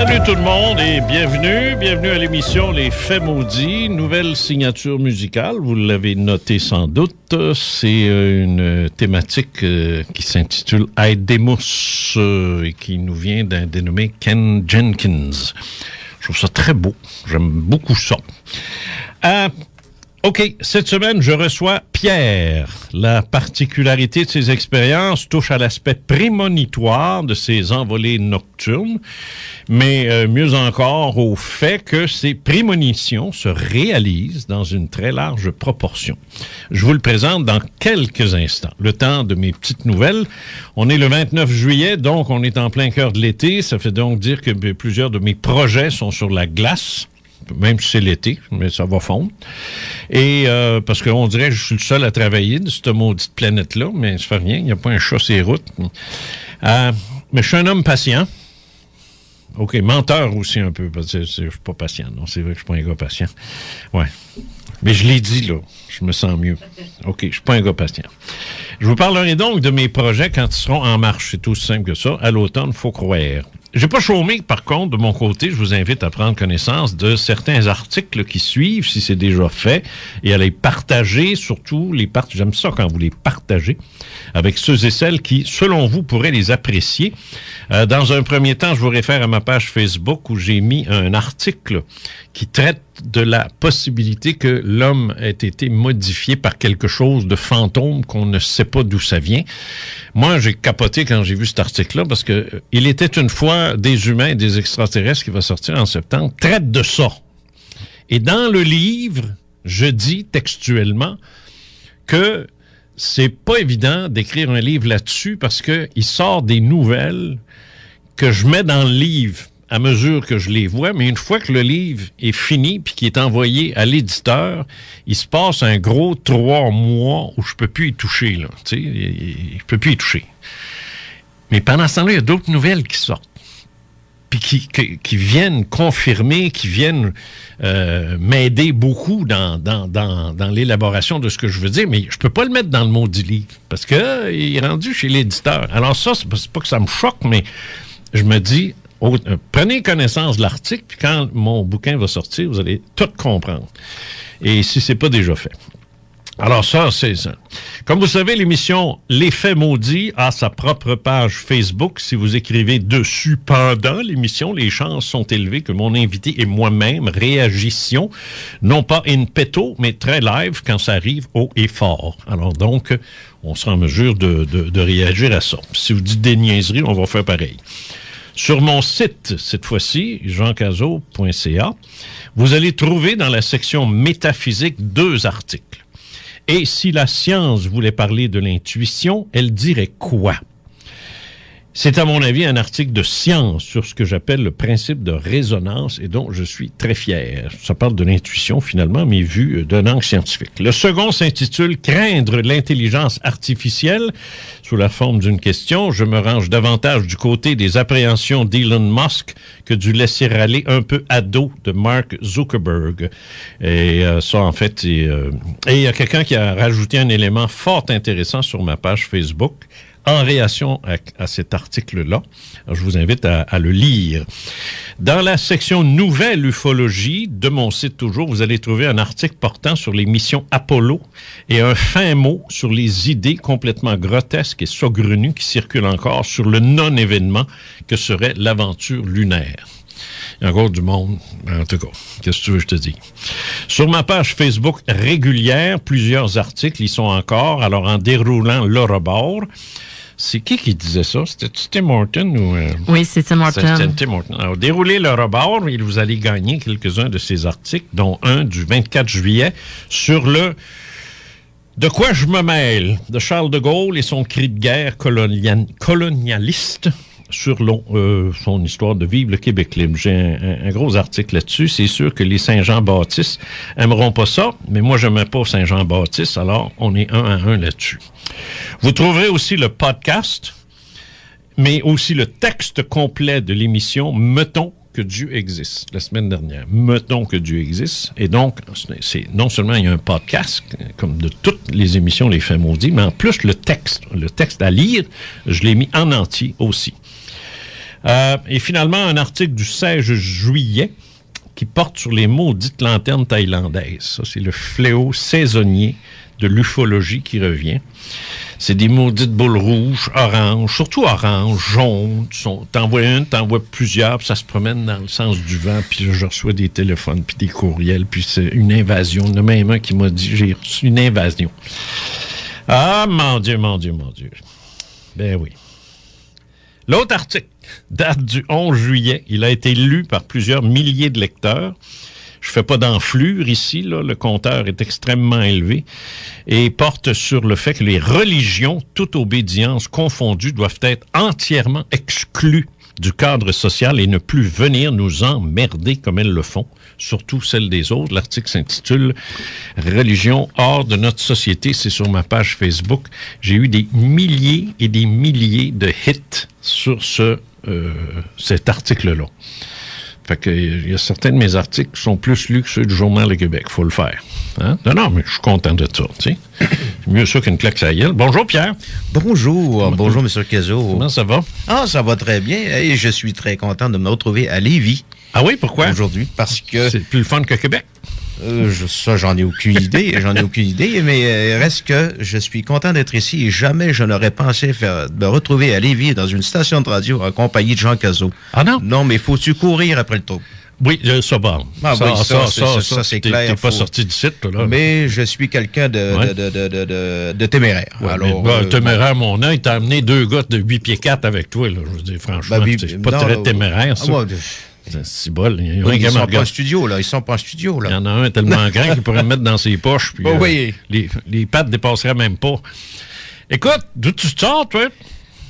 Salut tout le monde et bienvenue à l'émission Les Faits maudits, nouvelle signature musicale, vous l'avez noté sans doute, c'est une thématique qui s'intitule Aidemus et qui nous vient d'un dénommé Ken Jenkins. Je trouve ça très beau, j'aime beaucoup ça. OK, cette semaine, je reçois Pierre. La particularité de ses expériences touche à l'aspect prémonitoire de ses envolées nocturnes, mais mieux encore au fait que ces prémonitions se réalisent dans une très large proportion. Je vous le présente dans quelques instants. Le temps de mes petites nouvelles. On est le 29 juillet, donc on est en plein cœur de l'été. Ça fait donc dire que plusieurs de mes projets sont sur la glace. Même si c'est l'été, mais ça va fondre. Et parce qu'on dirait que je suis le seul à travailler de cette maudite planète-là, mais ça fait rien, il n'y a pas un chat sur les routes. Mais je suis un homme patient. OK, menteur aussi un peu, parce que je suis pas patient. Non, c'est vrai que je suis pas un gars patient. Ouais. Mais je l'ai dit, là. Je me sens mieux. OK, je suis pas un gars patient. Je vous parlerai donc de mes projets quand ils seront en marche. C'est aussi simple que ça. À l'automne, il faut croire. J'ai pas chômé, par contre, de mon côté, je vous invite à prendre connaissance de certains articles qui suivent, si c'est déjà fait, et à les partager, surtout j'aime ça quand vous les partagez, avec ceux et celles qui, selon vous, pourraient les apprécier. Dans un premier temps, je vous réfère à ma page Facebook où j'ai mis un article qui traite de la possibilité que l'homme ait été modifié par quelque chose de fantôme qu'on ne sait pas d'où ça vient. Moi, j'ai capoté quand j'ai vu cet article-là parce que il était une fois des humains et des extraterrestres qui va sortir en septembre, traite de ça. Et dans le livre, je dis textuellement que c'est pas évident d'écrire un livre là-dessus parce que il sort des nouvelles que je mets dans le livre à mesure que je les vois, mais une fois que le livre est fini puis qu'il est envoyé à l'éditeur, il se passe un gros 3 mois où je peux plus y toucher, là. Tu sais, je peux plus y toucher. Mais pendant ce temps-là, il y a d'autres nouvelles qui sortent. Puis qui viennent confirmer, qui viennent m'aider beaucoup dans l'élaboration de ce que je veux dire, mais je peux pas le mettre dans le maudit livre, parce que il est rendu chez l'éditeur. Alors ça, c'est pas que ça me choque, mais je me dis, prenez connaissance de l'article, puis quand mon bouquin va sortir, vous allez tout comprendre. Et si c'est pas déjà fait. Alors ça, c'est ça. Comme vous savez, l'émission Les Faits maudits a sa propre page Facebook. Si vous écrivez dessus pendant l'émission, les chances sont élevées que mon invité et moi-même réagissions, non pas in petto, mais très live quand ça arrive haut et fort. Alors donc, on sera en mesure de réagir à ça. Si vous dites des niaiseries, on va faire pareil. Sur mon site, cette fois-ci, jeancazot.ca, vous allez trouver dans la section métaphysique 2 articles. Et si la science voulait parler de l'intuition, elle dirait quoi? C'est à mon avis un article de science sur ce que j'appelle le principe de résonance et dont je suis très fier. Ça parle de l'intuition finalement, mais vu d'un angle scientifique. Le second s'intitule « Craindre l'intelligence artificielle » sous la forme d'une question. Je me range davantage du côté des appréhensions d'Elon Musk que du laisser-aller un peu ado de Mark Zuckerberg. Et ça, en fait, et il y a quelqu'un qui a rajouté un élément fort intéressant sur ma page Facebook en réaction à cet article-là. Alors, je vous invite à le lire. Dans la section Nouvelle ufologie de mon site toujours, vous allez trouver un article portant sur les missions Apollo et un fin mot sur les idées complètement grotesques et saugrenues qui circulent encore sur le non-événement que serait l'aventure lunaire. Il y a encore du monde, en tout cas. Qu'est-ce que tu veux que je te dise? Sur ma page Facebook régulière, plusieurs articles y sont encore. Alors, en déroulant le rebord, c'est qui disait ça? C'était Tim Horton ou... Oui, c'est Tim Horton. C'était Tim Horton. Alors, déroulez le rebord et vous allez gagner quelques-uns de ces articles, dont un du 24 juillet sur le « De quoi je me mêle » de Charles de Gaulle et son cri de guerre colonialiste sur son histoire de vivre le Québec libre. J'ai un gros article là-dessus. C'est sûr que les Saint-Jean-Baptiste aimeront pas ça, mais moi, je n'aime pas Saint-Jean-Baptiste, alors on est 1 à 1 là-dessus. Vous trouverez aussi le podcast, mais aussi le texte complet de l'émission « Mettons que Dieu existe » la semaine dernière. « Mettons que Dieu existe ». Et donc, non seulement il y a un podcast, comme de toutes les émissions Les Faits maudits, mais en plus le texte à lire, je l'ai mis en entier aussi. Et finalement, un article du 16 juillet qui porte sur les maudites lanternes thaïlandaises. Ça, c'est le fléau saisonnier de l'ufologie qui revient. C'est des maudites boules rouges, oranges, surtout orange, jaune. T'en vois une, t'en vois plusieurs, puis ça se promène dans le sens du vent, puis là, je reçois des téléphones, puis des courriels, puis c'est une invasion. Il y en a même un qui m'a dit, j'ai reçu une invasion. Ah, mon Dieu, mon Dieu, mon Dieu. Ben oui. L'autre article date du 11 juillet. Il a été lu par plusieurs milliers de lecteurs. Je fais pas d'enflure ici, là. Le compteur est extrêmement élevé et porte sur le fait que les religions, toute obédience confondue, doivent être entièrement exclues du cadre social et ne plus venir nous emmerder comme elles le font, surtout celles des autres. L'article s'intitule « Religion hors de notre société ». C'est sur ma page Facebook. J'ai eu des milliers et des milliers de hits sur cet article-là. Fait que il y a certains de mes articles qui sont plus lus que ceux du Journal de Québec. Faut le faire. Hein? Non, mais je suis content de ça. Tu sais. C'est mieux ça qu'une claque à la gueule. Bonjour, Pierre. Bonjour. Bonjour, M. Cazot. Comment ça va? Ah, ça va très bien. Et je suis très content de me retrouver à Lévis. Ah oui, pourquoi? Aujourd'hui, parce que... C'est plus le fun que Québec. Ça, j'en ai aucune idée. Mais reste que je suis content d'être ici et jamais je n'aurais pensé me retrouver à Lévis dans une station de radio en compagnie de Jean Cazot. Ah non? Non, mais faut-tu courir après le trou? Oui, ça va. Ah, ça, c'est clair. T'es pas sorti du site, toi, là. Mais je suis quelqu'un de téméraire. Ouais, alors, téméraire, mon œil, t'as amené 2 gars de 8 pieds 4 avec toi, là. Je veux dire, franchement, c'est pas très téméraire, ça. C'est bol. Ils sont pas en studio, là. Il y en a un tellement grand qu'il pourrait me mettre dans ses poches. Puis, les pattes dépasseraient même pas. Écoute, d'où tu sors, toi?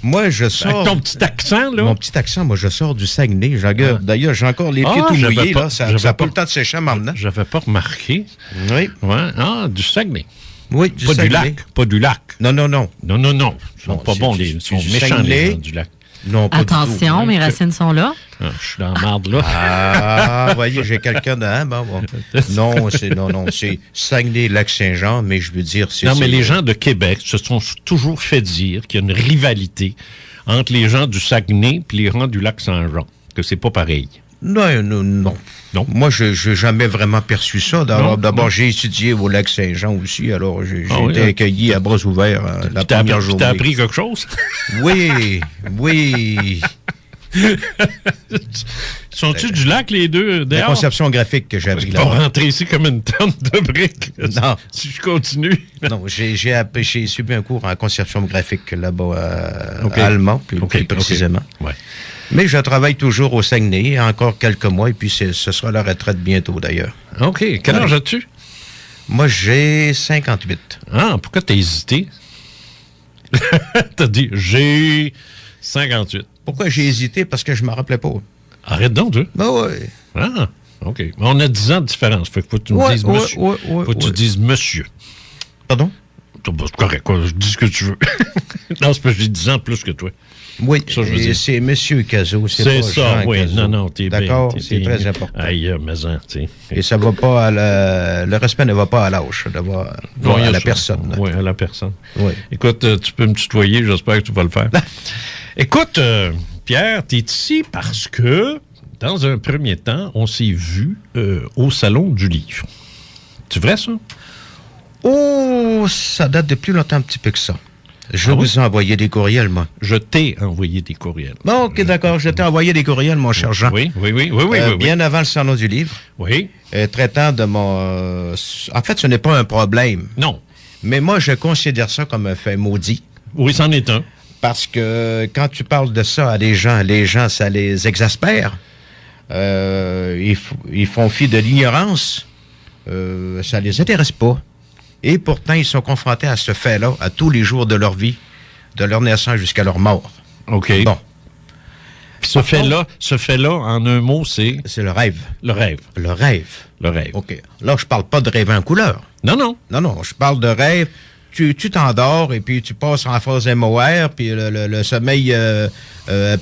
Moi, je sors... Avec ton petit accent, là? Mon petit accent, moi, je sors du Saguenay. D'ailleurs, j'ai encore les pieds tout mouillés, là. Ça n'a pas le temps de sécher maintenant. J'avais pas remarqué. Oui. Ouais. Ah, du Saguenay. Oui, du Saguenay. Pas du lac. Non. Ils sont pas bons, ils sont méchants, les gens du lac. Non, pas attention, du tout, mes racines sont là. Ah, je suis dans la marde, là. Ah, voyez, j'ai quelqu'un de... Bon. Non, c'est Saguenay-Lac-Saint-Jean, mais je veux dire... Non, mais les gens de Québec se sont toujours fait dire qu'il y a une rivalité entre les gens du Saguenay et les gens du Lac-Saint-Jean, que c'est pas pareil. Non. Moi, je n'ai jamais vraiment perçu ça. D'abord, j'ai étudié au Lac-Saint-Jean aussi, alors j'ai été accueilli à bras ouverts la première journée. T'as appris quelque chose? Oui. Sont-ils du lac, les deux, dehors? La conception graphique que j'ai appris là. Je vais rentrer ici comme une tonne de briques. Non. Si je continue. Non, j'ai suivi un cours en conception graphique là-bas à Allemand, plus précisément. Ouais. Mais je travaille toujours au Saguenay, encore quelques mois, et puis ce sera la retraite bientôt, d'ailleurs. OK. Quel âge as-tu? Moi, j'ai 58. Ah, pourquoi t'as hésité? T'as dit, j'ai 58. Pourquoi j'ai hésité? Parce que je ne me rappelais pas. Arrête donc, tu. Ben oui. Ah, OK. Mais on a 10 ans de différence. Fait que faut que tu me dises monsieur. Faut que tu dises monsieur. Pardon? C'est correct, quoi. Je dis ce que tu veux. Non, c'est parce que j'ai 10 ans de plus que toi. Oui, ça, je veux dire. C'est Monsieur Cazot, c'est pas ça, Jean oui. Cazot. Non, t'es bien. D'accord, c'est très important. Aïe, maison, tu sais. Et ça va pas le respect ne va pas à l'âge, à la personne. Oui, à la personne. Oui. Écoute, tu peux me tutoyer, j'espère que tu vas le faire. Écoute, Pierre, t'es ici parce que, dans un premier temps, on s'est vu au Salon du Livre. C'est vrai, ça? Oh, ça date de plus longtemps un petit peu que ça. Je vous ai envoyé des courriels, moi. Je t'ai envoyé des courriels. Bon, OK, d'accord. Je t'ai envoyé des courriels, mon cher Jean. Oui. Bien avant le Salon du Livre. Oui. Traitant de mon... En fait, ce n'est pas un problème. Non. Mais moi, je considère ça comme un fait maudit. Oui, c'en est un. Parce que quand tu parles de ça à des gens, les gens, ça les exaspère. Ils font fi de l'ignorance. Ça les intéresse pas. Et pourtant, ils sont confrontés à ce fait-là à tous les jours de leur vie, de leur naissance jusqu'à leur mort. OK. Bon. Ce fait-là, en un mot, c'est... C'est le rêve. Le rêve. Le rêve. Le rêve. OK. Là, je parle pas de rêve en couleur. Non. Non, je parle de rêve. Tu t'endors et puis tu passes en phase MOR, puis le sommeil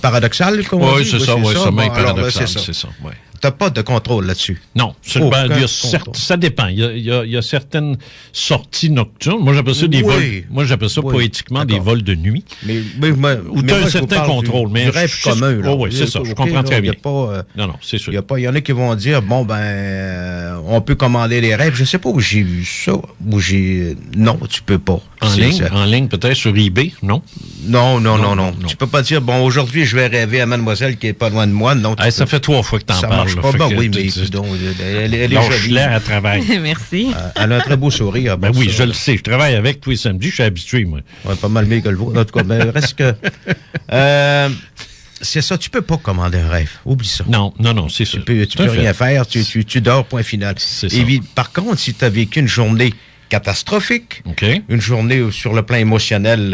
paradoxal, comme on dit. Oui, c'est ça, sommeil paradoxal, c'est ça. Ouais. t'as pas de contrôle là-dessus. Non, ça dépend. Il y a certaines sorties nocturnes. Moi, j'appelle ça des vols. Moi, j'appelle ça poétiquement des vols de nuit. Où tu as un certain contrôle. Du rêve commun. Oui, c'est ça. Je comprends très bien. Non, c'est sûr. Il y en a qui vont dire, on peut commander les rêves. Je sais pas où j'ai vu ça. Non, tu peux pas. En ligne, peut-être sur eBay, non? Non. Tu peux pas dire, aujourd'hui, je vais rêver à mademoiselle qui est pas loin de moi. Non, ça fait 3 fois que t'en parles. Ça marche pas. Oui, mais elle est jolie. À travail. Merci. Elle a un très beau sourire. Oui, je le sais. Je travaille avec tous les samedis. Je suis habitué, moi. Ouais, pas mal mieux que le vôtre. En tout cas, mais reste que... c'est ça, tu peux pas commander un rêve. Oublie ça. Non, c'est ça. Tu peux rien faire. Tu dors, point final. Par contre, si tu as vécu une journée catastrophique, une journée sur le plan émotionnel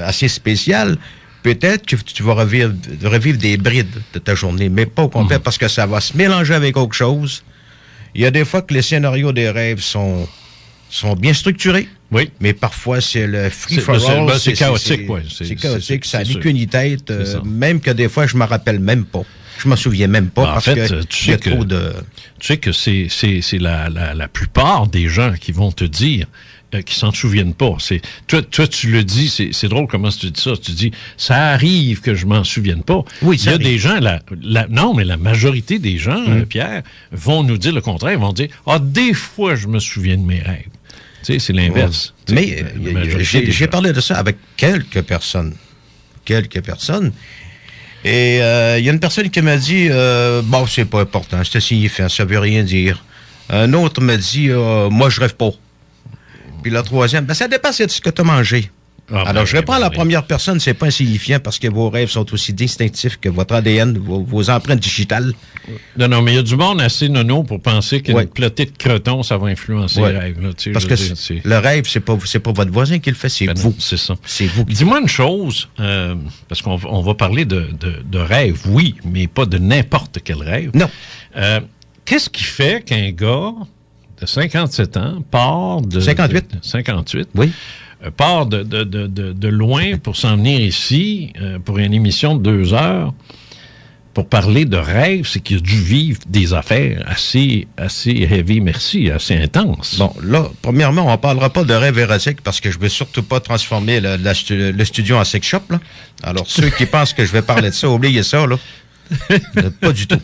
assez spéciale, peut-être que tu vas revivre des brides de ta journée, mais pas au complet, parce que ça va se mélanger avec autre chose. Il y a des fois que les scénarios des rêves sont bien structurés. Oui. Mais parfois, c'est le free-for-all. C'est chaotique, oui. C'est chaotique, ça n'a qu'une tête. Même que des fois, je me rappelle même pas. Je m'en souviens même pas parce que tu sais trop de... Tu sais que c'est la plupart des gens qui vont te dire qui s'en souviennent pas. Toi, tu le dis, c'est drôle comment tu dis ça. Tu dis, ça arrive que je m'en souvienne pas. Oui, il y a des gens, non, mais la majorité des gens, Pierre, vont nous dire le contraire. Ils vont dire, des fois, je me souviens de mes rêves. Tu sais, c'est l'inverse. Mais j'ai parlé de ça avec quelques personnes. Et il y a une personne qui m'a dit, c'est pas important, c'est insignifiant, ça veut rien dire. Un autre me dit, moi, je rêve pas. Puis la troisième, ça dépend de ce que tu as mangé. Alors, je réponds à la première personne, c'est pas insignifiant parce que vos rêves sont aussi distinctifs que votre ADN, vos empreintes digitales. Non, mais il y a du monde assez nono pour penser qu'une plotée de crotons, ça va influencer les rêves. Là, parce que le rêve, c'est pas votre voisin qui le fait, c'est vous. C'est ça. C'est vous. Dis-moi une chose, parce qu'on va parler de rêve, oui, mais pas de n'importe quel rêve. Non. Qu'est-ce qui fait qu'un gars de 57 ans part de... 58. Oui. Part de loin pour s'en venir ici pour une émission de 2 heures pour parler de rêve, c'est qu'il a dû vivre des affaires assez heavy, assez intenses. Bon, là, premièrement, on ne parlera pas de rêve érotique parce que je ne veux surtout pas transformer le studio en sex shop, là. Alors, ceux qui pensent que je vais parler de ça, oubliez ça, là. Pas du tout.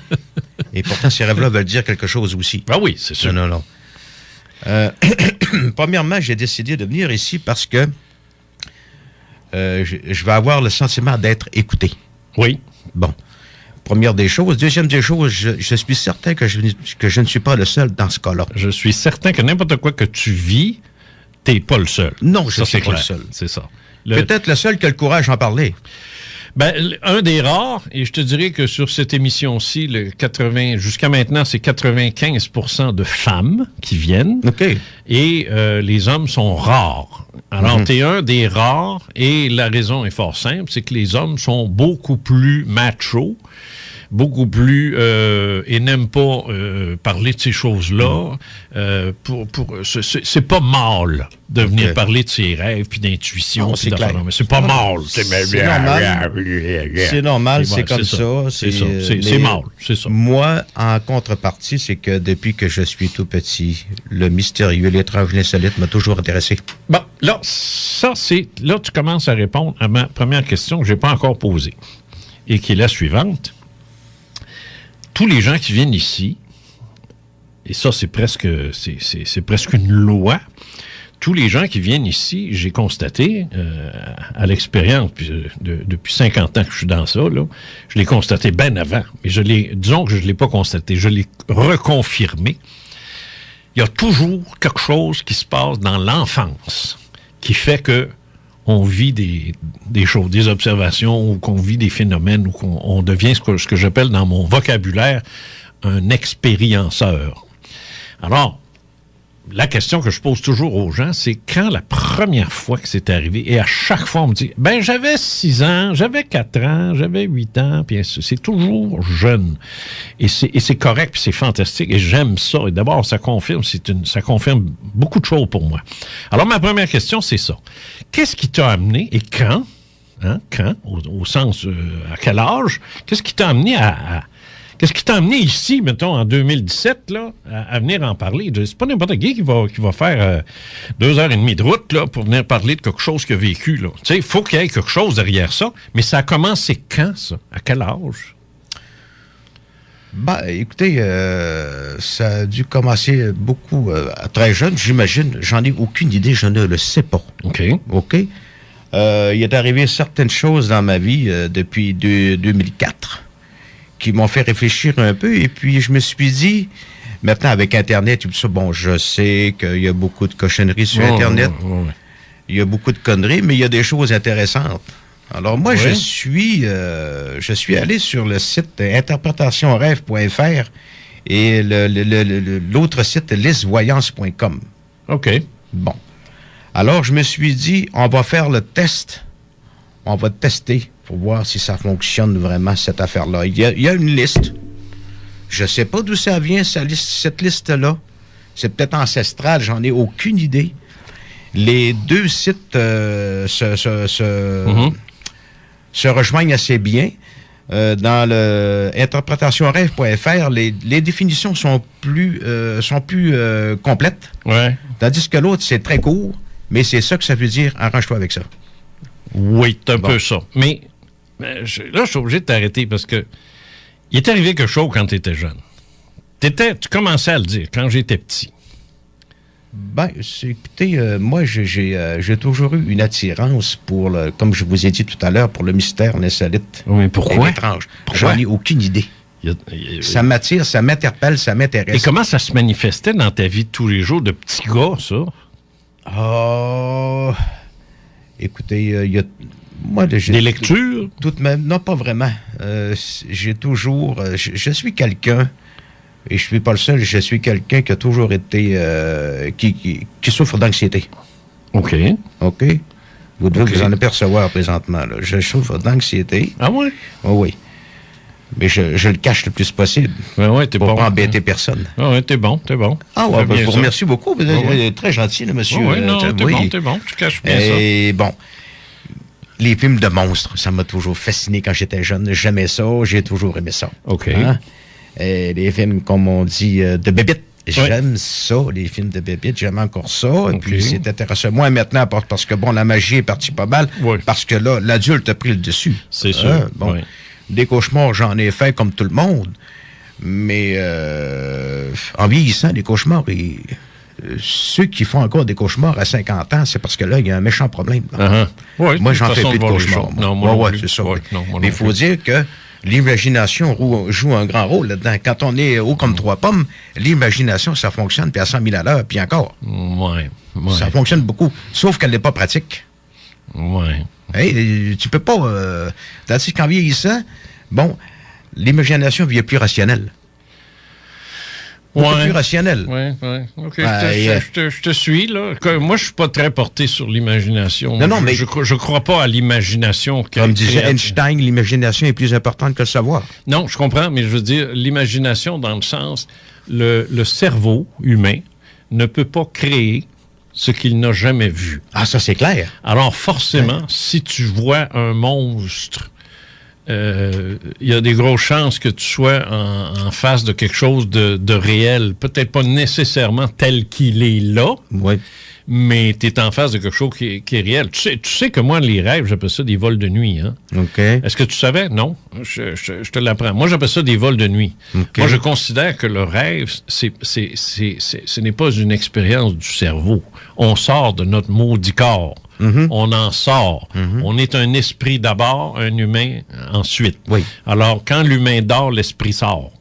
Et pourtant, ces rêves-là veulent dire quelque chose aussi. Ah oui, c'est sûr. Non. Premièrement, j'ai décidé de venir ici parce que je vais avoir le sentiment d'être écouté. Oui. Bon. Première des choses. Deuxième des choses, je suis certain que je ne suis pas le seul dans ce cas-là. Je suis certain que n'importe quoi que tu vis, t'es pas le seul. Non, je ne suis pas le seul. C'est ça. Peut-être le seul qui a le courage d'en parler. Un des rares, et je te dirais que sur cette émission-ci, jusqu'à maintenant, c'est 95% de femmes qui viennent. OK. Et les hommes sont rares. Alors, t'es un des rares, et la raison est fort simple, c'est que les hommes sont beaucoup plus machos, beaucoup plus et n'aiment pas parler de ces choses-là. C'est pas mal de venir parler de ses rêves puis d'intuition. C'est clair. Mais c'est pas mal. C'est normal, c'est comme ça. C'est mal, c'est ça. Moi, en contrepartie, c'est que depuis que je suis tout petit, le mystérieux, l'étrange, l'insolite m'a toujours intéressé. Bon, là, là, tu commences à répondre à ma première question que j'ai pas encore posée et qui est la suivante. Tous les gens qui viennent ici, et ça, c'est presque une loi, tous les gens qui viennent ici, j'ai constaté, à l'expérience, depuis 50 ans que je suis dans ça, là, je l'ai constaté bien avant, mais disons que je ne l'ai pas constaté, je l'ai reconfirmé. Il y a toujours quelque chose qui se passe dans l'enfance qui fait que on vit des choses, des observations, ou qu'on vit des phénomènes, ou qu'on devient ce que j'appelle dans mon vocabulaire un expérienceur. Alors, la question que je pose toujours aux gens, c'est quand la première fois que c'est arrivé, et à chaque fois on me dit, j'avais 6 ans, j'avais 4 ans, j'avais 8 ans, puis c'est toujours jeune. Et c'est correct, puis c'est fantastique, et j'aime ça. Et d'abord, ça confirme beaucoup de choses pour moi. Alors, ma première question, c'est ça. Qu'est-ce qui t'a amené, et quand, au sens, à quel âge, qu'est-ce qui t'a amené à Qu'est-ce qui t'a amené ici, mettons, en 2017, là, à venir en parler? C'est pas n'importe qui va faire 2h30 de route là, pour venir parler de quelque chose qu'il a vécu. Tu sais, il faut qu'il y ait quelque chose derrière ça. Mais ça a commencé quand, ça? À quel âge? Ben, écoutez, ça a dû commencer beaucoup très jeune, j'imagine. J'en ai aucune idée, je ne le sais pas. OK. Il est arrivé certaines choses dans ma vie depuis 2004 qui m'ont fait réfléchir un peu. Et puis, je me suis dit, maintenant, avec Internet, tout ça, bon, je sais qu'il y a beaucoup de cochonneries sur Internet. Il y a beaucoup de conneries, mais il y a des choses intéressantes. Alors moi, je suis allé sur le site interprétationrêve.fr et l'autre site listvoyance.com. OK. Bon. Alors, je me suis dit, on va faire le test. On va tester pour voir si ça fonctionne vraiment, cette affaire-là. Il y a une liste. Je ne sais pas d'où ça vient, cette liste-là. C'est peut-être ancestral, j'en ai aucune idée. Les deux sites se rejoignent assez bien. Dans le interprétationrêve.fr, les définitions sont plus complètes. Ouais. Tandis que l'autre, c'est très court, mais c'est ça que ça veut dire. Arrange-toi avec ça. Oui, c'est un peu ça. Mais là, je suis obligé de t'arrêter parce que il est arrivé quelque chose quand tu étais jeune. Tu commençais à le dire quand j'étais petit. Ben, écoutez, moi, j'ai toujours eu une attirance pour, comme je vous ai dit tout à l'heure, pour le mystère, l'insolite. Oui, mais pourquoi? Étrange. J'en ai aucune idée. Ça m'attire, ça m'interpelle, ça m'intéresse. Et comment ça se manifestait dans ta vie de tous les jours de petit gars, ça? Écoutez, il y a... Moi, des lectures? Non, pas vraiment. J'ai toujours... je suis quelqu'un... Et je suis pas le seul, je suis quelqu'un qui a toujours été... qui souffre d'anxiété. OK. OK? Vous devez vous en apercevoir présentement. Là. Je souffre d'anxiété. Ah oui? Oh, oui. Mais je le cache le plus possible. Oui, t'es pour pas embêter personne. Ah oui, t'es bon. Ah ouais, je vous remercie beaucoup. Vous êtes très gentil, là, monsieur. Oui, non, t'es bon. Tu caches bien ça. Et bon... Les films de monstres, ça m'a toujours fasciné quand j'étais jeune. J'aimais ça, j'ai toujours aimé ça. OK. Les films, comme on dit, de bébites. J'aime ça, les films de bébites. J'aime encore ça. Okay. Et puis, c'est intéressant. Moi, maintenant, parce que, bon, la magie est partie pas mal. Oui. Parce que là, l'adulte a pris le dessus. C'est sûr. Bon, des cauchemars, j'en ai fait comme tout le monde. Mais en vieillissant, les cauchemars, ceux qui font encore des cauchemars à 50 ans, c'est parce que là, il y a un méchant problème. Oui, moi, j'en fais plus de cauchemars. Non, moi c'est ça. Oui. Mais il faut dire que l'imagination joue un grand rôle là-dedans. Quand on est haut comme trois pommes, l'imagination, ça fonctionne, puis à 100 000 à l'heure, puis encore. Oui. Ça fonctionne beaucoup, sauf qu'elle n'est pas pratique. Oui. Hey, tu peux pas... tandis qu'en vieillissant, bon, l'imagination devient plus rationnelle. Plus rationnel. Oui. OK, je te suis, là. Moi, je suis pas très porté sur l'imagination. Non, mais... Je crois pas à l'imagination. Comme disait Einstein, l'imagination est plus importante que le savoir. Non, je comprends, mais je veux dire, l'imagination dans le sens, le cerveau humain ne peut pas créer ce qu'il n'a jamais vu. Ah, ça, c'est clair. Alors, forcément, si tu vois un monstre... il y a des grosses chances que tu sois en face de quelque chose de réel. Peut-être pas nécessairement tel qu'il est là, mais tu es en face de quelque chose qui est réel. Tu sais que moi, les rêves, j'appelle ça des vols de nuit. Hein? OK. Est-ce que tu savais? Non. Je te l'apprends. Moi, j'appelle ça des vols de nuit. Okay. Moi, je considère que le rêve, ce n'est pas une expérience du cerveau. On sort de notre maudit corps. On en sort. On est un esprit d'abord, un humain ensuite. Oui. Alors, quand l'humain dort, l'esprit sort.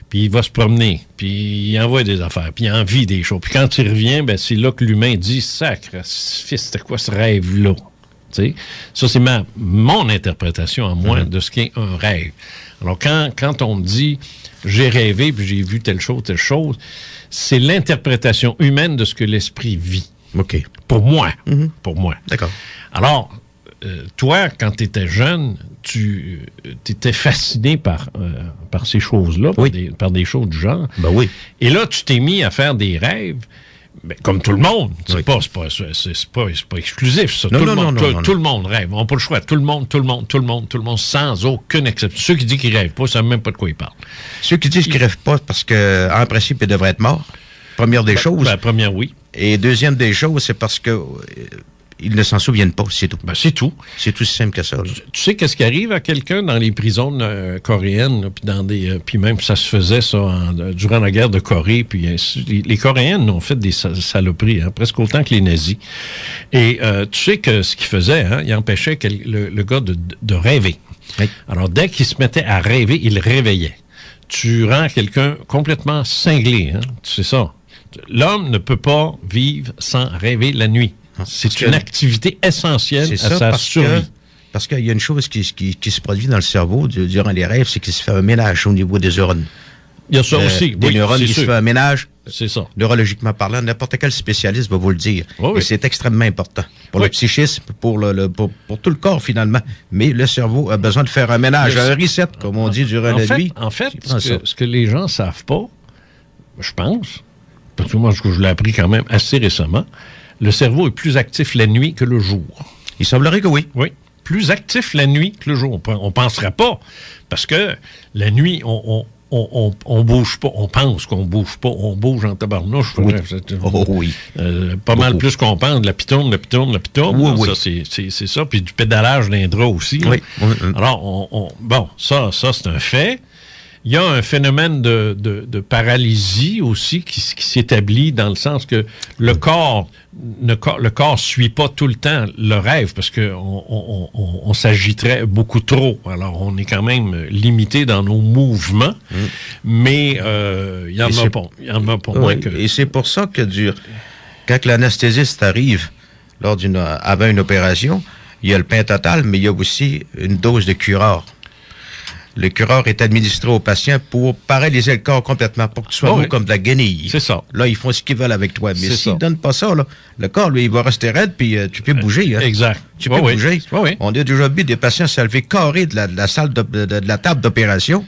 Puis il va se promener, puis il envoie des affaires, puis il en vit des choses. Puis quand il revient, ben c'est là que l'humain dit « Sacre, fils, c'était quoi ce rêve-là? » Tu sais? Ça, c'est mon interprétation à moi de ce qu'est un rêve. Alors, quand on me dit « J'ai rêvé, puis j'ai vu telle chose », c'est l'interprétation humaine de ce que l'esprit vit. OK. Pour moi. Pour moi. D'accord. Alors, toi, quand tu étais jeune, tu étais fasciné par ces choses-là, par des choses du genre. Ben oui. Et là, tu t'es mis à faire des rêves, Mais comme tout le monde, c'est Oui. pas exclusif, ça. Non, Tout non. le monde rêve. On n'a pas le choix. Tout le monde, sans aucune exception. Ceux qui disent qu'ils rêvent pas, ne savent même pas de quoi ils parlent. Ceux qui disent qu'ils rêvent pas, parce que en principe, ils devraient être morts. Première des choses. Première, oui. Et deuxième des choses, c'est parce que ils ne s'en souviennent pas, c'est tout. C'est tout. C'est tout si simple que ça. Là. Tu sais qu'est-ce qui arrive à quelqu'un dans les prisons coréennes, puis même ça se faisait ça durant la guerre de Corée, puis les Coréennes ont fait des saloperies, presque autant que les nazis. Et tu sais que ce qu'ils faisaient, ils empêchaient le gars de rêver. Oui. Alors dès qu'il se mettait à rêver, il réveillait. Tu rends quelqu'un complètement cinglé, c'est ça. L'homme ne peut pas vivre sans rêver la nuit. C'est une activité essentielle à sa survie. Parce qu'il y a une chose qui se produit dans le cerveau durant les rêves, c'est qu'il se fait un ménage au niveau des neurones. Il y a ça aussi. Des neurones, il se fait un ménage. C'est ça. Neurologiquement parlant, n'importe quel spécialiste va vous le dire. Oui. Et c'est extrêmement important. Pour le psychisme, pour tout le corps, finalement. Mais le cerveau a besoin de faire un ménage, un reset, comme on dit durant la nuit. En fait, ce que les gens ne savent pas, je pense, parce que moi, je l'ai appris quand même assez récemment, le cerveau est plus actif la nuit que le jour. Il semblerait que oui. Oui. Plus actif la nuit que le jour. On ne penserait pas. Parce que la nuit, on bouge pas. On pense qu'on bouge pas. On bouge en tabarnouche. Oui. Oui. Pas mal plus qu'on pense. De la pitoune. Oui. Ça, c'est ça. Puis du pédalage d'un drap aussi. Oui. Alors, ça, c'est un fait. Il y a un phénomène de paralysie aussi qui s'établit dans le sens que le corps suit pas tout le temps le rêve parce que on s'agiterait beaucoup trop. Alors, on est quand même limité dans nos mouvements, mais il y en a pas moins que... Et c'est pour ça que quand l'anesthésiste arrive avant une opération, il y a le pain total, mais il y a aussi une dose de curare. Le curare est administré au patient pour paralyser le corps complètement, pour que tu sois mou comme de la guenille. C'est ça. Là, ils font ce qu'ils veulent avec toi. Mais s'ils ne donnent pas ça, là, le corps, lui, il va rester raide, puis tu peux bouger. Hein. Exact. Tu peux bouger. On a déjà vu des patients se lever carrés de la salle de la table d'opération.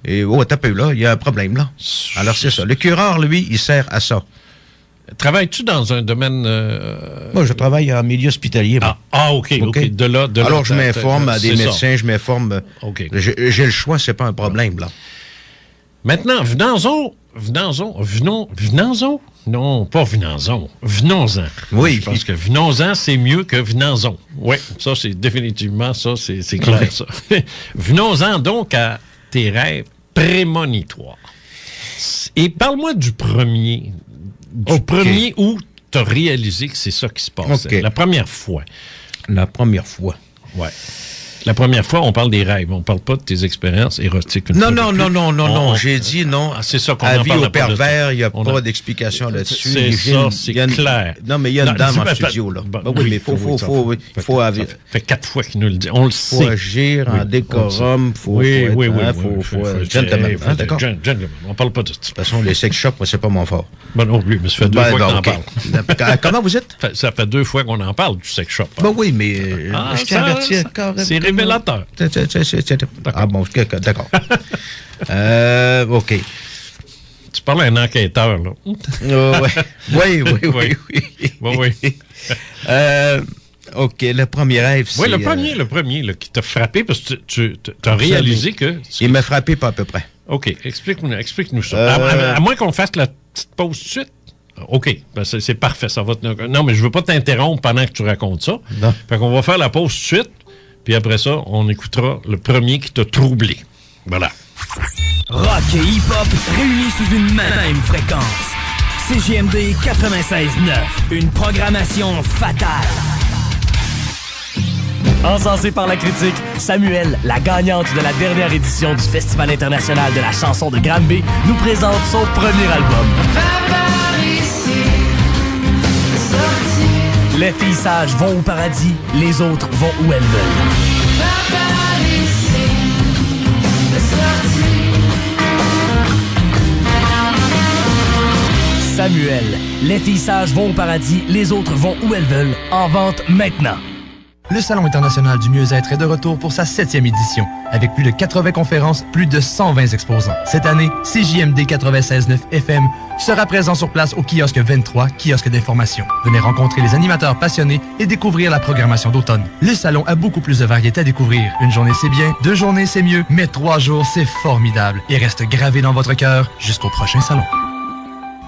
Et t'as peu là, il y a un problème là. Alors, c'est ça. Le curare, lui, il sert à ça. Travailles-tu dans un domaine... Moi, je travaille en milieu hospitalier. OK. Alors, je m'informe à des médecins, je m'informe. OK. J'ai le choix, c'est pas un problème, là. Maintenant, venons-en. Non, pas venons-en. Venons-en. Oui. Je pense que venons-en, c'est mieux que venons-en. Oui, ça, c'est définitivement ça, c'est clair, ça. Venons-en donc à tes rêves prémonitoires. Et parle-moi du premier. Premier où tu as réalisé que c'est ça qui se passe. La première fois. Ouais. La première fois, on parle des rêves. On parle pas de tes expériences érotiques. Non. J'ai dit non. C'est ça qu'on en en parle. Avis au pervers, il n'y a pas d'explication là-dessus. C'est ça, c'est clair. Non, mais il y a une dame en studio, là. Oui, mais il faut agir. Ça fait 4 fois qu'il nous le dit. On le sait. Il faut agir en décorum. Oui. Gentleman. D'accord. Gentleman. On parle pas de ça. De toute façon, les sex shops, moi, c'est pas mon fort. Non, oui, mais ça fait 2 fois qu'on en parle. Comment vous êtes? Ça fait 2 fois qu'on en parle du sex shop. Oui, mais je tiens à avertir carrément. C'est révélateur. Ah bon, d'accord. OK. Tu parles à un enquêteur, là. Oui. OK, le premier rêve, c'est... Oui, le premier là, qui t'a frappé, parce que tu as réalisé que... Il m'a frappé pas à peu près. OK, explique-nous ça. À moins qu'on fasse la petite pause tout de suite. OK, c'est parfait, ça va te... Non, mais je veux pas t'interrompre pendant que tu racontes ça. Non. Fait qu'on va faire la pause tout de suite, puis après ça, on écoutera le premier qui t'a troublé. Voilà. Rock et hip-hop réunis sous une même fréquence. CJMD 96.9, une programmation fatale. Encensé par la critique, Samuel, la gagnante de la dernière édition du Festival international de la chanson de Granby, nous présente son premier album. Les filles sages vont au paradis, les autres vont où elles veulent. Samuel, les filles sages vont au paradis, les autres vont où elles veulent. En vente maintenant. Le Salon international du mieux-être est de retour pour sa 7e édition. Avec plus de 80 conférences, plus de 120 exposants. Cette année, CJMD 96.9 FM sera présent sur place au kiosque 23, kiosque d'information. Venez rencontrer les animateurs passionnés et découvrir la programmation d'automne. Le salon a beaucoup plus de variétés à découvrir. Une journée, c'est bien. 2 journées, c'est mieux. Mais 3 jours, c'est formidable et reste gravé dans votre cœur jusqu'au prochain salon.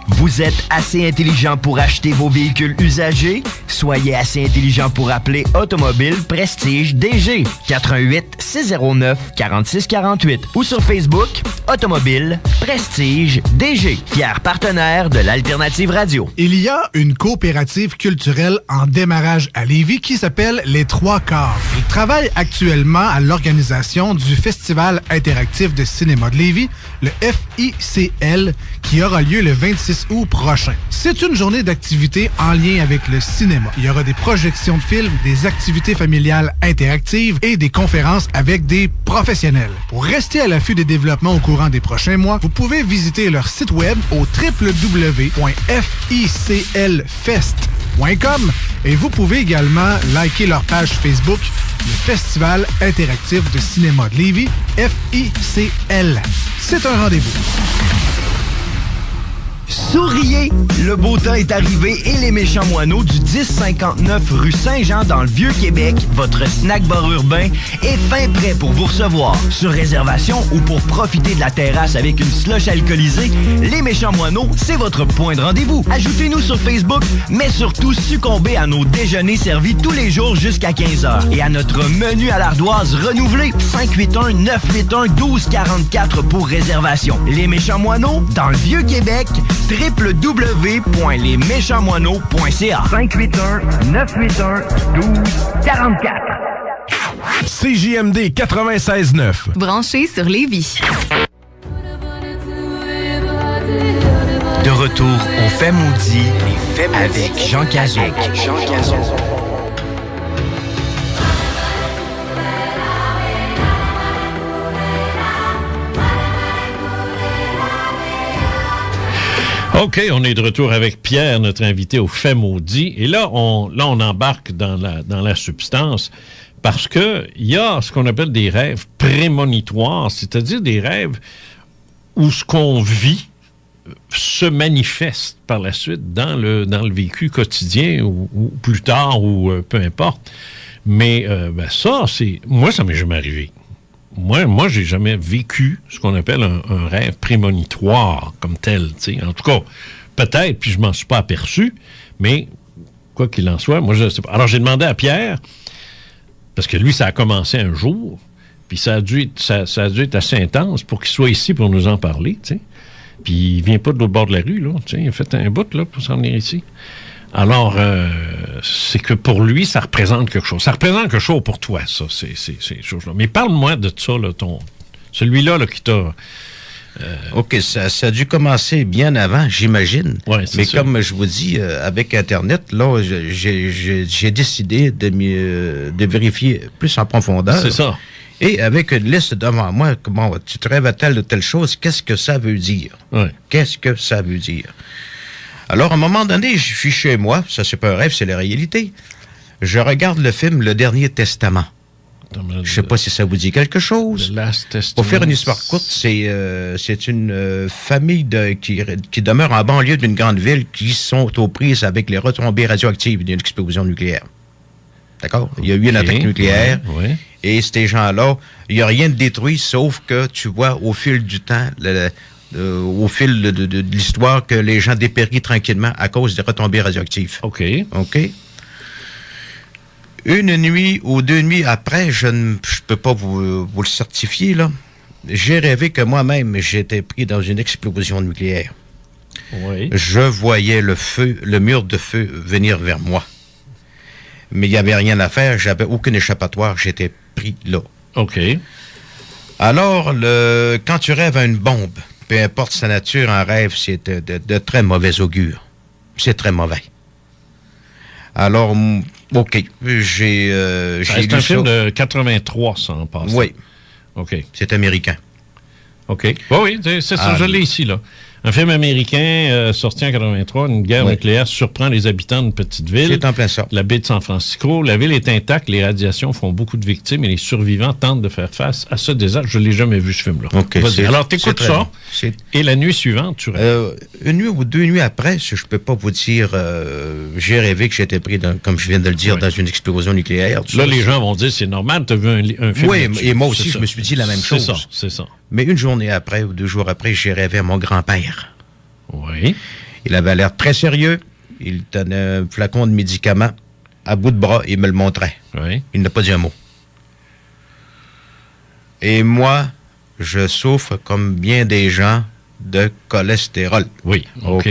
Vous êtes assez intelligent pour acheter vos véhicules usagés? Soyez assez intelligent pour appeler Automobile Prestige DG 418-609-4648 ou sur Facebook Automobile Prestige DG, fier partenaire de l'Alternative Radio. Il y a une coopérative culturelle en démarrage à Lévis qui s'appelle Les Trois Quarts. Ils travaillent actuellement à l'organisation du Festival interactif de cinéma de Lévis, le FICL, qui aura lieu le 26 août prochain. C'est une journée d'activités en lien avec le cinéma. Il y aura des projections de films, des activités familiales interactives et des conférences avec des professionnels. Pour rester à l'affût des développements au courant des prochains mois, vous pouvez visiter leur site web au www.ficlfest.com et vous pouvez également liker leur page Facebook, le Festival interactif de cinéma de Lévis, FICL. C'est un rendez-vous. Souriez! Le beau temps est arrivé et les Méchants Moineaux du 1059 rue Saint-Jean dans le Vieux-Québec, votre snack bar urbain, est fin prêt pour vous recevoir. Sur réservation ou pour profiter de la terrasse avec une slush alcoolisée, les Méchants Moineaux, c'est votre point de rendez-vous. Ajoutez-nous sur Facebook, mais surtout succombez à nos déjeuners servis tous les jours jusqu'à 15h et à notre menu à l'ardoise renouvelé 581-981-1244 pour réservation. Les Méchants Moineaux dans le Vieux-Québec, www.lesméchantsmoineaux.ca 581-981-1244 CJMD 96.9 Branché sur Lévis. De retour au Fait Maudit avec Jean Cazot. OK, on est de retour avec Pierre, notre invité au Fait Maudit. Et là, on embarque dans la substance parce que il y a ce qu'on appelle des rêves prémonitoires, c'est-à-dire des rêves où ce qu'on vit se manifeste par la suite dans le vécu quotidien ou plus tard ou peu importe. Mais ça, ça m'est jamais arrivé. Moi, j'ai jamais vécu ce qu'on appelle un rêve prémonitoire comme tel. T'sais. En tout cas, peut-être, puis je m'en suis pas aperçu, mais quoi qu'il en soit, moi, je sais pas. Alors, j'ai demandé à Pierre, parce que lui, ça a commencé un jour, puis ça a dû être assez intense pour qu'il soit ici pour nous en parler, tu sais. Puis il vient pas de l'autre bord de la rue, là. Tu sais, il a fait un bout, là, pour s'en venir ici. Alors, c'est que pour lui, ça représente quelque chose. Ça représente quelque chose pour toi, ça, ces choses-là. Mais parle-moi de ça, là, celui-là là, qui t'a... OK, ça a dû commencer bien avant, j'imagine. Ouais, mais ça. comme je vous dis, avec Internet, là, j'ai décidé de vérifier plus en profondeur. C'est ça. Et avec une liste devant moi, bon, tu te rêves à telle ou telle chose, qu'est-ce que ça veut dire? Ouais. Qu'est-ce que ça veut dire? Alors, à un moment donné, je suis chez moi, ça c'est pas un rêve, c'est la réalité. Je regarde le film Le Dernier Testament. Je sais pas si ça vous dit quelque chose. Pour faire une histoire courte, c'est une famille qui demeure en banlieue d'une grande ville qui sont aux prises avec les retombées radioactives d'une explosion nucléaire. D'accord? Il y a eu une attaque nucléaire. Ouais. Et ces gens-là, il n'y a rien de détruit, sauf que tu vois au fil du temps, au fil de l'histoire, que les gens dépérissent tranquillement à cause des retombées radioactives. OK. Une nuit ou 2 nuits après, je peux pas vous le certifier, là, j'ai rêvé que moi-même, j'étais pris dans une explosion nucléaire. Oui. Je voyais le mur de feu venir vers moi. Mais il n'y avait rien à faire, j'avais aucun échappatoire, j'étais pris là. OK. Alors, quand tu rêves à une bombe, peu importe sa nature en rêve, c'est de très mauvais augure. C'est très mauvais. Alors, OK, c'est un film de 83, ça, en passant. Oui. OK. C'est américain. OK. Oui, c'est ça, je l'ai ici, là. Un film américain sorti en 83, une guerre nucléaire surprend les habitants d'une petite ville. C'est en plein ça. La baie de San Francisco. La ville est intacte, les radiations font beaucoup de victimes et les survivants tentent de faire face à ce désastre. Je ne l'ai jamais vu, ce film-là. Okay, alors, t'écoutes ça, et la nuit suivante, tu rêves. Une nuit ou 2 nuits après, je ne peux pas vous dire, j'ai rêvé que j'étais pris, comme je viens de le dire, dans une explosion nucléaire. Là, les gens vont dire, c'est normal, tu as vu un film. Oui, et moi aussi, je me suis dit la même chose. C'est ça. Mais une journée après, ou 2 jours après, j'ai rêvé à mon grand-père. Oui. Il avait l'air très sérieux. Il tenait un flacon de médicaments à bout de bras et il me le montrait. Oui. Il n'a pas dit un mot. Et moi, je souffre, comme bien des gens, de cholestérol. Oui. OK?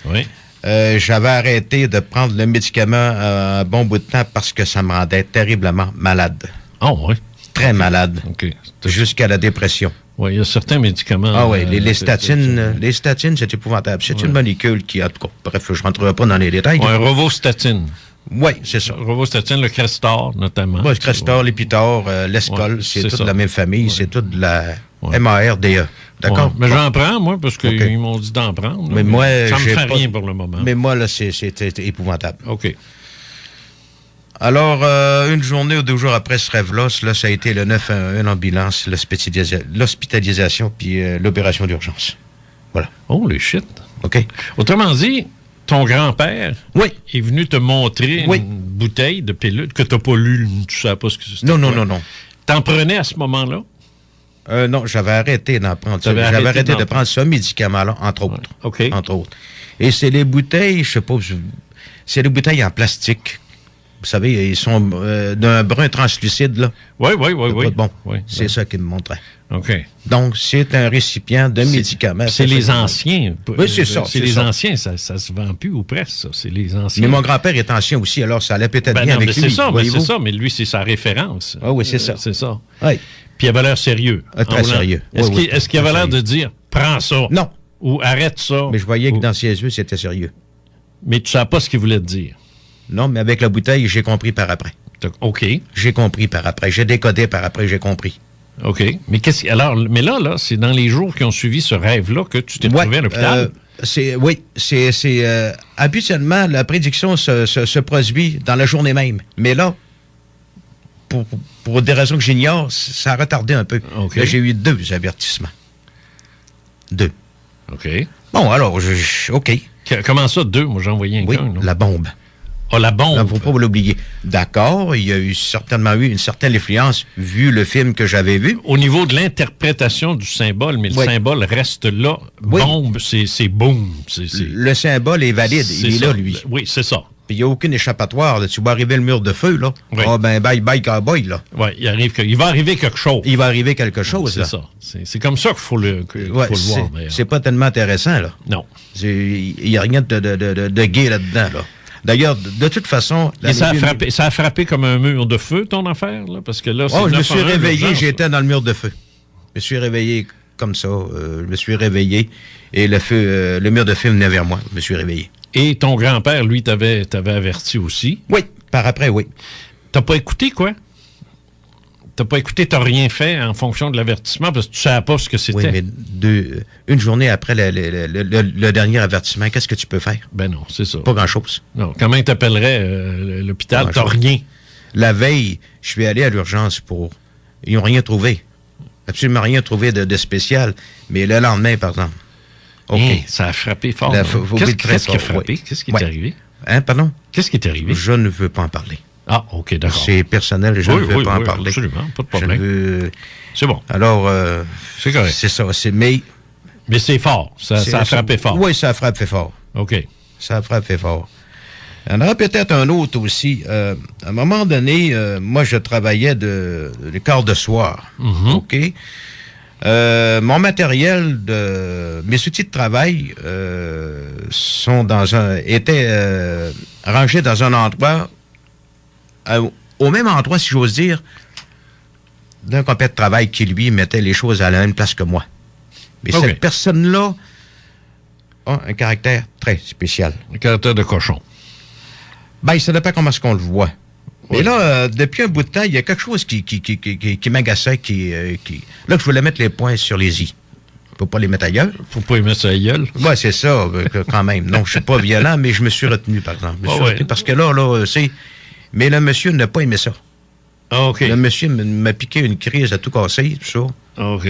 Oui. J'avais arrêté de prendre le médicament un bon bout de temps parce que ça me rendait terriblement malade. Oh, oui. Très malade. OK. Jusqu'à la dépression. Oui, il y a certains médicaments... Ah oui, les statines, c'est épouvantable. C'est une molécule qui, en tout cas, bref, je ne rentrerai pas dans les détails. Oui, rovastatine. Oui, c'est ça. Rovastatine, le Crestor, notamment. Oui, le Crestor, l'Epitor, l'Escol, c'est toute la même famille, c'est toute de la MARDE. D'accord? Mais j'en prends, moi, parce qu'ils m'ont dit d'en prendre. Mais moi, ça me fait rien pour le moment. Mais moi, là, c'était épouvantable. OK. Alors, une journée ou 2 jours après ce rêve-là, ça a été le 911 ambulance, l'hospitalisation, puis l'opération d'urgence. Voilà. Oh, les shit. OK. Autrement dit, ton grand-père est venu te montrer une bouteille de pilule que tu n'as pas lu, tu ne savais pas ce que c'était. Non. T'en prenais à ce moment-là? Non, j'avais arrêté d'en prendre ça. J'avais arrêté de prendre ce médicament-là, entre autres. OK. Entre autres. Et c'est les bouteilles, je sais pas, c'est des bouteilles en plastique. Vous savez, ils sont d'un brun translucide, là. Oui. Bon, c'est ça qu'il me montrait. OK. Donc, c'est un récipient de médicaments. C'est les anciens. Oui, c'est ça. C'est les anciens, ça se vend plus ou presque, ça. C'est les anciens. Mais mon grand-père est ancien aussi, alors ça allait peut-être bien avec lui. C'est ça, mais lui, c'est sa référence. Ah oui, c'est ça. C'est ça. Oui. Puis il avait l'air sérieux. Très sérieux. Est-ce qu'il avait l'air de dire, prends ça? Non. Ou arrête ça? Mais je voyais que dans ses yeux, c'était sérieux. Mais tu ne savais pas ce qu'il voulait te dire? Non, mais avec la bouteille, j'ai compris par après. OK. J'ai compris par après. J'ai décodé par après, j'ai compris. OK. Mais mais là, c'est dans les jours qui ont suivi ce rêve-là que tu t'es trouvé à l'hôpital? Habituellement, la prédiction se produit dans la journée même. Mais là, pour des raisons que j'ignore, ça a retardé un peu. Okay. Là, j'ai eu 2 avertissements. 2. OK. Bon, alors, OK. Comment ça, 2? Moi, j'ai envoyé qu'un. Oui, la bombe. Ah, la bombe. Il ne faut pas l'oublier. D'accord, il y a certainement eu une certaine influence, vu le film que j'avais vu. Au niveau de l'interprétation du symbole, mais le symbole reste là. Oui. Bombe, c'est boum. Le symbole est valide. Il est là, lui. Oui, c'est ça. Puis il n'y a aucune échappatoire. Là. Tu vas arriver le mur de feu, là. Oui. Ah ben, bye cowboy, là. Oui, il va arriver quelque chose. Il va arriver quelque chose, c'est là. C'est ça. C'est comme ça qu'il faut le voir. C'est pas tellement intéressant, là. Non. Il n'y a rien de gay là-dedans, là. D'ailleurs, de toute façon... Ça a frappé comme un mur de feu, ton affaire, là? Parce que là, je me suis réveillé, j'étais dans le mur de feu. Je me suis réveillé comme ça. Je me suis réveillé et le mur de feu venait vers moi. Je me suis réveillé. Et ton grand-père, lui, t'avait averti aussi? Oui, par après, oui. T'as pas écouté, quoi? T'as rien fait en fonction de l'avertissement parce que tu savais pas ce que c'était. Oui, mais une journée après le dernier avertissement, qu'est-ce que tu peux faire? Ben non, c'est ça. Pas grand-chose. Non, comment t'appellerais l'hôpital? T'as rien. La veille, je suis allé à l'urgence ils n'ont rien trouvé. Absolument rien trouvé de spécial. Mais le lendemain, par exemple. OK. Ça a frappé fort. Qu'est-ce qui a frappé? Oui. Qu'est-ce qui est arrivé? Hein, pardon? Qu'est-ce qui est arrivé? Je ne veux pas en parler. Ah, OK, d'accord. C'est personnel, je ne veux pas en parler. Absolument, pas de problème. C'est bon. Alors, c'est correct. C'est ça. Mais c'est fort. Ça a frappé fort. Oui, ça a frappé fort. OK. Ça a frappé fort. Il y en aura peut-être un autre aussi. À un moment donné, moi, je travaillais de quart de soir. Mm-hmm. OK? Mon matériel, mes outils de travail étaient rangés dans un endroit, au même endroit, si j'ose dire, d'un compagnon de travail qui, lui, mettait les choses à la même place que moi. Mais cette personne-là a un caractère très spécial. Un caractère de cochon. Ben, ça dépend comment est-ce qu'on le voit. Oui. Et là, depuis un bout de temps, il y a quelque chose qui m'agaçait, là que je voulais mettre les points sur les i. Faut pas les mettre ailleurs. Faut pas les mettre à la gueule. Ouais, c'est ça, quand même. Non, je suis pas violent, mais je me suis retenu, par exemple. Parce que là, c'est... Mais le monsieur n'a pas aimé ça. Ah, OK. Le monsieur m'a piqué une crise à tout casser, tout ça. OK.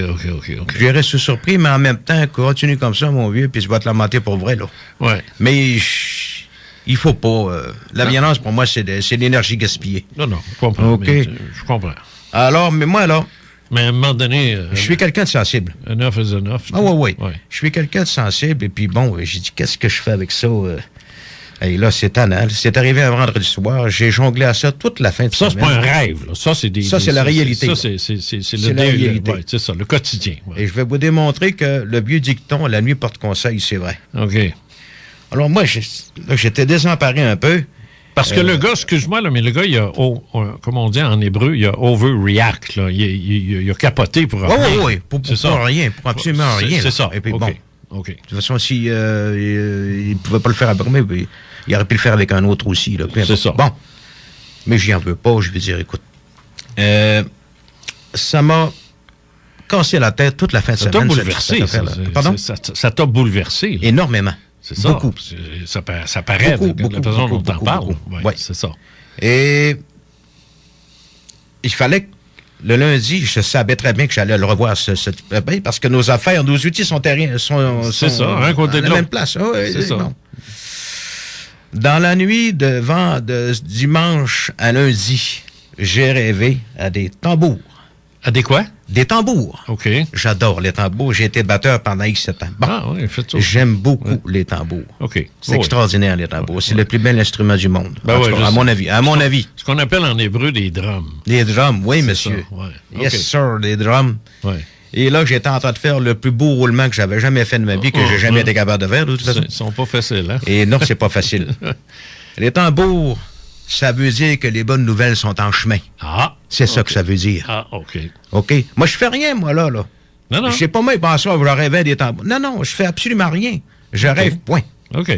J'ai resté surpris, mais en même temps, continue comme ça, mon vieux, puis je vais te lamenter pour vrai, là. Ouais. Mais il faut pas... la violence, pour moi, c'est de l'énergie gaspillée. Non, je comprends. OK. Je comprends. Alors, mais moi, là... Mais à un moment donné... je suis quelqu'un de sensible. Enough is enough. Ah oui. Je suis quelqu'un de sensible, et puis bon, j'ai dit, qu'est-ce que je fais avec ça? Et là, c'est tannant. C'est arrivé un vendredi soir. J'ai jonglé à ça toute la fin de semaine. Ça, c'est pas un rêve. Là. Ça, c'est la réalité. Ça, c'est la réalité. Ouais, c'est ça, le quotidien. Ouais. Et je vais vous démontrer que le vieux dicton, la nuit porte conseil, c'est vrai. OK. Alors moi, j'étais désemparé un peu. Parce que le gars, excuse-moi, là, mais le gars, il a, comme on dit en hébreu, il a overreact. Là. Il a capoté pour rien. Oui. Pour rien. Pour absolument rien. C'est ça. Et puis OK. De toute façon, s'il ne pouvait pas le faire après moi, il aurait pu le faire avec un autre aussi. Là. C'est ça. Bon. Mais j'y en veux pas. Je veux dire, écoute, ça m'a cassé la tête toute la fin de semaine. Ça t'a bouleversé. Pardon? Ça t'a bouleversé. Là. Énormément. C'est ça. Beaucoup. Ça paraît de la façon dont t'en parles. Oui, c'est ça. Et il fallait que le lundi, je savais très bien que j'allais le revoir parce que nos affaires, nos outils sont c'est ça, un côté à la même place. C'est ça. Bon. Dans la nuit de dimanche à lundi, j'ai rêvé à des tambours. À des quoi? Des tambours. OK. J'adore les tambours. J'ai été batteur pendant X7 ans. Bon. Ah oui, faites ça. J'aime beaucoup les tambours. OK. C'est extraordinaire, les tambours. C'est le plus bel instrument du monde. À mon avis. À mon avis. Ce qu'on appelle en hébreu des drums. Des drums, oui, monsieur. Ouais. Yes, sir, des drums. Ouais. Et là, j'étais en train de faire le plus beau roulement que j'avais jamais fait de ma vie, que j'ai jamais été capable de faire, de toute façon. Ils sont pas faciles, hein? Et non, c'est pas facile. Les tambours, ça veut dire que les bonnes nouvelles sont en chemin. Ah! C'est ça que ça veut dire. Ah, OK. OK? Moi, je fais rien, moi, là. Non. Je sais pas, moi, ils pensent que je rêvais des tambours. Non, je fais absolument rien. Je rêve, point. OK.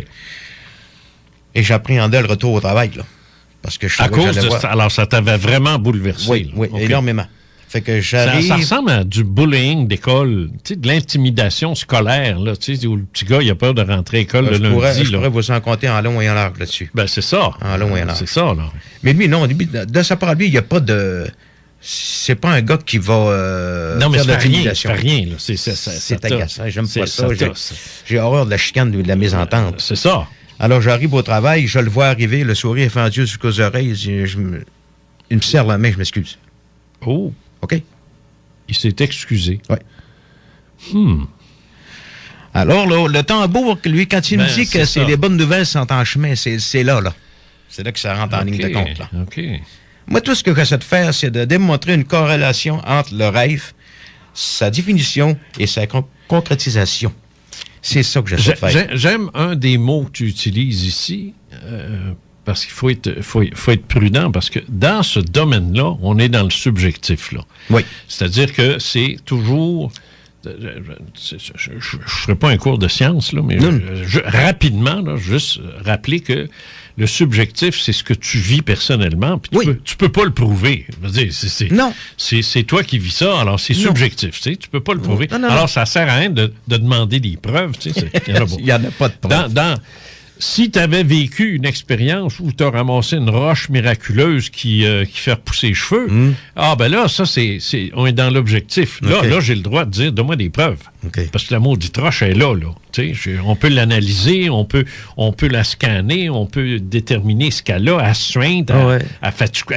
Et j'appréhendais le retour au travail, là. Parce que je savais que j'allais voir. Alors, ça t'avait vraiment bouleversé. Oui, okay. Énormément. Fait que j'arrive... Ça ressemble à du bullying d'école, tu sais, de l'intimidation scolaire, là, tu sais, où le petit gars, il a peur de rentrer à l'école le lundi. Je pourrais vous en compter en long et en large là-dessus. Ben, c'est ça. En long et en large. C'est ça, là. Mais lui, non, de sa part, lui, il n'y a pas de... C'est pas un gars qui va non, mais faire de l'intimidation. Non, mais rien, là. C'est agaçant. J'aime pas ça. J'ai horreur de la chicane, de la mésentente. C'est ça. Alors, j'arrive au travail, je le vois arriver, le sourire est fendu jusqu'aux oreilles. Il me serre la main, je m'excuse. Oh. OK? Il s'est excusé. Oui. Alors, là, le tambour, lui, quand il me dit que les bonnes nouvelles sont en chemin, c'est là. C'est là que ça rentre en ligne de compte, là. OK. Moi, tout ce que j'essaie de faire, c'est de démontrer une corrélation entre le rêve, sa définition et sa concrétisation. C'est ça que j'essaie de faire. J'aime un des mots que tu utilises ici, parce qu'il faut être prudent, parce que dans ce domaine-là, on est dans le subjectif, là. Oui. C'est-à-dire que c'est toujours... Je ne ferai pas un cours de science, là, mais rapidement, là, juste rappeler que le subjectif, c'est ce que tu vis personnellement, puis tu peux pas le prouver. Je veux dire, non. C'est toi qui vis ça, alors c'est subjectif, tu sais, tu peux pas le prouver. Non. Alors, ça sert à rien de demander des preuves, tu sais. Il n'y en a pas de preuves. Si tu avais vécu une expérience où tu as ramassé une roche miraculeuse qui fait repousser les cheveux, ben là, ça, on est dans l'objectif. Là, j'ai le droit de dire, donne-moi des preuves. Okay. Parce que la maudite roche est là. On peut l'analyser, on peut la scanner, on peut déterminer ce qu'elle a à suinte,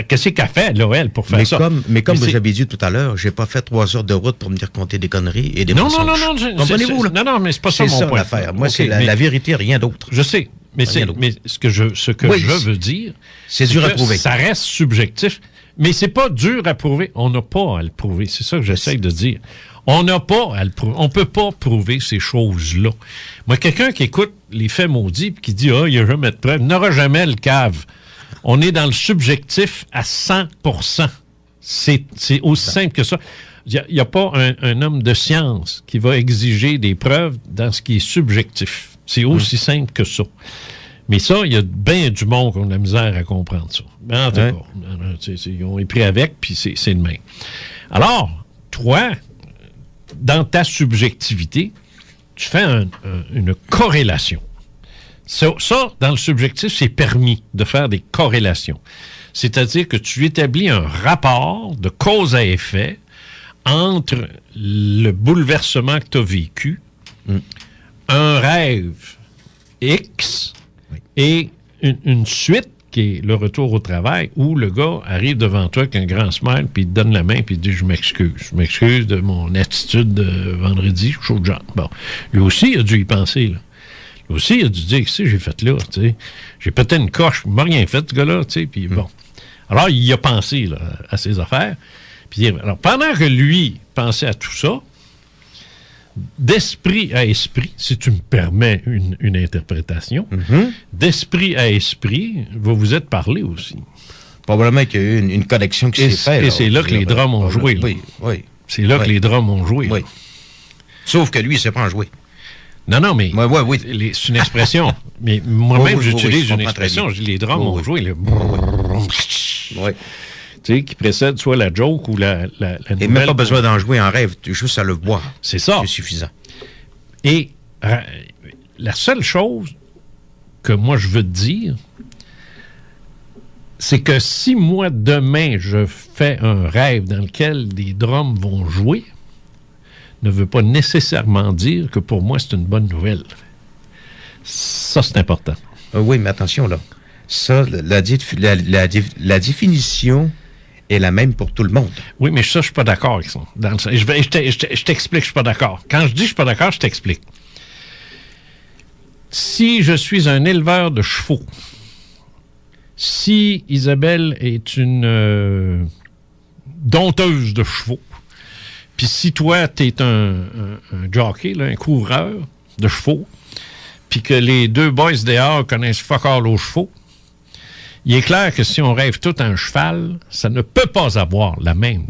qu'est-ce qu'elle fait, là, elle, pour faire ça. Mais comme vous avez dit tout à l'heure, j'ai pas fait 3 heures de route pour me dire compter des conneries et des mensonges. Non. Comprenez-vous, là? Non, mais c'est pas ça mon point. L'affaire. Moi, c'est la vérité, rien d'autre. Je sais. Mais ce que je veux dire, c'est dur à prouver. Ça reste subjectif, mais c'est pas dur à prouver. On n'a pas à le prouver. C'est ça que j'essaie de dire. On n'a pas à le prouver. On peut pas prouver ces choses-là. Moi, quelqu'un qui écoute les faits maudits et qui dit il n'y a jamais de preuve, n'aura jamais le cave. On est dans le subjectif à 100%. C'est aussi simple que ça. Il n'y a pas un homme de science qui va exiger des preuves dans ce qui est subjectif. C'est aussi simple que ça. Mais ça, il y a bien du monde qui a de la misère à comprendre ça. Mais en tout cas, ils ont pris avec, puis c'est le même. Alors, toi, dans ta subjectivité, tu fais une corrélation. Ça, dans le subjectif, c'est permis de faire des corrélations. C'est-à-dire que tu établis un rapport de cause à effet entre le bouleversement que tu as vécu, un rêve X et une suite qui est le retour au travail, où le gars arrive devant toi avec un grand smile, puis il te donne la main, puis il te dit « Je m'excuse de mon attitude de vendredi, je suis chaud de jambe. » Bon, lui aussi, il a dû y penser, là. Lui aussi, il a dû dire « Qu'est-ce que j'ai fait là? » J'ai pété une coche, il m'a rien fait, ce gars-là, puis bon. Alors, il y a pensé là, à ses affaires. Puis, alors, pendant que lui pensait à tout ça, d'esprit à esprit, si tu me permets une interprétation, d'esprit à esprit, vous vous êtes parlé aussi. Probablement qu'il y a eu une connexion qui s'est faite. Et c'est là que les drums ont joué. Oui. C'est là que les drums ont joué. Oui. Sauf que lui, il ne sait pas en jouer. Non, mais oui. C'est une expression. Mais moi-même, j'utilise une expression. Je dis, les drums ont joué. Oui. Tu sais, qui précède soit la joke ou la nouvelle. Et même pas besoin d'en jouer en rêve, juste à le voir. C'est ça. C'est suffisant. Et la seule chose que moi je veux te dire, c'est que si moi, demain, je fais un rêve dans lequel des drums vont jouer, ne veut pas nécessairement dire que pour moi, c'est une bonne nouvelle. Ça, c'est important. Oui, mais attention, là. Ça, la définition est la même pour tout le monde. Oui, mais ça, je suis pas d'accord avec ça. Je t'explique, je suis pas d'accord. Quand je dis je suis pas d'accord, je t'explique. Si je suis un éleveur de chevaux, si Isabelle est une dompteuse de chevaux, puis si toi, tu es un jockey, là, un coureur de chevaux, puis que les deux boys dehors connaissent fuck all aux chevaux, il est clair que si on rêve tout un cheval, ça ne peut pas avoir la même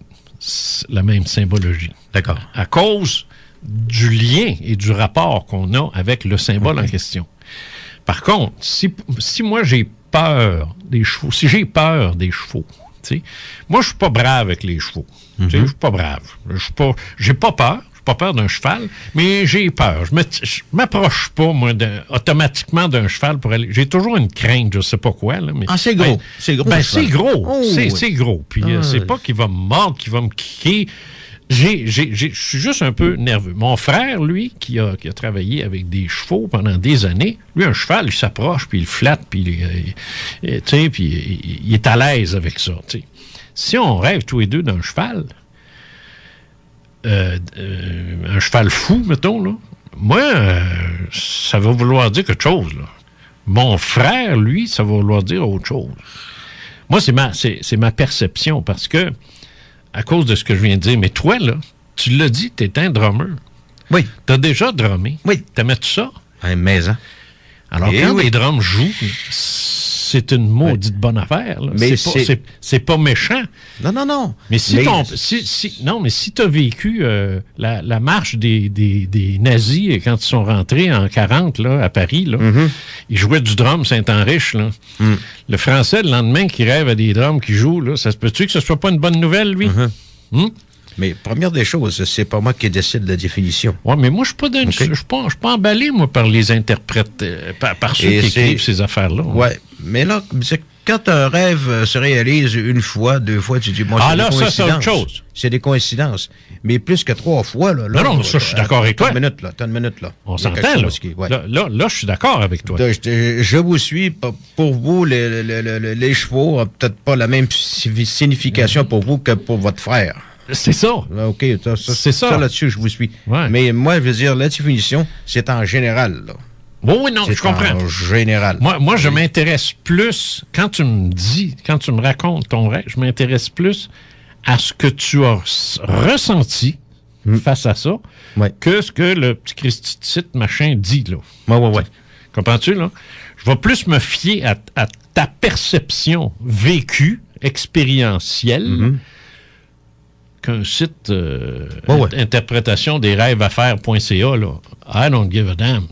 symbologie. D'accord. À cause du lien et du rapport qu'on a avec le symbole en question. Par contre, si moi j'ai peur des chevaux, si j'ai peur des chevaux, moi je suis pas brave avec les chevaux. Je suis pas brave. J'ai pas peur. Pas peur d'un cheval, mais j'ai peur. Je m'approche pas, moi, automatiquement d'un cheval pour aller... J'ai toujours une crainte, je sais pas quoi. Là, mais, c'est gros. C'est gros. C'est gros. Oh, c'est gros. Puis c'est pas qu'il va me mordre, qu'il va me kicker. Je suis juste un peu nerveux. Mon frère, lui, qui a travaillé avec des chevaux pendant des années, lui, un cheval, il s'approche, puis il flatte, puis il est à l'aise avec ça. T'sais. Si on rêve tous les deux d'un cheval... un cheval fou, mettons, là. Moi, ça va vouloir dire quelque chose, là. Mon frère, lui, ça va vouloir dire autre chose. Moi, c'est ma perception, parce que, à cause de ce que je viens de dire, mais toi, là, tu l'as dit, t'es un drummer. Oui. T'as déjà drummé. Oui. T'aimais-tu ça? Un maison. Alors, quand les drums jouent, c'est une maudite bonne affaire. Là. Mais c'est pas méchant. Non. Mais si tu as vécu la marche des nazis quand ils sont rentrés en 40 là, à Paris, là, ils jouaient du drum Saint-Henriche. Là. Le Français, le lendemain, qui rêve à des drums qui jouent, là, ça se peut-tu que ce soit pas une bonne nouvelle, lui? Mais première des choses, c'est pas moi qui décide de la définition. Oui, mais moi, je suis pas emballé, moi, par les interprètes, par ceux qui écrivent ces affaires-là. Oui, mais là, quand un rêve se réalise une fois, deux fois, tu dis, moi, c'est autre chose. C'est des coïncidences. Mais plus que 3 fois, là. Non, ça, je suis d'accord avec toi. T'as une minute, là. On s'entend, là. Là, je suis d'accord avec toi. Je vous suis. Pour vous, les chevaux n'ont peut-être pas la même signification pour vous que pour votre frère. C'est ça. OK, c'est ça. Ça, là-dessus, je vous suis. Ouais. Mais moi, je veux dire, la définition, c'est en général, là. Oui, non, je comprends. En général. Moi, je m'intéresse plus, quand tu me racontes ton rêve, je m'intéresse plus à ce que tu as ressenti face à ça que ce que le petit Christi machin dit, là. Ouais. Comprends-tu, là? Je vais plus me fier à ta perception vécue, expérientielle, qu'un site interprétation des rêves à faire.ca, là. I don't give a damn.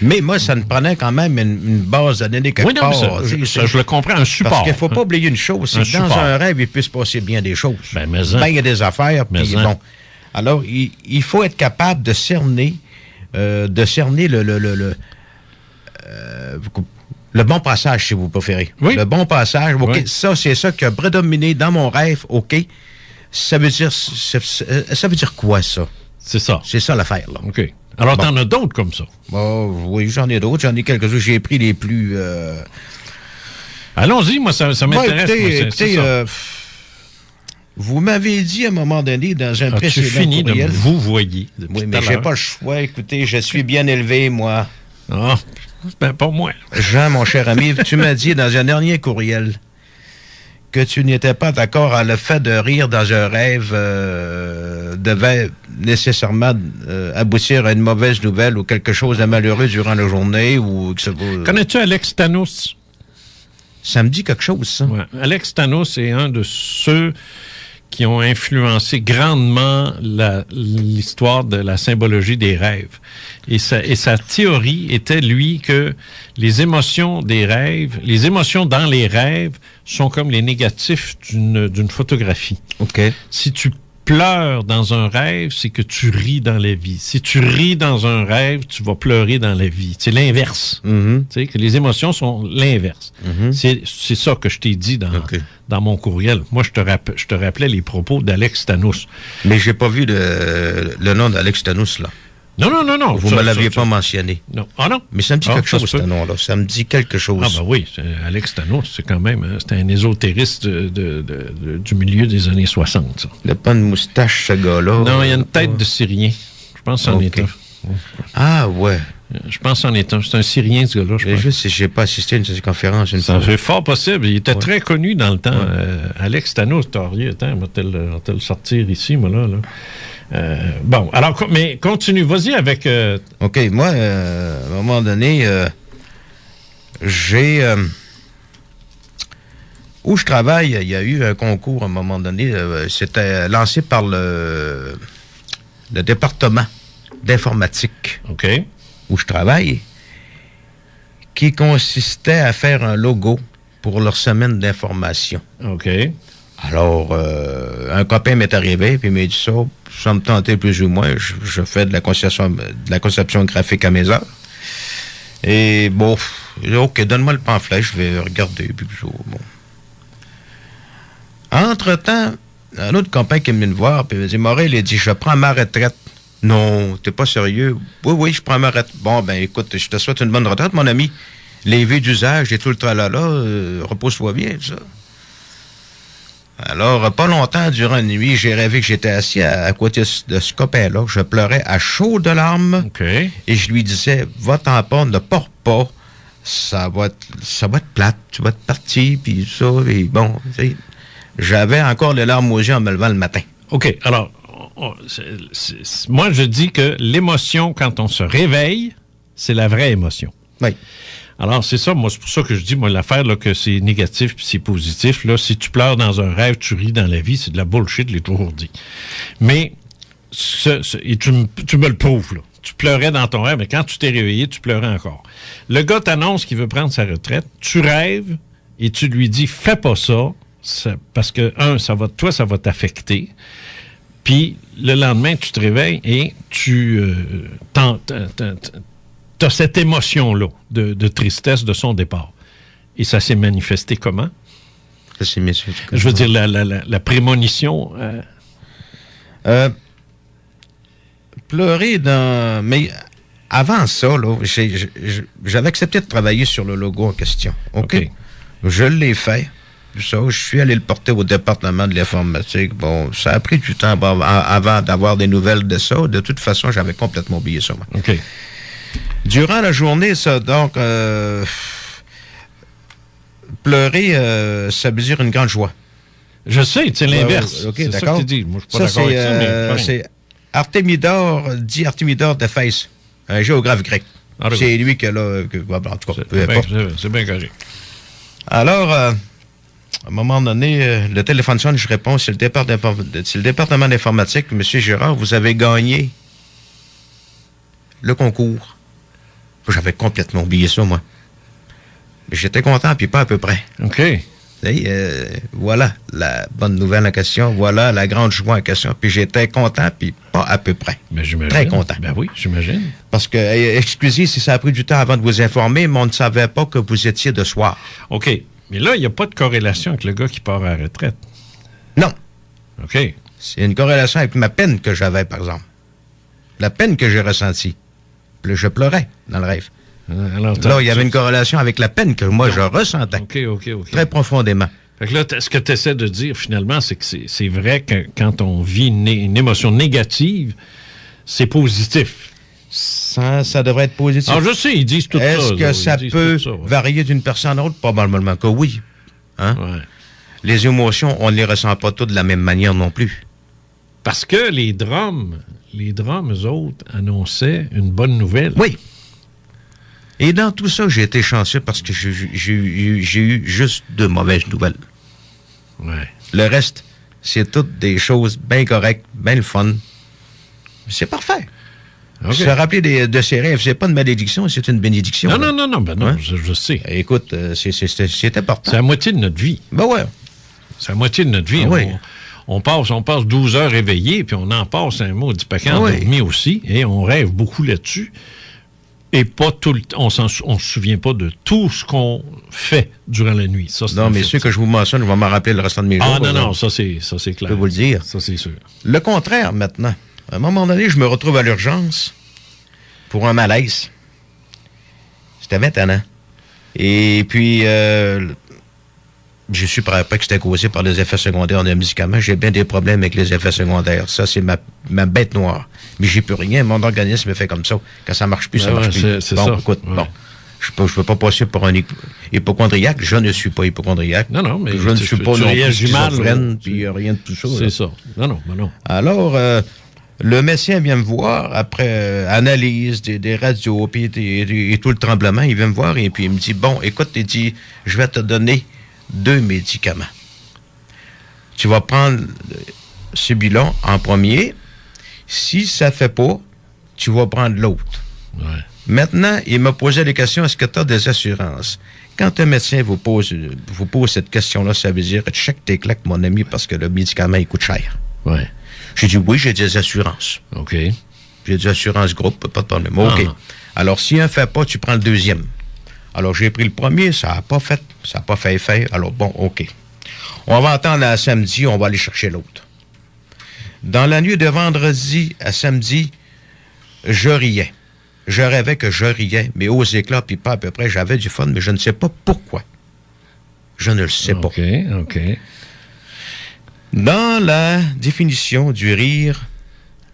Mais moi, ça me prenait quand même une base à donner quelque part. Ça, je le comprends, un support. Parce qu'il ne faut pas oublier une chose, c'est que dans un rêve, il peut se passer bien des choses. Il y a des affaires, puis bon. Alors, il faut être capable de cerner le bon passage, si vous préférez. Oui. Le bon passage, OK, oui. Ça, c'est ça qui a prédominé dans mon rêve, OK. Ça veut dire quoi, ça? C'est ça. C'est ça l'affaire, là. OK. Alors, t'en as d'autres comme ça? Oui, j'en ai d'autres. J'en ai quelques-uns. J'ai pris les plus... Allons-y, moi, ça m'intéresse. Écoutez, vous m'avez dit à un moment donné, dans un précédent fini courriel... de vous voyez. Oui, mais j'ai pas le choix. Écoutez, je suis bien élevé, moi. Ah, ben pas moi. Jean, mon cher ami, tu m'as dit dans un dernier courriel que tu n'étais pas d'accord à le fait de rire dans un rêve devait nécessairement aboutir à une mauvaise nouvelle ou quelque chose de malheureux durant la journée. Connais-tu Alex Thanos? Ça me dit quelque chose, ça. Ouais. Alex Thanos est un de ceux qui ont influencé grandement l'histoire de la symbologie des rêves. Et sa théorie était, lui, que les émotions des rêves, les émotions dans les rêves sont comme les négatifs d'une photographie. OK. Si tu pleures dans un rêve, c'est que tu ris dans la vie. Si tu ris dans un rêve, tu vas pleurer dans la vie. C'est l'inverse. Mm-hmm. Tu sais, que les émotions sont l'inverse. Mm-hmm. C'est ça que je t'ai dit dans mon courriel. Moi, je te rappelais les propos d'Alex Thanos. Mais j'ai pas vu le nom d'Alex Thanos, là. Non. Vous ne me l'aviez pas mentionné. Non. Ah non? Mais ça me dit quelque chose, ce nom-là. Ça me dit quelque chose. Ah ben oui, Alex Thanos, c'est quand même... c'est un ésotériste du milieu des années 60, ça. Il n'a pas de moustache, ce gars-là. Non, il a une tête de Syrien. Je pense que c'en est un. Ah, ouais. Je pense que c'en est un. C'est un Syrien, ce gars-là, je crois. Juste si je n'ai pas assisté à une conférence. C'est fort possible. Il était très connu dans le temps. Alex Thanos, attends, on va te le sortir ici, moi, là. Bon, alors, mais continue. Vas-y avec... OK, moi, à un moment donné, j'ai... où je travaille, il y a eu un concours à un moment donné. C'était lancé par le département d'informatique où je travaille, qui consistait à faire un logo pour leur semaine d'information. OK. Alors, un copain m'est arrivé, puis il m'a dit ça me tentait plus ou moins. Je fais de la conception graphique à mes heures. Et bon, OK, donne-moi le pamphlet, je vais regarder. Puis, bon. Entre-temps, un autre copain qui est venu me voir, puis il m'a dit, Morel, il dit, je prends ma retraite. Non, t'es pas sérieux? Oui, je prends ma retraite. Bon, ben écoute, je te souhaite une bonne retraite, mon ami. Les vies d'usage et tout le tralala, repose-toi bien, tout ça. Alors, pas longtemps, durant la nuit, j'ai rêvé que j'étais assis à côté de ce copain-là. Je pleurais à chaudes larmes. OK. Et je lui disais, va-t'en pas, ne pars pas. Ça va être plate. Tu vas être parti, puis ça. Et bon, tu sais, j'avais encore les larmes aux yeux en me levant le matin. OK. Alors, moi, je dis que l'émotion, quand on se réveille, c'est la vraie émotion. Oui. Alors, c'est ça, moi, c'est pour ça que je dis, moi, l'affaire, là, que c'est négatif puis c'est positif, là, si tu pleures dans un rêve, tu ris dans la vie, c'est de la bullshit, je l'ai toujours dit. Mais, et tu me le prouves, là. Tu pleurais dans ton rêve, mais quand tu t'es réveillé, tu pleurais encore. Le gars t'annonce qu'il veut prendre sa retraite, tu rêves et tu lui dis, fais pas ça parce que, ça va t'affecter. Puis, le lendemain, tu te réveilles et tu t'as cette émotion-là de tristesse de son départ. Et ça s'est manifesté comment? Ça s'est manifesté comment? Je veux dire, la prémonition... pleurer dans... Mais avant ça, là, j'avais accepté de travailler sur le logo en question. OK? Je l'ai fait. Ça, je suis allé le porter au département de l'informatique. Bon, ça a pris du temps avant d'avoir des nouvelles de ça. De toute façon, j'avais complètement oublié ça. Moi. OK. Durant la journée, ça, donc, pleurer, ça veut dire une grande joie. Je sais, c'est l'inverse. OK, c'est d'accord. Ça que tu dis. Moi, je suis pas d'accord avec ça, mais... c'est Artémidore d'Éphèse, un géographe grec. C'est lui qui a là... en tout cas, peu importe. C'est bien correct. Alors, à un moment donné, le téléphone sonne, je réponds, c'est le département d'informatique. Monsieur Gérard, vous avez gagné le concours. J'avais complètement oublié ça, moi. Mais j'étais content, puis pas à peu près. OK. Voilà la bonne nouvelle en question. Voilà la grande joie en question. Puis j'étais content, puis pas à peu près. Mais j'imagine. Très content. Ben oui, j'imagine. Parce que, excusez si ça a pris du temps avant de vous informer, mais on ne savait pas que vous étiez de soir. OK. Mais là, il n'y a pas de corrélation avec le gars qui part à la retraite. Non. OK. C'est une corrélation avec ma peine que j'avais, par exemple. La peine que j'ai ressentie. Là, je pleurais dans le rêve. Alors, là, il y avait une corrélation avec la peine que moi, je ressentais. OK. Très profondément. Fait que là, ce que tu essaies de dire, finalement, c'est que c'est vrai que quand on vit une émotion négative, c'est positif. Ça devrait être positif. Alors, je sais, ils disent tout ça. Est-ce que ça peut varier d'une personne à l'autre? Probablement que oui. Hein? Ouais. Les émotions, on ne les ressent pas toutes de la même manière non plus. Parce que les drums, eux autres, annonçaient une bonne nouvelle. Oui. Et dans tout ça, j'ai été chanceux parce que j'ai eu juste de mauvaises nouvelles. Ouais. Le reste, c'est toutes des choses bien correctes, bien le fun. C'est parfait. Okay. Se rappeler de ses rêves, c'est pas une malédiction, c'est une bénédiction. Non, ben non, hein? je sais. Écoute, c'est important. C'est la moitié de notre vie. Ben ouais. C'est la moitié de notre vie. Oui. On passe 12 heures éveillés, puis on en passe un maudit paquet endormi aussi, et on rêve beaucoup là-dessus. Et pas tout le temps, on se souvient pas de tout ce qu'on fait durant la nuit. Ça, non, mais ceux que je vous mentionne, je vais m'en rappeler le restant de mes jours. Ah non, ça c'est clair. Je peux vous le dire. Ça, c'est sûr. Le contraire, maintenant. À un moment donné, je me retrouve à l'urgence pour un malaise. C'était maintenant. Et puis, je suis pas que c'était causé par les effets secondaires des médicaments. J'ai bien des problèmes avec les effets secondaires. Ça, c'est ma bête noire. Mais j'ai plus rien. Mon organisme me fait comme ça. Quand ça marche plus, ça marche plus. C'est bon, ça. Écoute, bon. Je peux pas passer pour un hypochondriaque. Je ne suis pas hypochondriaque. Non, mais je ne suis pas non plus schizophrène, puis rien de tout ça. C'est ça. Non. Alors, le médecin vient me voir après analyse des radios puis et tout le tremblement. Il vient me voir et puis il me dit, bon, écoute, il dit, je vais te donner 2 médicaments. Tu vas prendre celui-là en premier. Si ça ne fait pas, tu vas prendre l'autre. Ouais. Maintenant, il m'a posé la question, est-ce que tu as des assurances? Quand un médecin vous pose cette question-là, ça veut dire check tes claques, mon ami, parce que le médicament, il coûte cher. Ouais. J'ai dit, oui, j'ai des assurances. OK. J'ai des assurances groupe, pas de problème. OK. Alors, si un ne fait pas, tu prends le deuxième. Alors, j'ai pris le premier, ça n'a pas fait effet. Alors, bon, OK. On va attendre à samedi, on va aller chercher l'autre. Dans la nuit de vendredi à samedi, je riais. Je rêvais que je riais, mais aux éclats, puis pas à peu près. J'avais du fun, mais je ne sais pas pourquoi. Je ne le sais pas. OK. Dans la définition du rire...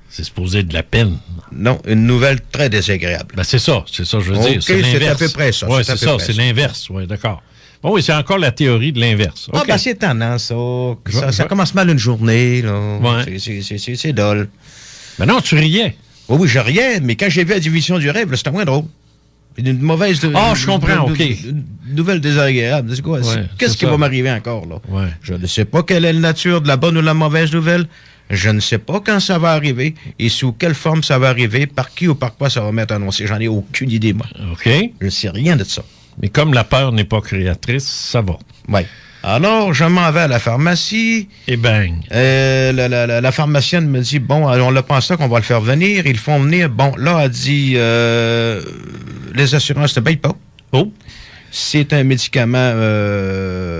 C'est supposé de la peine. Non, une nouvelle très désagréable. Ben c'est ça, je veux dire. C'est l'inverse. C'est à peu près ça. Oui, c'est ça, c'est l'inverse. Oui, d'accord. Bon, oui, c'est encore la théorie de l'inverse. Okay. Ah, ben c'est étonnant, ça. Ça commence mal une journée, là. Ouais. C'est dole. Ben non, tu riais. Oui, je riais, mais quand j'ai vu la division du rêve, là, c'était moins drôle. Une mauvaise... je comprends, OK. Une nouvelle désagréable. C'est quoi? Ouais, qu'est-ce qui va m'arriver encore, là? Ouais. Je ne sais pas quelle est la nature de la bonne ou la mauvaise nouvelle. Je ne sais pas quand ça va arriver et sous quelle forme ça va arriver, par qui ou par quoi ça va m'être annoncé. J'en ai aucune idée, moi. OK. Je ne sais rien de ça. Mais comme la peur n'est pas créatrice, ça va. Oui. Alors, je m'en vais à la pharmacie. Et bang. La pharmacienne me dit, bon, on l'a pensé qu'on va le faire venir. Ils le font venir. Bon, là, elle dit, les assurances ne payent pas. Oh. C'est un médicament,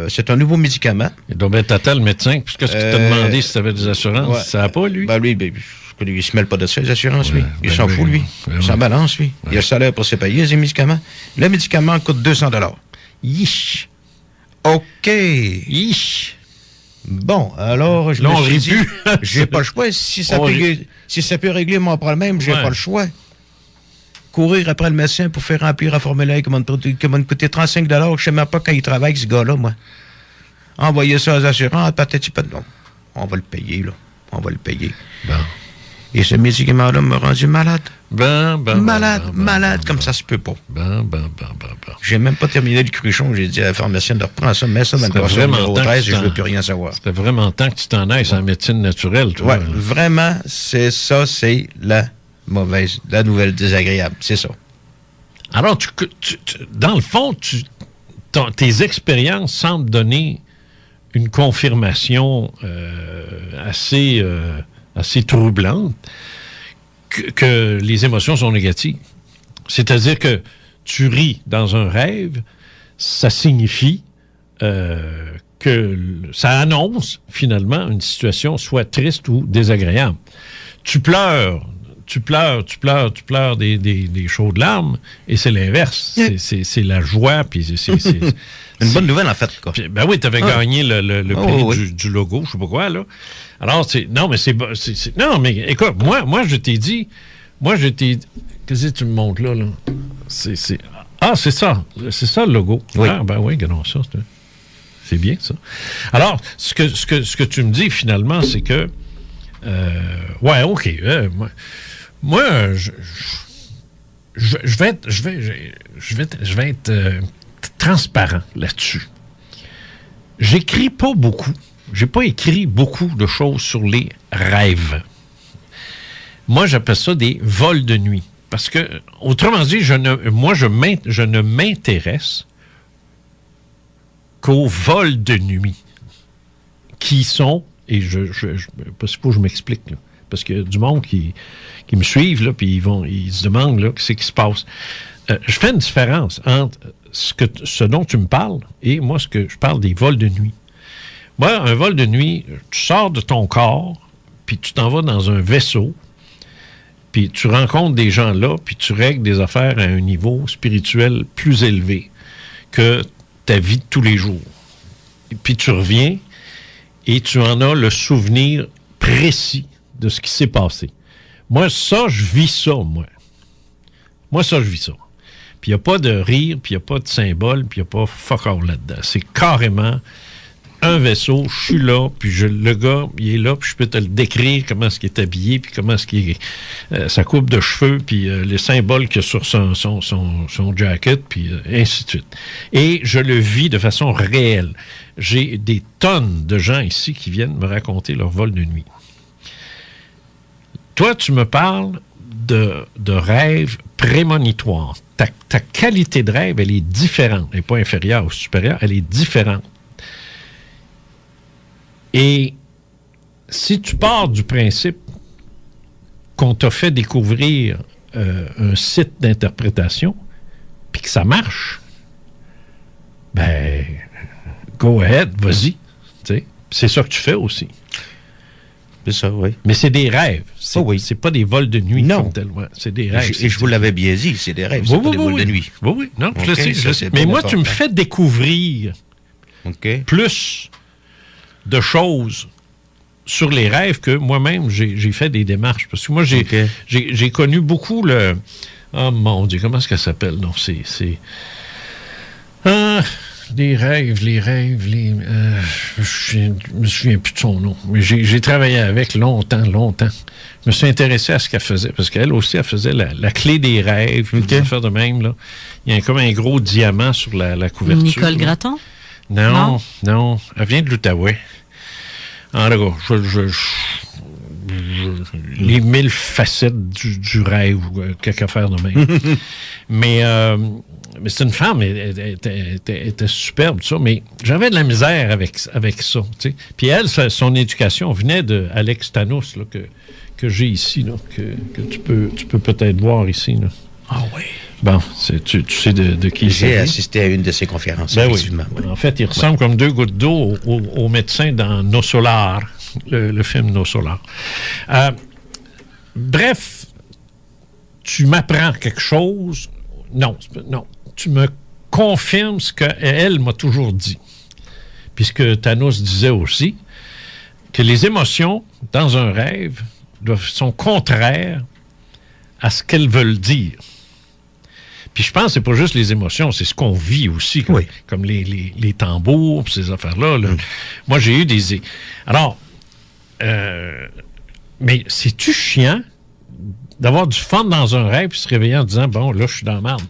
c'est un nouveau médicament. Il doit être à tel médecin, puisque ce qu'il t'a demandé si tu avais des assurances, ouais. Ça n'a pas, lui? Ben lui, il se mêle pas de ça, les assurances, lui. Il s'en fout, lui. Il s'en balance, lui. Il a le salaire pour se payer, les médicaments. Le médicament coûte 200 $. Yish! OK. Yish! Bon, alors, je me suis dit, j'ai pas le choix. Si ça peut régler mon problème, j'ai pas le choix. Courir après le médecin pour faire remplir un formulaire qui m'a coûté 35 $. Je sais même pas quand il travaille, ce gars-là, moi. Envoyer ça aux assurances, peut-être pas. Non, on va le payer, là. On va le payer. Bon. Et ce médicament-là m'a rendu malade. Malade, comme ça se peut pas. Bon. J'ai même pas terminé le cruchon. J'ai dit à la pharmacienne de reprendre ça, mets ça dans le corset numéro 13 et je veux plus rien savoir. C'était vraiment temps que tu t'en ailles en médecine naturelle, toi. Oui, vraiment, c'est la nouvelle désagréable, c'est ça. Alors, dans le fond, tes expériences semblent donner une confirmation assez troublante que les émotions sont négatives. C'est-à-dire que tu ris dans un rêve, ça signifie que ça annonce finalement une situation soit triste ou désagréable. Tu pleures des chaudes larmes, et c'est l'inverse. C'est la joie, puis c'est une bonne nouvelle, en fait. Quoi. Puis, ben oui, tu avais gagné le prix du logo, je sais pas quoi, là. Alors, non, mais écoute, moi, je t'ai dit, qu'est-ce que tu me montres là? C'est ça le logo. Oui. Ah, ben oui, regardons ça. C'est bien, ça. Alors, ce que tu me dis, finalement, c'est que, ouais, OK, moi, je vais être transparent là-dessus. J'écris pas beaucoup. J'ai pas écrit beaucoup de choses sur les rêves. Moi, j'appelle ça des vols de nuit. Parce que, autrement dit, je ne m'intéresse qu'aux vols de nuit. Qui sont, et parce que je m'explique, là, parce qu'il y a du monde qui me suivent, là, puis ils se demandent, là, qu'est-ce qui se passe. Je fais une différence entre ce dont tu me parles et moi, ce que je parle des vols de nuit. Moi, un vol de nuit, tu sors de ton corps, puis tu t'en vas dans un vaisseau, puis tu rencontres des gens là, puis tu règles des affaires à un niveau spirituel plus élevé que ta vie de tous les jours. Et puis tu reviens et tu en as le souvenir précis de ce qui s'est passé. Moi, ça, je vis ça, moi. Moi, ça, je vis ça. Puis il n'y a pas de rire, puis il n'y a pas de symbole, puis il n'y a pas fuck all là-dedans. C'est carrément un vaisseau, je suis là, puis le gars, il est là, puis je peux te le décrire, comment est-ce qu'il est habillé, puis comment est-ce qu'il est, sa coupe de cheveux, puis les symboles qu'il y a sur son jacket, puis ainsi de suite. Et je le vis de façon réelle. J'ai des tonnes de gens ici qui viennent me raconter leur vol de nuit. Toi, tu me parles de rêves prémonitoires. Ta qualité de rêve, elle est différente. Elle n'est pas inférieure ou supérieure, elle est différente. Et si tu pars du principe qu'on t'a fait découvrir un site d'interprétation, puis que ça marche, ben, go ahead, vas-y. C'est ça que tu fais aussi. C'est ça, oui. Mais c'est des rêves. Oui. C'est pas des vols de nuit. Non. C'est des rêves. Et je vous l'avais bien dit, c'est des rêves, c'est pas des vols de nuit. Oui. Non, okay, je sais. Mais moi, tu me fais découvrir plus de choses sur les rêves que moi-même, j'ai fait des démarches. Parce que moi, j'ai connu beaucoup le... Oh mon Dieu, comment est-ce qu'elle s'appelle? Non, c'est... les rêves, je me souviens plus de son nom, mais j'ai travaillé avec longtemps. Je me suis intéressé à ce qu'elle faisait, parce qu'elle aussi, elle faisait la clé des rêves, une affaire de même, là. Il y a comme un gros diamant sur la couverture. Nicole Gratton? Non. Elle vient de l'Outaouais. En tout cas, les 1000 facettes du rêve, ou quelque affaire de même. Mais c'est une femme, elle était superbe, tout ça, mais j'avais de la misère avec ça. T'sais. Puis elle, son éducation venait de Alex Tanos, là, que j'ai ici, là, que tu peux peut-être voir ici. Là. Ah oui. Bon, tu sais de qui il s'agit. J'ai assisté à une de ses conférences, ben effectivement. Oui. En fait, il ressemble comme deux gouttes d'eau au médecin dans Nos Solar, le film Nos Solar. Bref, tu m'apprends quelque chose. Non. Tu me confirmes ce qu'elle m'a toujours dit. Puisque Thanos disait aussi que les émotions, dans un rêve, sont contraires à ce qu'elles veulent dire. Puis je pense que c'est pas juste les émotions, c'est ce qu'on vit aussi, comme les tambours, ces affaires-là. Là. Moi, j'ai eu des... Alors, mais c'est-tu chiant d'avoir du fun dans un rêve puis se réveiller en disant, bon, là, je suis dans la merde.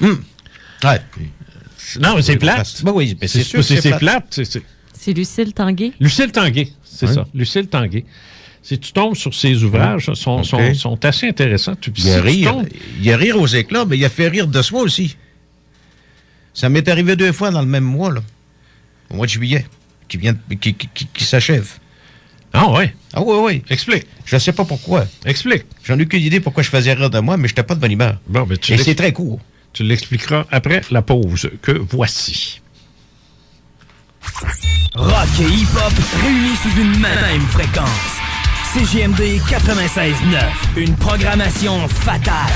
Ouais. Non, mais c'est plate. Ben oui, mais c'est sûr que c'est plate. C'est Lucille Tanguay? Lucille Tanguay, c'est ça. Lucille Tanguay. Si tu tombes sur ses ouvrages, sont assez intéressants. Il y a rire aux éclats, mais il a fait rire de soi aussi. Ça m'est arrivé 2 fois dans le même mois, là, au mois de juillet. qui s'achève. Ah ouais? Ah oui. Explique. Je ne sais pas pourquoi. Explique. J'en ai aucune idée pourquoi je faisais rire de moi, mais je n'étais pas de bonne humeur. Bon, ben, et c'est très court. Tu l'expliqueras après la pause que voici. Rock et hip-hop réunis sous une même fréquence. CJMD 96.9, une programmation fatale.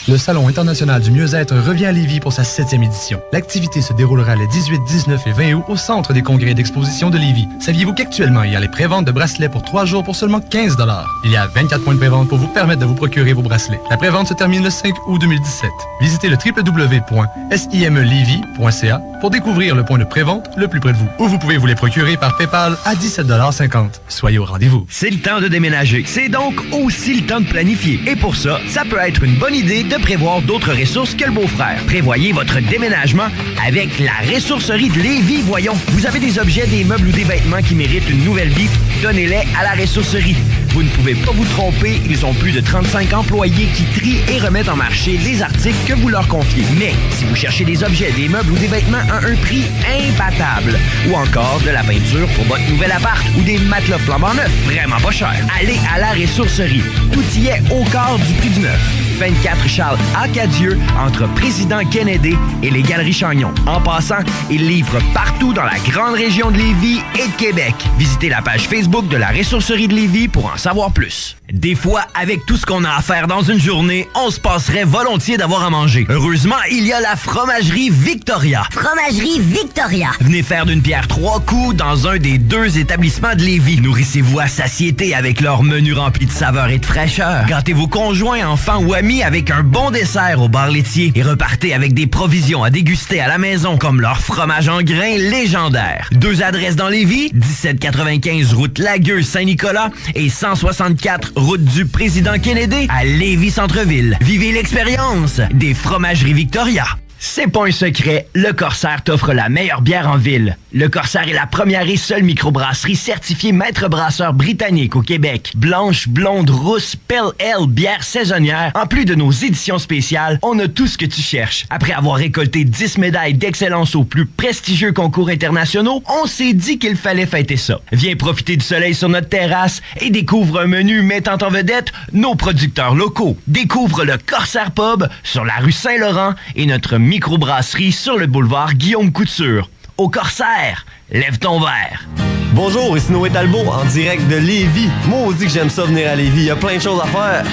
Le Salon international du mieux-être revient à Lévis pour sa 7e édition. L'activité se déroulera les 18, 19 et 20 août au Centre des congrès et d'exposition de Lévis. Saviez-vous qu'actuellement, il y a les préventes de bracelets pour 3 jours pour seulement 15 $? Il y a 24 points de prévente pour vous permettre de vous procurer vos bracelets. La prévente se termine le 5 août 2017. Visitez le www.simlevy.ca pour découvrir le point de prévente le plus près de vous. Ou vous pouvez vous les procurer par PayPal à 17,50 $. Soyez au rendez-vous. C'est le temps de déménager. C'est donc aussi le temps de planifier. Et pour ça, ça peut être une bonne idée de prévoir d'autres ressources que le beau-frère. Prévoyez votre déménagement avec la ressourcerie de Lévis, voyons. Vous avez des objets, des meubles ou des vêtements qui méritent une nouvelle vie, donnez-les à la ressourcerie. Vous ne pouvez pas vous tromper, ils ont plus de 35 employés qui trient et remettent en marché les articles que vous leur confiez. Mais si vous cherchez des objets, des meubles ou des vêtements à un prix imbattable, ou encore de la peinture pour votre nouvel appart ou des matelas flambant neufs, vraiment pas cher, allez à la ressourcerie. Tout y est au quart du prix du neuf. 24 Charles Acadieux, entre Président Kennedy et les Galeries Chagnon. En passant, ils livrent partout dans la grande région de Lévis et de Québec. Visitez la page Facebook de la ressourcerie de Lévis pour en savoir plus. Des fois, avec tout ce qu'on a à faire dans une journée, on se passerait volontiers d'avoir à manger. Heureusement, il y a la Fromagerie Victoria. Fromagerie Victoria. Venez faire d'une pierre 3 coups dans un des 2 établissements de Lévis. Nourrissez-vous à satiété avec leur menu rempli de saveurs et de fraîcheur. Gâtez vos conjoints, enfants ou amis avec un bon dessert au bar laitier et repartez avec des provisions à déguster à la maison comme leur fromage en grains légendaire. 2 adresses dans Lévis, 1795 route Lagueux Saint-Nicolas et 164 route du Président Kennedy à Lévis-Centreville. Vivez l'expérience des Fromageries Victoria. C'est pas un secret, le Corsaire t'offre la meilleure bière en ville. Le Corsaire est la première et seule microbrasserie certifiée maître brasseur britannique au Québec. Blanche, blonde, rousse, pale ale, bière saisonnière. En plus de nos éditions spéciales, on a tout ce que tu cherches. Après avoir récolté 10 médailles d'excellence aux plus prestigieux concours internationaux, on s'est dit qu'il fallait fêter ça. Viens profiter du soleil sur notre terrasse et découvre un menu mettant en vedette nos producteurs locaux. Découvre le Corsaire Pub sur la rue Saint-Laurent et notre microbrasserie sur le boulevard Guillaume Couture. Au Corsaire, lève ton verre. Bonjour, ici Noé Talbot, en direct de Lévis. Maudit que j'aime ça venir à Lévis, il y a plein de choses à faire.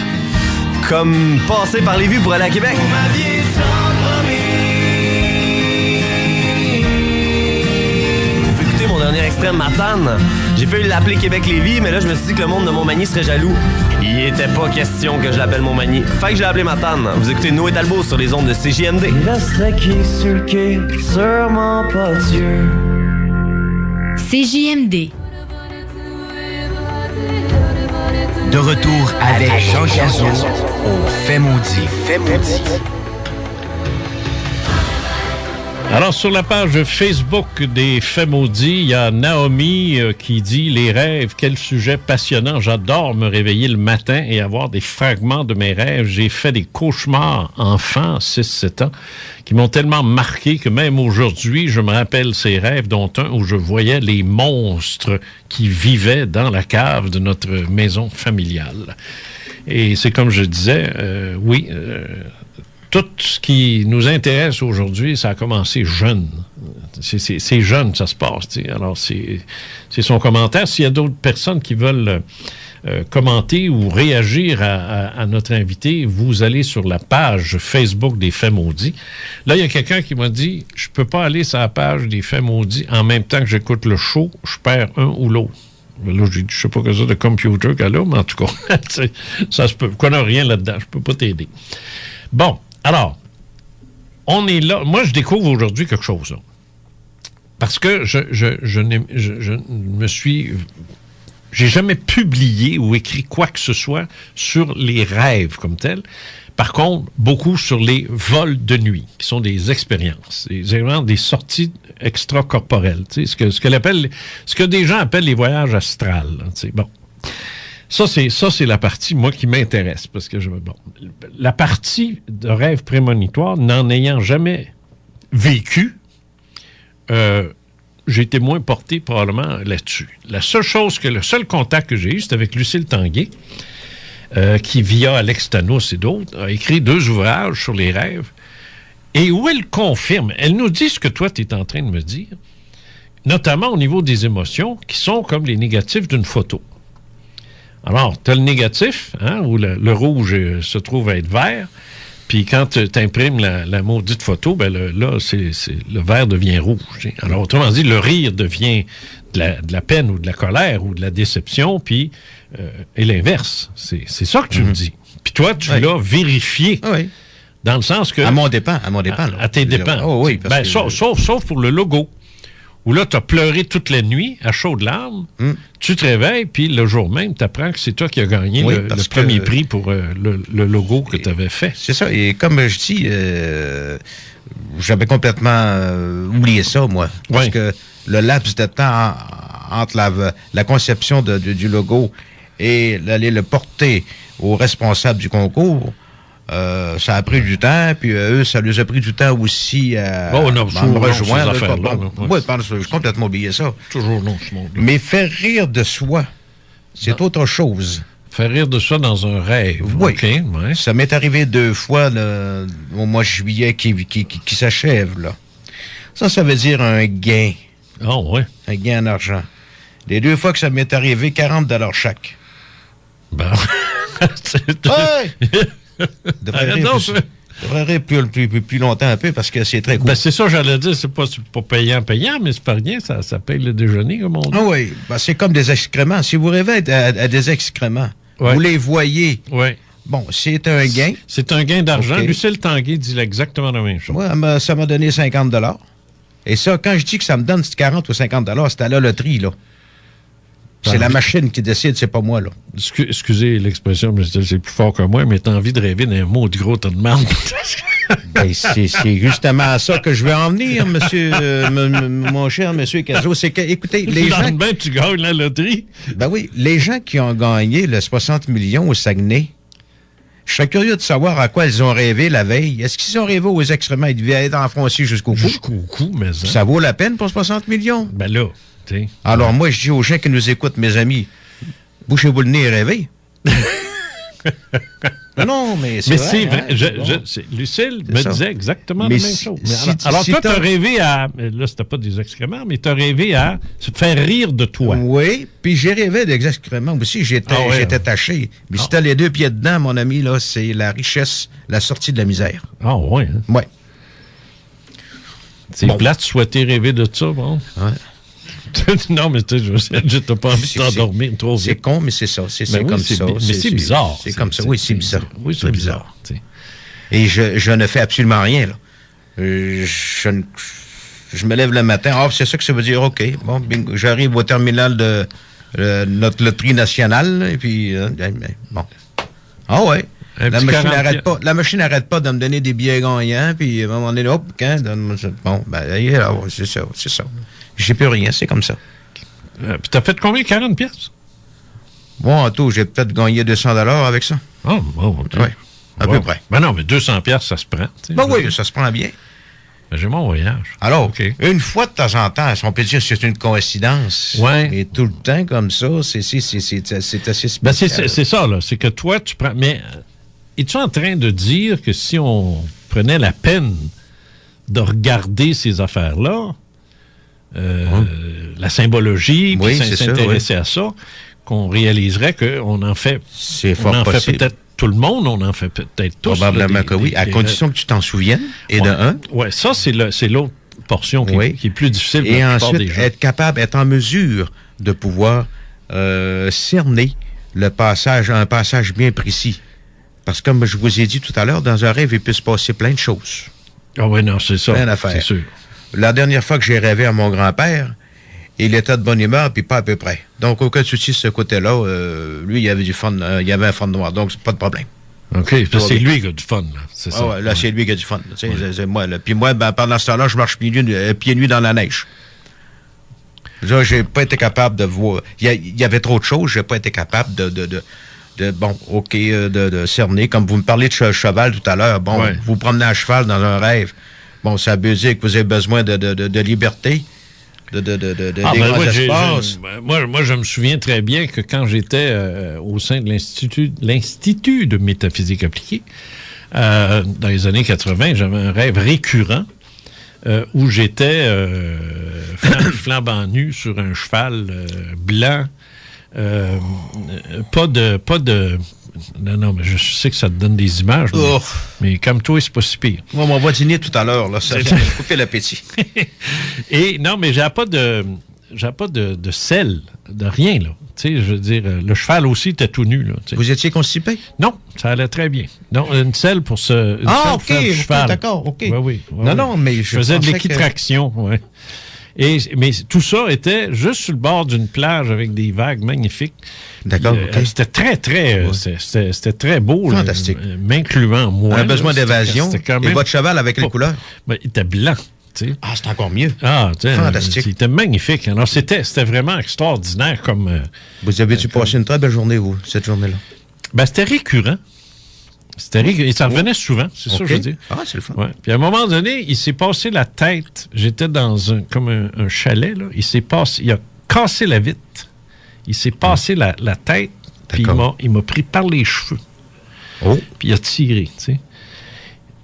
Comme passer par Lévis pour aller à Québec. Vous écoutez mon dernier extrait de Matane. J'ai failli l'appeler Québec-Lévis, mais là je me suis dit que le monde de Montmagny serait jaloux. Il était pas question que je l'appelle Montmagny. Fait que je l'ai appelé Matane. Vous écoutez Noé Talbot sur les ondes de CJMD. Il resterait qui sur le quai, sûrement pas Dieu. CJMD. De retour avec Jean Cazot au Fait maudit. Fait maudit. Alors, sur la page Facebook des Faits maudits, il y a Naomi qui dit « Les rêves, quel sujet passionnant. J'adore me réveiller le matin et avoir des fragments de mes rêves. J'ai fait des cauchemars enfant, 6-7 ans, qui m'ont tellement marqué que même aujourd'hui, je me rappelle ces rêves, dont un où je voyais les monstres qui vivaient dans la cave de notre maison familiale. » Et c'est comme je disais, tout ce qui nous intéresse aujourd'hui, ça a commencé jeune. C'est jeune, ça se passe. T'sais. Alors, c'est son commentaire. S'il y a d'autres personnes qui veulent commenter ou réagir à notre invité, vous allez sur la page Facebook des Faits maudits. Là, il y a quelqu'un qui m'a dit, je peux pas aller sur la page des Faits maudits en même temps que j'écoute le show, je perds un ou l'autre. Là, j'ai dit, je sais pas que ça de computer qu'elle a, mais en tout cas, ça se peut. Je connais rien là-dedans, je peux pas t'aider. Bon. Alors, on est là. Moi, je découvre aujourd'hui quelque chose. Là. Parce que j'ai jamais publié ou écrit quoi que ce soit sur les rêves comme tels. Par contre, beaucoup sur les vols de nuit, qui sont des expériences, des sorties extracorporelles. Ce que des gens appellent les voyages astrales. Bon. Ça, c'est la partie, moi, qui m'intéresse. Parce que, la partie de rêve prémonitoire, n'en ayant jamais vécu, j'ai été moins porté probablement là-dessus. Le seul contact que j'ai eu, c'était avec Lucille Tanguay, qui, via Alex Tanos et d'autres, a écrit 2 ouvrages sur les rêves, et où elle confirme, elle nous dit ce que toi, tu es en train de me dire, notamment au niveau des émotions, qui sont comme les négatifs d'une photo. Alors, tu as le négatif, où le rouge se trouve à être vert, puis quand tu imprimes la maudite photo, ben le vert devient rouge. T'sais. Alors, autrement dit, le rire devient de la peine ou de la colère ou de la déception, puis et l'inverse. C'est ça que tu me dis. Puis toi, tu l'as vérifié. Oui. Dans le sens que... À mon dépens. À tes dépens. Oh, oui, sauf pour le logo. Où là, tu as pleuré toute la nuit, à chaudes larmes. Tu te réveilles, puis le jour même, tu apprends que c'est toi qui as gagné le premier prix pour le logo que tu avais fait. C'est ça. Et comme je dis, j'avais complètement oublié ça, moi. Parce que le laps de temps entre la conception du logo et d'aller le porter aux responsables du concours, ça a pris du temps, puis eux, ça leur a pris du temps aussi à me rejoindre. Oui, j'ai complètement oublié ça. Toujours non, ce monde-là. Mais faire rire de soi, c'est autre chose. Faire rire de soi dans un rêve. Oui. Okay, ouais. Ça m'est arrivé 2 fois au mois de juillet qui s'achève, là. Ça veut dire un gain. Oh, oui. Un gain en argent. Les 2 fois que ça m'est arrivé, 40$ chaque. Ben... devrait rire plus longtemps un peu parce que c'est très cool. Ben c'est ça, j'allais dire, c'est pas payant, mais c'est pas rien, ça paye le déjeuner, comme on dit. Ah oui, c'est comme des excréments. Si vous rêvez à des excréments, vous les voyez. Oui. Bon, c'est un gain. C'est un gain d'argent. Okay. Lucille Tanguay dit exactement la même chose. Oui, ça m'a donné 50$. Et ça, quand je dis que ça me donne 40 ou 50$, c'est à la loterie, là. C'est la machine qui décide, c'est pas moi, là. Excusez l'expression, mais c'est plus fort que moi, mais t'as envie de rêver d'un mot de gros tas de marde. Ben, c'est justement à ça que je veux en venir, monsieur, mon cher monsieur Cazot. C'est que, écoutez, les gens... Ben, tu gagnes la loterie. Ben oui, les gens qui ont gagné le 60 millions au Saguenay, je serais curieux de savoir à quoi ils ont rêvé la veille. Est-ce qu'ils ont rêvé aux excréments? Ils devaient être enfoncés jusqu'au cou. Jusqu'au cou, mais ça... Ça vaut la peine pour 60 millions? Ben là... Alors, moi, je dis aux gens qui nous écoutent, mes amis, bouchez-vous le nez et rêvez. Non, mais c'est vrai. Mais c'est vrai. Lucille me disait exactement la même chose. Alors, toi, tu as rêvé à... Là, c'était pas des excréments, mais tu as rêvé à se faire rire de toi. Oui, puis j'ai rêvé des excréments aussi. J'étais taché. Mais si t'as les 2 pieds dedans, mon ami, là, c'est la richesse, la sortie de la misère. Ah, oui. Hein? Oui. C'est plate de souhaiter rêver de ça, bon. Oui. Non, mais tu sais, je n'ai pas envie de t'endormir trop vite. C'est con, mais c'est ça. C'est comme ça. Mais c'est bizarre. C'est comme ça. Oui, c'est bizarre. Oui, c'est bizarre. Et je ne fais absolument rien, là. Je me lève le matin. Ah, c'est ça que ça veut dire. OK. Bon, bingo. J'arrive au terminal de notre loterie nationale. Et puis, bon. Ah, ouais. La machine n'arrête pas de me donner des billets gagnants. Puis, à un moment donné, hop, bon, ben, c'est ça. J'ai plus rien, c'est comme ça. Puis t'as fait combien? 40 pièces? Bon, en tout, j'ai peut-être gagné 200$ avec ça. Oh, bon, OK. Oui, à peu près. Ben non, mais 200 pièces, ça se prend. Ben oui, ça se prend bien. Ben, j'ai mon voyage. Alors, une fois de temps en temps, on peut dire que c'est une coïncidence. Oui. Mais tout le temps comme ça, c'est assez spécial. Ben c'est ça, là. C'est que toi, tu prends... Mais es-tu en train de dire que si on prenait la peine de regarder ces affaires-là, la symbologie, puis s'intéresser à ça, qu'on réaliserait qu'on en fait... C'est fort possible. Fait peut-être tout le monde, on en fait peut-être tous. Probablement que oui, à condition que tu t'en souviennes, et de un. Oui, ça, c'est l'autre portion qui est plus difficile pour la plupart des gens. Et ensuite, être en mesure de pouvoir cerner un passage bien précis. Parce que, comme je vous ai dit tout à l'heure, dans un rêve, il peut se passer plein de choses. Ah oui, non, c'est ça. Plein d'affaires. C'est sûr. La dernière fois que j'ai rêvé à mon grand-père, il était de bonne humeur, puis pas à peu près. Donc, aucun souci de ce côté-là. Lui, il y avait du fun, il y avait un fun noir, donc pas de problème. OK, c'est lui qui a du fun, là. C'est ça. Ouais, là, c'est lui qui a du fun. C'est moi, là. Puis moi, pendant ce temps-là, je marche pieds nus dans la neige. Là, j'ai pas été capable de voir. Il y avait trop de choses, j'ai pas été capable de cerner. Comme vous me parlez de cheval tout à l'heure, bon, vous vous promenez à cheval dans un rêve. Bon, ça veut dire que vous avez besoin de liberté. grands espaces. Moi, je me souviens très bien que quand j'étais au sein de l'Institut de métaphysique appliquée, dans les années 80, j'avais un rêve récurrent où j'étais flambant nu sur un cheval blanc. Pas de... Non, mais je sais que ça te donne des images, mais comme toi, c'est pas si pire. Moi, on va dîner tout à l'heure, là, ça va couper l'appétit. Et non, mais j'ai pas de selle, de rien, là. Tu sais, je veux dire, le cheval aussi était tout nu, là. T'sais. Vous étiez constipé? Non, ça allait très bien. Non, une selle pour ce cheval. D'accord, OK. Oui. Non, mais je faisais de l'équitraction, oui. Mais tout ça était juste sur le bord d'une plage avec des vagues magnifiques. D'accord, OK. C'était c'était très beau. Fantastique. M'incluant moi. On a besoin d'évasion. Et votre cheval avec les couleurs? Ben, il était blanc. T'sais. Ah, c'est encore mieux. Ah, fantastique. C'était magnifique. Alors, c'était vraiment extraordinaire comme... vous avez-tu passé une très belle journée, vous, cette journée-là? Ben, c'était récurrent. Et ça revenait souvent, c'est ça que je veux dire. Ah, c'est le fun. Ouais. Puis à un moment donné, il s'est passé la tête. J'étais dans un chalet, là. Il a cassé la vitre. Il s'est passé la tête, puis il m'a pris par les cheveux. Oh. Puis il a tiré, tu sais.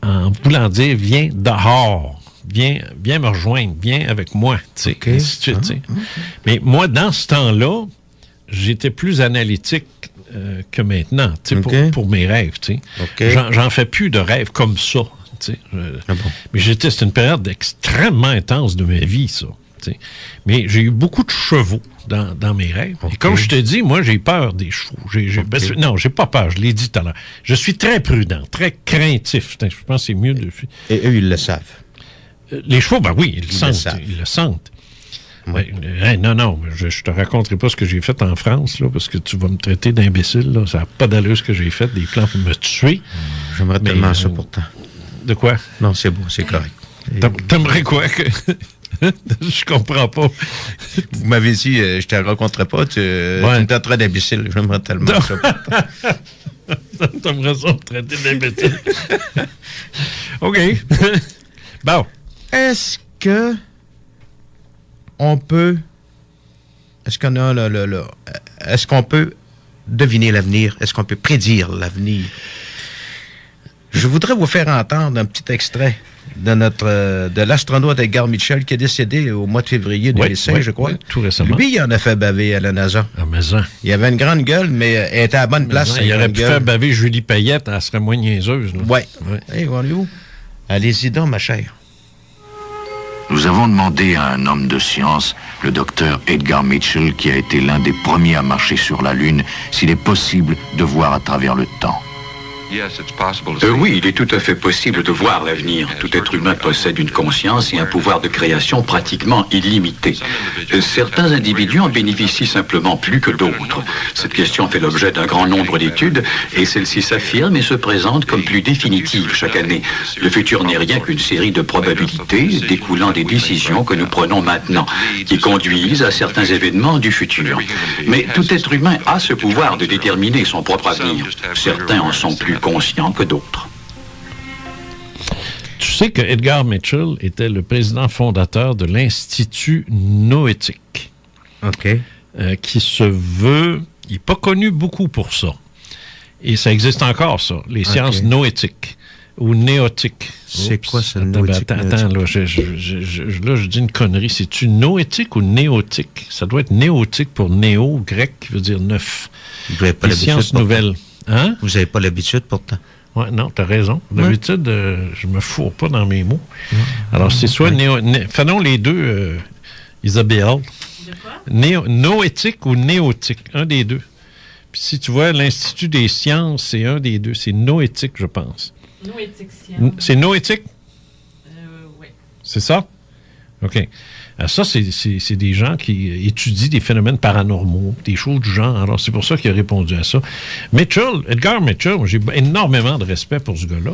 En voulant dire, viens dehors. Viens me rejoindre. Viens avec moi, tu sais. Okay. Ainsi de suite, tu sais. Mais moi, dans ce temps-là, j'étais plus analytique que maintenant, tu sais, pour mes rêves, tu sais. J'en fais plus de rêves comme ça, tu sais. Mais c'était une période extrêmement intense de ma vie, ça. T'sais. Mais j'ai eu beaucoup de chevaux dans mes rêves. Et comme je te dis, moi, j'ai peur des chevaux. Non, j'ai pas peur, je l'ai dit tout à l'heure. Je suis très prudent, très craintif. Je pense que c'est mieux de... Et eux, ils le savent. Les chevaux, ben oui, ils le sentent. Oui. Non, je te raconterai pas ce que j'ai fait en France, là, parce que tu vas me traiter d'imbécile. Là. Ça n'a pas d'allure ce que j'ai fait, des plans pour me tuer. J'aimerais tellement ça pourtant. De quoi? Non, c'est beau, c'est correct. T'aimerais quoi que... Je comprends pas. Vous m'avez dit, je te rencontrerai pas, tu me traites d'imbécile. J'aimerais tellement ça pourtant. T'aimerais ça me traiter d'imbécile. OK. Bon. Est-ce qu'on peut deviner l'avenir? Est-ce qu'on peut prédire l'avenir? Je voudrais vous faire entendre un petit extrait de l'astronaute Edgar Mitchell qui est décédé au mois de février 2005, je crois. Oui, tout récemment. Lui, il en a fait baver à la NASA. Ah, mais ça. Il avait une grande gueule, mais elle était à la bonne place. Il aurait pu faire baver Julie Payette, elle serait moins niaiseuse. Oui. Hey, on est où? Allez-y donc, ma chère. Nous avons demandé à un homme de science, le docteur Edgar Mitchell, qui a été l'un des premiers à marcher sur la Lune, s'il est possible de voir à travers le temps. Oui, il est tout à fait possible de voir l'avenir. Tout être humain possède une conscience et un pouvoir de création pratiquement illimité. Certains individus en bénéficient simplement plus que d'autres. Cette question fait l'objet d'un grand nombre d'études et celle-ci s'affirme et se présente comme plus définitive chaque année. Le futur n'est rien qu'une série de probabilités découlant des décisions que nous prenons maintenant, qui conduisent à certains événements du futur. Mais tout être humain a ce pouvoir de déterminer son propre avenir. Certains en sont plus conscients que d'autres. Tu sais que Edgar Mitchell était le président fondateur de l'Institut noétique. OK. Qui se veut... Il n'est pas connu beaucoup pour ça. Et ça existe encore, ça. Les sciences noétiques ou néotiques. C'est quoi ça, noétique? Attends, là, je dis une connerie. C'est-tu noétique ou néotique? Ça doit être néotique pour néo, grec, qui veut dire neuf. Vous n'avez pas l'habitude. Sciences nouvelles. Hein? Vous n'avez pas l'habitude, pourtant. Oui, non, tu as raison. D'habitude, je me fourre pas dans mes mots. Alors, c'est soit faisons les deux, Isabelle. Noétique ou néotique, un des deux. Puis si tu vois, l'Institut des sciences, c'est un des deux. C'est noétique, je pense. Noétique science. C'est noétique? Oui. C'est ça? OK. Alors ça, c'est des gens qui étudient des phénomènes paranormaux, des choses du genre. Alors, c'est pour ça qu'il a répondu à ça. Edgar Mitchell, j'ai énormément de respect pour ce gars-là,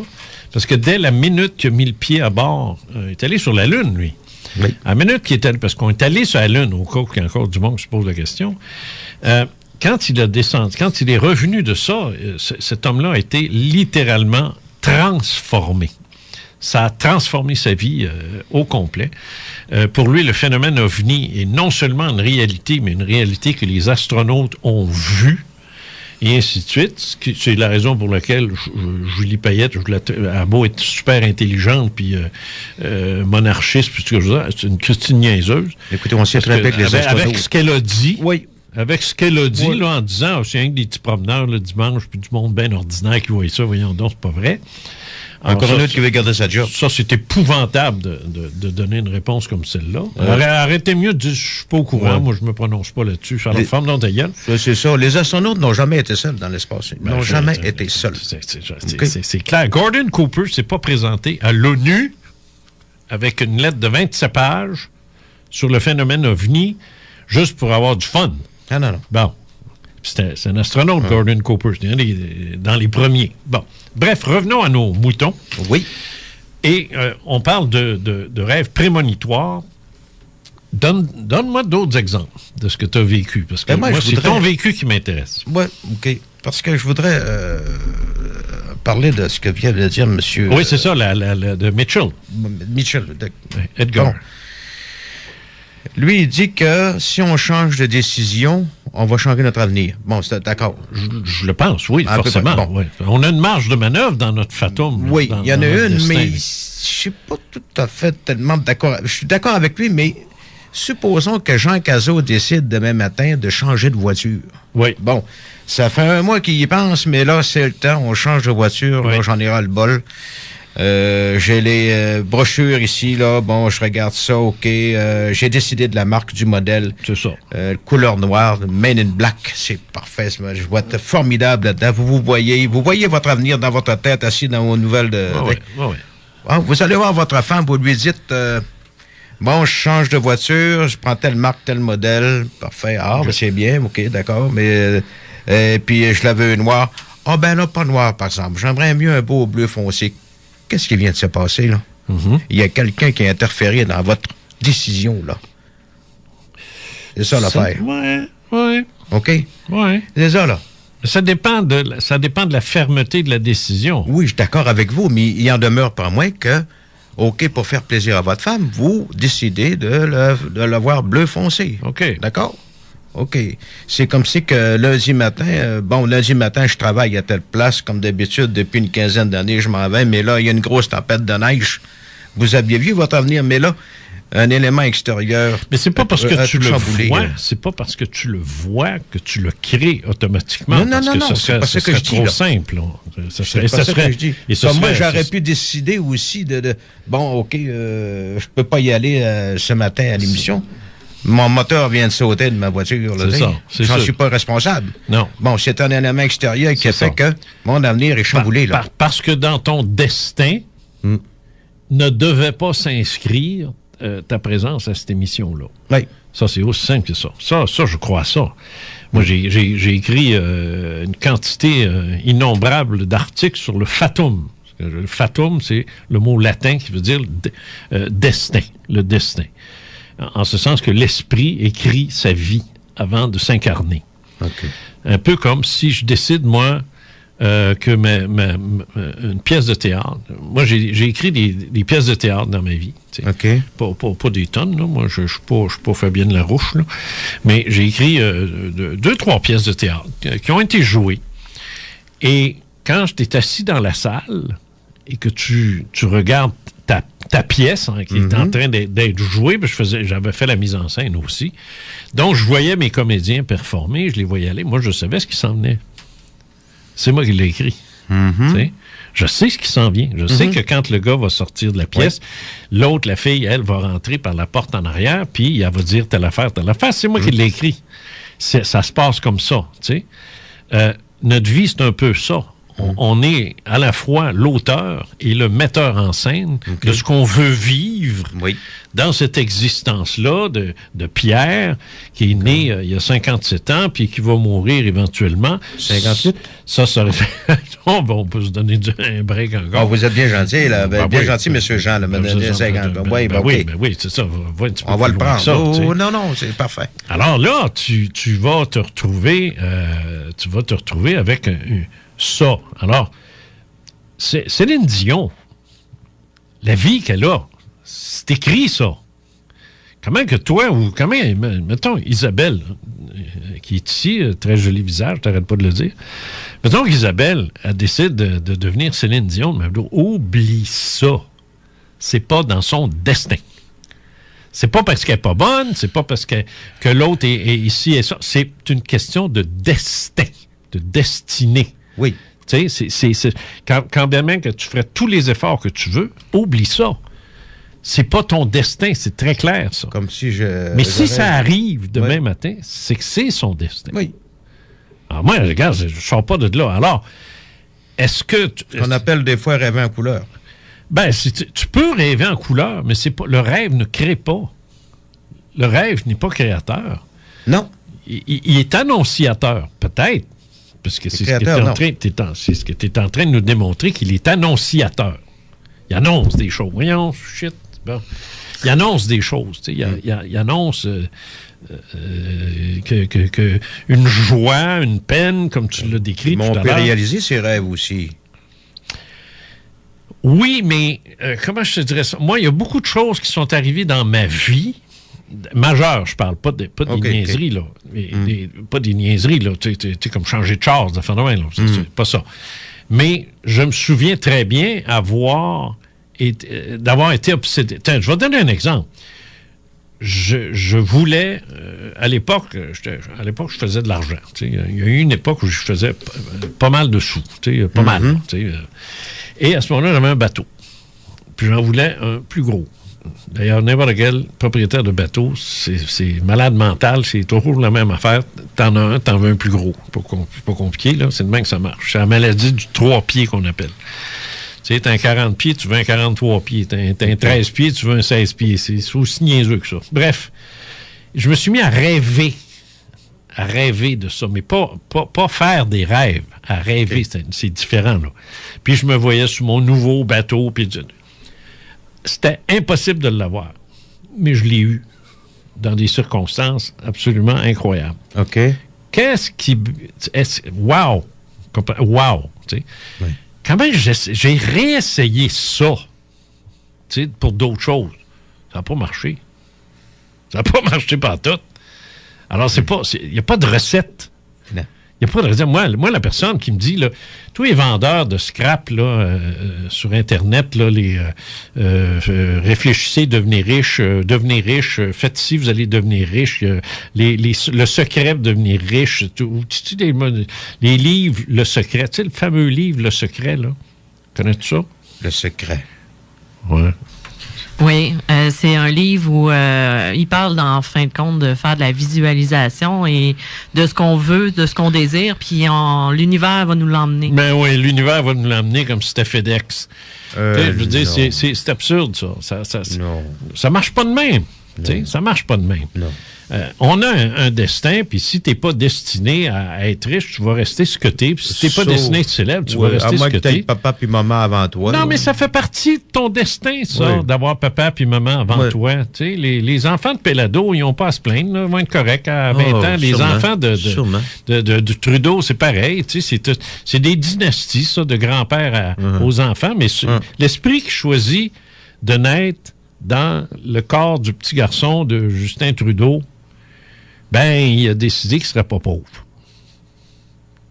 parce que dès la minute qu'il a mis le pied à bord, il est allé sur la Lune, lui. Oui. À la minute qu'il est allé, parce qu'on est allé sur la Lune, au cas où il y a encore du monde qui se pose la question, quand il a descendu, quand il est revenu de ça, cet homme-là a été littéralement transformé. Ça a transformé sa vie au complet. Pour lui, le phénomène OVNI est non seulement une réalité, mais une réalité que les astronautes ont vue, et ainsi de suite. C'est la raison pour laquelle Julie Payette, a beau être super intelligente, puis monarchiste, puis tout ça, c'est une Christine niaiseuse. Écoutez, on sait très bien que les astronautes... Avec ce qu'elle a dit... Oui. Avec ce qu'elle a dit, là, en disant, c'est rien que des petits promeneurs le dimanche, puis du monde bien ordinaire qui voit ça, voyons donc, c'est pas vrai. Encore un autre qui veut garder sa job. Ça, c'est épouvantable de donner une réponse comme celle-là. Arrêtez mieux de dire, je suis pas au courant, moi, je me prononce pas là-dessus. Ça la forme dans ta gueule. C'est ça. Les astronautes n'ont jamais été seuls dans l'espace. Ils n'ont jamais été seuls. C'est clair. Gordon Cooper s'est pas présenté à l'ONU avec une lettre de 27 pages sur le phénomène OVNI juste pour avoir du fun. Ah non. Bon. C'est un astronaute, Gordon Cooper. C'est dans les premiers. Bon. Bref, revenons à nos moutons. Oui. Et on parle de rêves prémonitoires. Donne-moi d'autres exemples de ce que tu as vécu. Parce que moi c'est ton vécu qui m'intéresse. Oui, OK. Parce que je voudrais parler de ce que vient de dire M. Oui, c'est ça, de Mitchell. Edgar. Bon. Lui, il dit que si on change de décision, on va changer notre avenir. Bon, c'est d'accord. Je le pense, oui, forcément. Bon. Oui. On a une marge de manœuvre dans notre fatum. Oui, il y en a une, mais je ne suis pas tout à fait tellement d'accord. Je suis d'accord avec lui, mais supposons que Jean Cazot décide demain matin de changer de voiture. Oui. Bon, ça fait un mois qu'il y pense, mais là, c'est le temps. On change de voiture. Oui. Là, j'en ai ras le bol. J'ai les brochures ici, là. Bon, je regarde ça, OK. J'ai décidé de la marque du modèle. C'est ça. Couleur noire, Men in Black. C'est parfait. Je vois être formidable là-dedans. Vous voyez votre avenir dans votre tête, assis dans vos nouvelles de... vous allez voir votre femme, vous lui dites... bon, je change de voiture, je prends telle marque, tel modèle. Parfait. Ben, c'est bien, OK, d'accord. Mais puis je la veux noire. Ben là, pas noire, par exemple. J'aimerais mieux un beau bleu foncé. Qu'est-ce qui vient de se passer, là? Mm-hmm. Il y a quelqu'un qui a interféré dans votre décision, là. C'est ça l'affaire. Oui. OK? Oui. C'est ça, là. Ça dépend de la fermeté de la décision. Oui, je suis d'accord avec vous, mais il en demeure pas moins que, OK, pour faire plaisir à votre femme, vous décidez de l'avoir bleu foncé. OK. D'accord? OK. C'est comme si que lundi matin, je travaille à telle place, comme d'habitude, depuis une quinzaine d'années, je m'en vais, mais là, il y a une grosse tempête de neige. Vous aviez vu votre avenir, mais là, un élément extérieur... Mais c'est pas parce que tu le vois, c'est pas parce que tu le vois que tu le crées automatiquement. Non, c'est pas ça que je dis. C'est trop simple. C'est pas ça que je dis. Comme moi, j'aurais pu décider aussi bon, OK, je peux pas y aller ce matin à l'émission. Mon moteur vient de sauter de ma voiture. C'est ça. J'en suis pas responsable. Non. Bon, c'est un élément extérieur qui a fait que mon avenir est chamboulé. Là. Parce que dans ton destin, ne devait pas s'inscrire ta présence à cette émission-là. Oui. Ça, c'est aussi simple que ça. Ça, je crois ça. Moi, j'ai écrit une quantité innombrable d'articles sur le fatum. Le fatum, c'est le mot latin qui veut dire destin, le destin. En ce sens que l'esprit écrit sa vie avant de s'incarner. Okay. Un peu comme si je décide, moi, que une pièce de théâtre... Moi, j'ai écrit des pièces de théâtre dans ma vie. Okay. Pas des tonnes, là. Moi, je suis pas Fabienne Larouche, là. Mais j'ai écrit 2-3 pièces de théâtre qui ont été jouées. Et quand je t'ai assis dans la salle et que tu regardes ta pièce qui est en train d'être jouée, j'avais fait la mise en scène aussi. Donc, je voyais mes comédiens performer, je les voyais aller. Moi, je savais ce qui s'en venait. C'est moi qui l'ai écrit. Je sais ce qui s'en vient. Je sais que quand le gars va sortir de la pièce, l'autre, la fille, elle, va rentrer par la porte en arrière, puis elle va dire telle affaire. C'est moi qui l'ai écrit. Ça se passe comme ça. Notre vie, c'est un peu ça. On est à la fois l'auteur et le metteur en scène de ce qu'on veut vivre dans cette existence-là de Pierre, qui est né il y a 57 ans, puis qui va mourir éventuellement. 58? Ça aurait fait... on peut se donner un break encore. Vous êtes bien gentil, là. Bien gentil, M. Jean, là. Oui, c'est ça. On va le prendre. Non, c'est parfait. Alors là, tu vas te retrouver avec ça. Alors, Céline Dion la vie qu'elle a. C'est écrit, ça. Comment que toi, ou comment, mettons, Isabelle, qui est ici, très joli visage, t'arrêtes pas de le dire. Mettons qu'Isabelle, elle décide de devenir Céline Dion, mais oublie ça. C'est pas dans son destin. C'est pas parce qu'elle est pas bonne, c'est pas parce que l'autre est ici et ça. C'est une question de destin, de destinée. Oui. Tu sais, quand bien même que tu ferais tous les efforts que tu veux, oublie ça. C'est pas ton destin, c'est très clair, ça. Comme si Mais si ça arrive demain matin, c'est que c'est son destin. Oui. Alors moi, regarde, je sors pas de là. Alors, est-ce que... On appelle des fois rêver en couleur. Ben, tu peux rêver en couleur, mais c'est pas, le rêve ne crée pas. Le rêve n'est pas créateur. Non. Il est annonciateur, peut-être, parce que c'est ce que tu es en train de nous démontrer, qu'il est annonciateur. Il annonce des choses. Voyons, shit. Bon. Il annonce des choses. Il annonce que une joie, une peine, comme tu l'as décrit tout à l'heure. On peut réaliser ses rêves aussi. Oui, mais comment je te dirais ça? Moi, il y a beaucoup de choses qui sont arrivées dans ma vie, majeures, je parle, pas des niaiseries, là. Pas des niaiseries, là. Tu sais, comme changer de char, de phénomène, là. C'est pas ça. Mais je me souviens très bien d'avoir été obsédé. Tiens, je vais donner un exemple. Je voulais, à l'époque, je faisais de l'argent. Il y a eu une époque où je faisais pas mal de sous, pas mal. Et à ce moment-là, j'avais un bateau. Puis j'en voulais un plus gros. D'ailleurs, n'importe quel propriétaire de bateau, c'est malade mental, c'est toujours la même affaire. T'en as un, t'en veux un plus gros. C'est pas compliqué, là. C'est de même que ça marche. C'est la maladie du 3 pieds qu'on appelle. Tu sais, t'as un 40 pieds, tu veux un 43 pieds. T'as un 13 pieds, tu veux un 16 pieds. C'est aussi niaiseux que ça. Bref, je me suis mis à rêver de ça, mais pas faire des rêves, à rêver, c'est différent, là. Puis je me voyais sur mon nouveau bateau, puis c'était impossible de l'avoir. Mais je l'ai eu dans des circonstances absolument incroyables. OK. Wow! Wow! Tu sais. Oui. Quand même, j'ai réessayé ça, tu sais, pour d'autres choses. Ça n'a pas marché. Ça n'a pas marché partout. Alors, il n'y a pas de recette. Non. Il n'y a pas de recette. Moi, la personne qui me dit, là, tous les vendeurs de scrap là, sur Internet, là, réfléchissez, devenez riche, faites ci, vous allez devenir riche. Le secret de devenir riche. Les livres, le secret. Tu sais, le fameux livre, Le Secret, là. Connais-tu ça? Le Secret. Ouais. Oui, c'est un livre où il parle, en fin de compte, de faire de la visualisation et de ce qu'on veut, de ce qu'on désire, puis l'univers va nous l'emmener. Ben oui, l'univers va nous l'emmener comme si c'était FedEx. Je veux dire, c'est absurde, ça. Ça marche pas de même. Ça marche pas de même. On a un destin, puis si t'es pas destiné à être riche, tu vas rester ce que t'es. Puis si t'es pas destiné à être célèbre, tu vas rester ce que t'es. À moins que papa puis maman avant toi. Non, mais ça fait partie de ton destin, ça, d'avoir papa puis maman avant toi. Tu sais, les enfants de Pelado, ils n'ont pas à se plaindre, là, ils vont être corrects à 20 ans. Les enfants de Trudeau, c'est pareil. Tu sais, c'est des dynasties, ça, de grand-père aux enfants. Mais l'esprit qui choisit de naître dans le corps du petit garçon de Justin Trudeau, ben, il a décidé qu'il ne serait pas pauvre.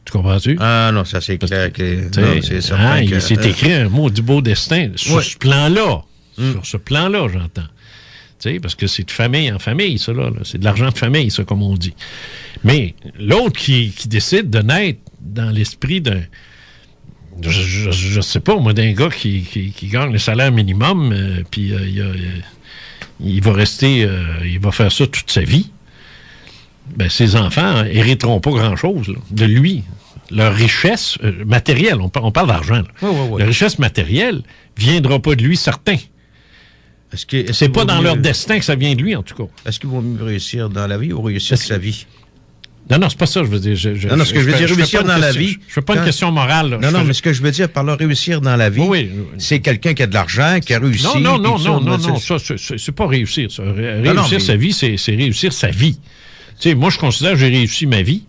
Tu comprends-tu? Ah non, ça c'est clair que... Non, c'est certain il s'est écrit un mot du beau destin sur ce plan-là. Sur ce plan-là, j'entends. Tu sais, parce que c'est de famille en famille, ça, là. C'est de l'argent de famille, ça, comme on dit. Mais l'autre qui décide de naître dans l'esprit d'un... Je sais pas, moi, d'un gars qui gagne le salaire minimum, puis il va rester... il va faire ça toute sa vie. Ben, ses enfants hériteront pas grand-chose là, de lui. Leur richesse matérielle, on parle d'argent. La richesse matérielle viendra pas de lui, certain. C'est pas dans leur destin que ça vient de lui, en tout cas. Est-ce qu'il vaut mieux réussir dans la vie ou réussir sa vie? Non, c'est pas ça, je veux dire. Non, ce que je veux dire, réussir dans la vie... Je fais pas une question morale. Là. Non, mais ce que je veux dire par là, réussir dans la vie, c'est quelqu'un qui a de l'argent, qui a réussi... Non, ça, c'est pas réussir, ça. Réussir sa vie, c'est réussir sa vie. Tu sais, moi, je considère que j'ai réussi ma vie,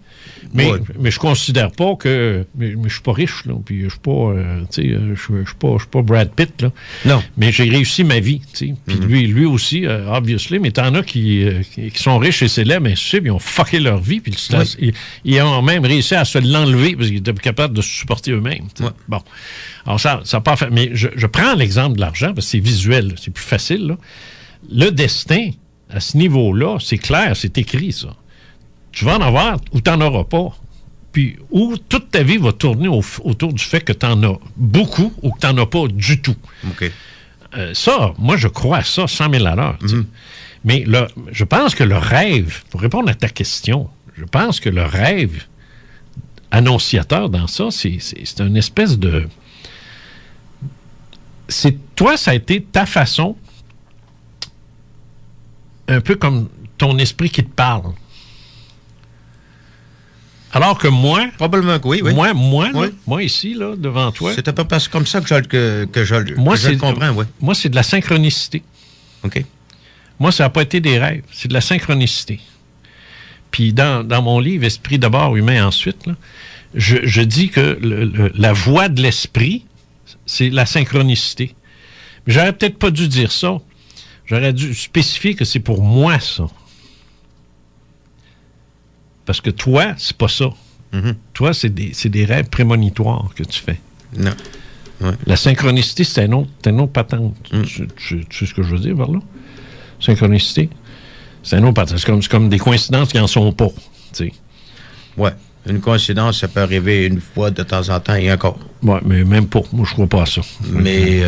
Mais je considère pas que... Mais je suis pas riche, là. Puis je suis pas... je suis pas Brad Pitt, là. Non. Mais j'ai réussi ma vie, tu sais. Puis lui aussi, obviously. Mais t'en as qui sont riches et célèbres, mais tu sais, puis ils ont fucké leur vie. Puis ils ont même réussi à se l'enlever parce qu'ils étaient capables de se supporter eux-mêmes. Ouais. Bon. Alors ça pas fait... Mais je prends l'exemple de l'argent parce que c'est visuel, là. C'est plus facile, là. Le destin, à ce niveau-là, c'est clair, c'est écrit, ça. Tu vas en avoir ou tu n'en auras pas. Puis, ou toute ta vie va tourner autour du fait que tu en as beaucoup ou que tu n'en as pas du tout. OK. Ça, moi, je crois à ça 100 000 à l'heure. Mais je pense que le rêve, pour répondre à ta question, je pense que le rêve annonciateur dans ça, c'est une espèce de... Toi, ça a été ta façon, un peu comme ton esprit qui te parle. Alors que moi... Probablement que oui. Moi ici, là, devant toi... C'est à peu près comme ça que je le comprends, oui. Moi, c'est de la synchronicité. OK. Moi, ça n'a pas été des rêves. C'est de la synchronicité. Puis dans mon livre « Esprit d'abord, humain ensuite », là, je dis que la voie de l'esprit, c'est la synchronicité. Mais j'aurais peut-être pas dû dire ça. J'aurais dû spécifier que c'est pour moi, ça. Parce que toi, c'est pas ça. Toi, c'est des rêves prémonitoires que tu fais. Non. Ouais. La synchronicité, c'est un autre patente. Tu sais ce que je veux dire par là? Synchronicité, c'est un autre patente. C'est comme des coïncidences qui n'en sont pas. T'sais. Ouais. Une coïncidence, ça peut arriver une fois de temps en temps et encore. Ouais, mais même pas. Moi, je crois pas à ça. Mais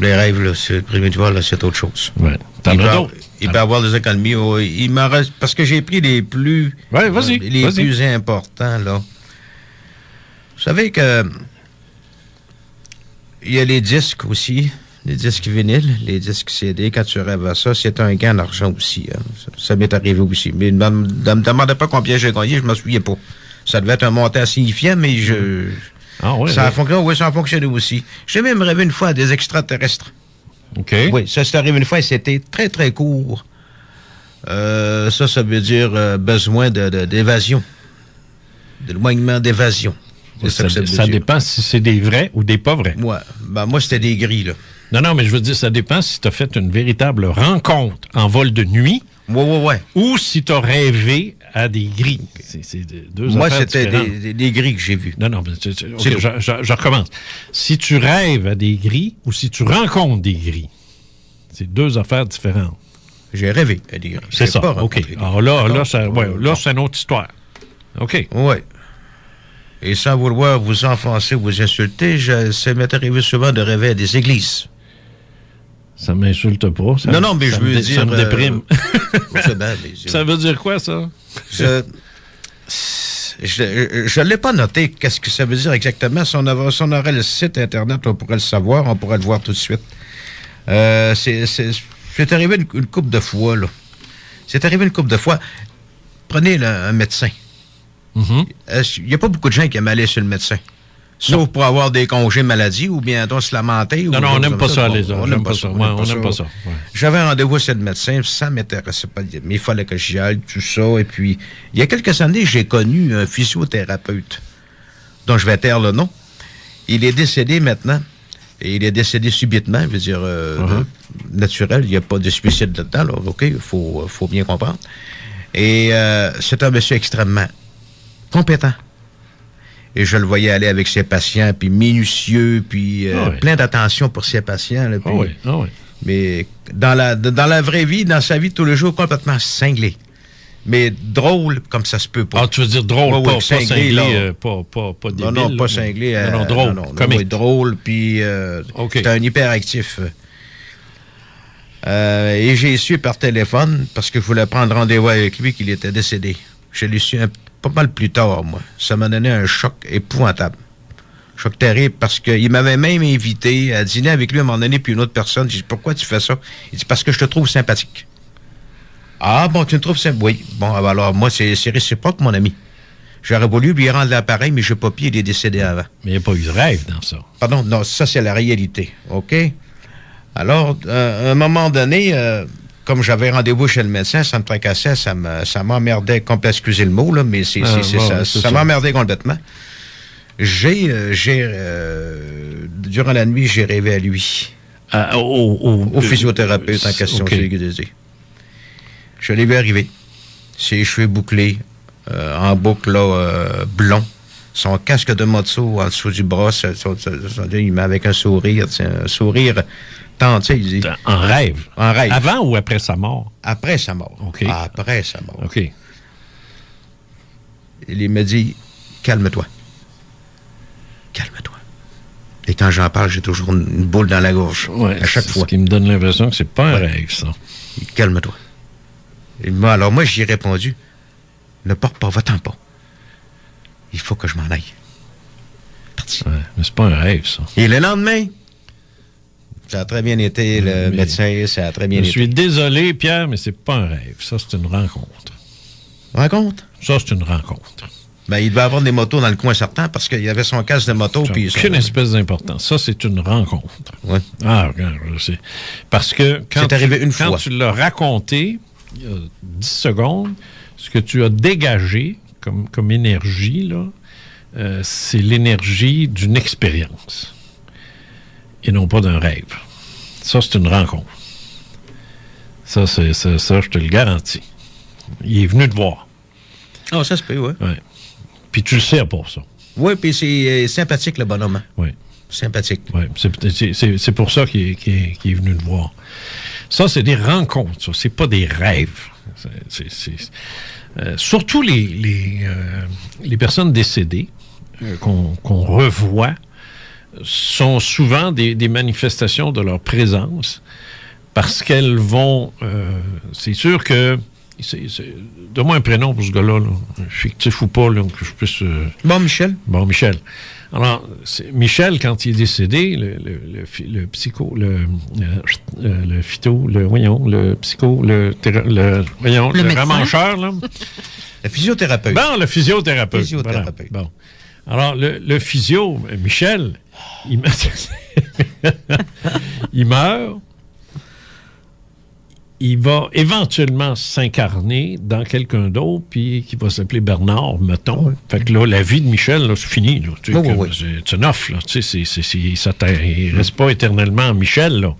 les rêves, là, c'est prémonitoire, là, c'est autre chose. Ouais. Il peut y avoir des économies. Il m'en reste, parce que j'ai pris les plus... Ouais, vas-y. Plus importants, là. Vous savez que... Il y a les disques aussi, les disques vinyles, les disques CD. Quand tu rêves à ça, c'est un gain d'argent aussi. Hein. Ça m'est arrivé aussi. Mais ne me demandez pas combien j'ai gagné, je ne me souviens pas. Ça devait être un montant signifiant, mais ça a fonctionné aussi. J'ai même rêvé une fois à des extraterrestres. OK. Oui, ça s'est arrivé une fois et c'était très, très court. Ça veut dire besoin d'évasion. D'éloignement d'évasion. Ça dépend si c'est des vrais ou des pas vrais. Ouais. Moi, c'était des gris, là. Non, mais je veux dire, ça dépend si tu as fait une véritable rencontre en vol de nuit. Ouais. Ou si tu as rêvé à des gris. C'est deux Moi, affaires c'était différentes. des gris que j'ai vus. Non, je recommence. Si tu rêves à des gris ou si tu rencontres des gris, c'est deux affaires différentes. J'ai rêvé à des gris. C'est ça, OK. Alors là, c'est une autre histoire. OK. Oui. Et sans vouloir vous enfoncer ou vous insulter, ça m'est arrivé souvent de rêver à des églises. Ça m'insulte pas. Non, mais je veux dire... Ça me déprime. Ça veut dire quoi, ça? Je ne l'ai pas noté. Qu'est-ce que ça veut dire exactement? Si on aurait le site Internet, on pourrait le savoir. On pourrait le voir tout de suite. C'est arrivé une couple de fois, là. C'est arrivé une couple de fois. Prenez un médecin. Il n'y a pas beaucoup de gens qui aiment aller sur le médecin. Sauf pour avoir des congés maladie ou bien se lamenter. Non, on n'aime pas ça, les autres. On n'aime pas ça. On n'aime pas ça. J'avais un rendez-vous chez le médecin, ça ne m'intéressait pas. Mais il fallait que j'y aille, tout ça. Et puis, il y a quelques années, j'ai connu un physiothérapeute, dont je vais taire le nom. Il est décédé maintenant. Et il est décédé subitement, je veux dire, naturel. Il n'y a pas de suicide là-dedans. Là. OK, il faut bien comprendre. Et c'est un monsieur extrêmement compétent. Et je le voyais aller avec ses patients, puis minutieux, puis plein d'attention pour ses patients. Là, puis, mais dans la vraie vie, dans sa vie de tous les jours, complètement cinglé. Mais drôle, comme ça se peut pas. Ah, tu veux dire drôle, pas cinglé, pas débile. Non, pas cinglé. Non, drôle, comique. Drôle, puis c'était un hyperactif. Et j'ai su par téléphone, parce que je voulais prendre rendez-vous avec lui, qu'il était décédé. Je l'ai su pas mal plus tard, moi. Ça m'a donné un choc épouvantable. Choc terrible, parce qu'il m'avait même invité à dîner avec lui à un moment donné, puis une autre personne. J'ai dit, pourquoi tu fais ça? Il dit, parce que je te trouve sympathique. Ah, bon, tu me trouves sympathique? Oui. Bon, alors, moi, c'est réciproque, mon ami. J'aurais voulu lui rendre l'appareil, mais je n'ai pas pu, il est décédé avant. Mais il n'y a pas eu de rêve dans ça. Pardon, non, ça, c'est la réalité. OK? Alors, à un moment donné, comme j'avais rendez-vous chez le médecin, ça me tracassait, ça m'emmerdait complètement, excusez le mot, là, mais ça m'emmerdait complètement. Durant la nuit, j'ai rêvé à lui. Au physiothérapeute en question, j'ai dit. Je l'ai vu arriver. Ses cheveux bouclés, en boucle là, blond. Son casque de moto en dessous du bras, il met avec un sourire tenté, il dit. En rêve? En rêve. Avant ou après sa mort? Après sa mort. OK. Après sa mort. OK. Il me dit, calme-toi. Calme-toi. Et quand j'en parle, j'ai toujours une boule dans la gorge. Ouais, à chaque fois. Ce qui me donne l'impression que c'est pas un rêve, ça. Calme-toi. Alors moi, j'y ai répondu, ne porte pas, va-t'en pas. Il faut que je m'en aille. Parti. Ouais, mais c'est pas un rêve, ça. Et le lendemain, ça a très bien été, le médecin, ça a très bien été. Je suis désolé, Pierre, mais c'est pas un rêve. Ça, c'est une rencontre. Rencontre? Ça, c'est une rencontre. Ben, il devait avoir des motos dans le coin certain parce qu'il y avait son casque de moto. Ça n'a aucune espèce d'importance. Ça, c'est une rencontre. Ouais. Ah, je sais. Parce que quand tu l'as raconté, il y a 10 secondes, ce que tu as dégagé comme énergie, là, c'est l'énergie d'une expérience et non pas d'un rêve. Ça, c'est une rencontre. Ça, je te le garantis. Il est venu te voir. Ah, ça se peut, oui. Ouais. Puis tu le sais pour ça. Oui, puis c'est sympathique, le bonhomme. Oui. Sympathique. Oui, c'est pour ça qu'il est venu te voir. Ça, c'est des rencontres, ça. C'est pas des rêves. Surtout les personnes décédées qu'on revoit sont souvent des manifestations de leur présence parce qu'elles vont... c'est sûr que... Donne-moi un prénom pour ce gars-là, fictif ou pas, là, que je puisse... Bon, Michel. Bon, Michel. Alors, Michel, quand il est décédé, le psycho, le phyto, le psycho, le ramancheur, là. Le physiothérapeute. Bon, le physiothérapeute. Voilà. Bon. Alors, le physio, Michel, il meurt. Il va éventuellement s'incarner dans quelqu'un d'autre, puis qui va s'appeler Bernard, mettons. Oui. Fait que là, la vie de Michel, là, c'est fini. Là, c'est enough, là. Tu sais, il reste pas éternellement Michel, là.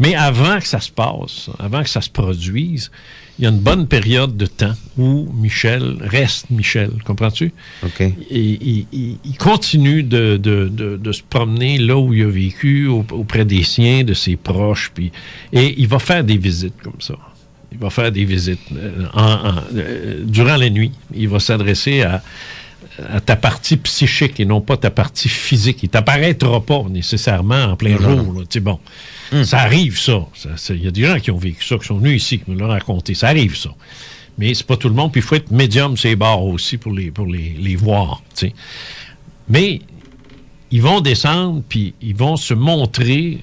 Mais avant que ça se passe, avant que ça se produise, il y a une bonne période de temps où Michel reste Michel, comprends-tu? OK. Et il continue de se promener là où il a vécu, auprès des siens, de ses proches, et il va faire des visites comme ça. Il va faire des visites durant la nuit. Il va s'adresser à ta partie psychique et non pas ta partie physique. Il t'apparaîtra pas nécessairement en plein jour. Tu sais, bon, ça arrive, ça. Il y a des gens qui ont vécu ça, qui sont venus ici, qui me l'ont raconté. Ça arrive, ça. Mais c'est pas tout le monde. Puis il faut être médium ces bars aussi pour les voir. Tu sais. Mais ils vont descendre, puis ils vont se montrer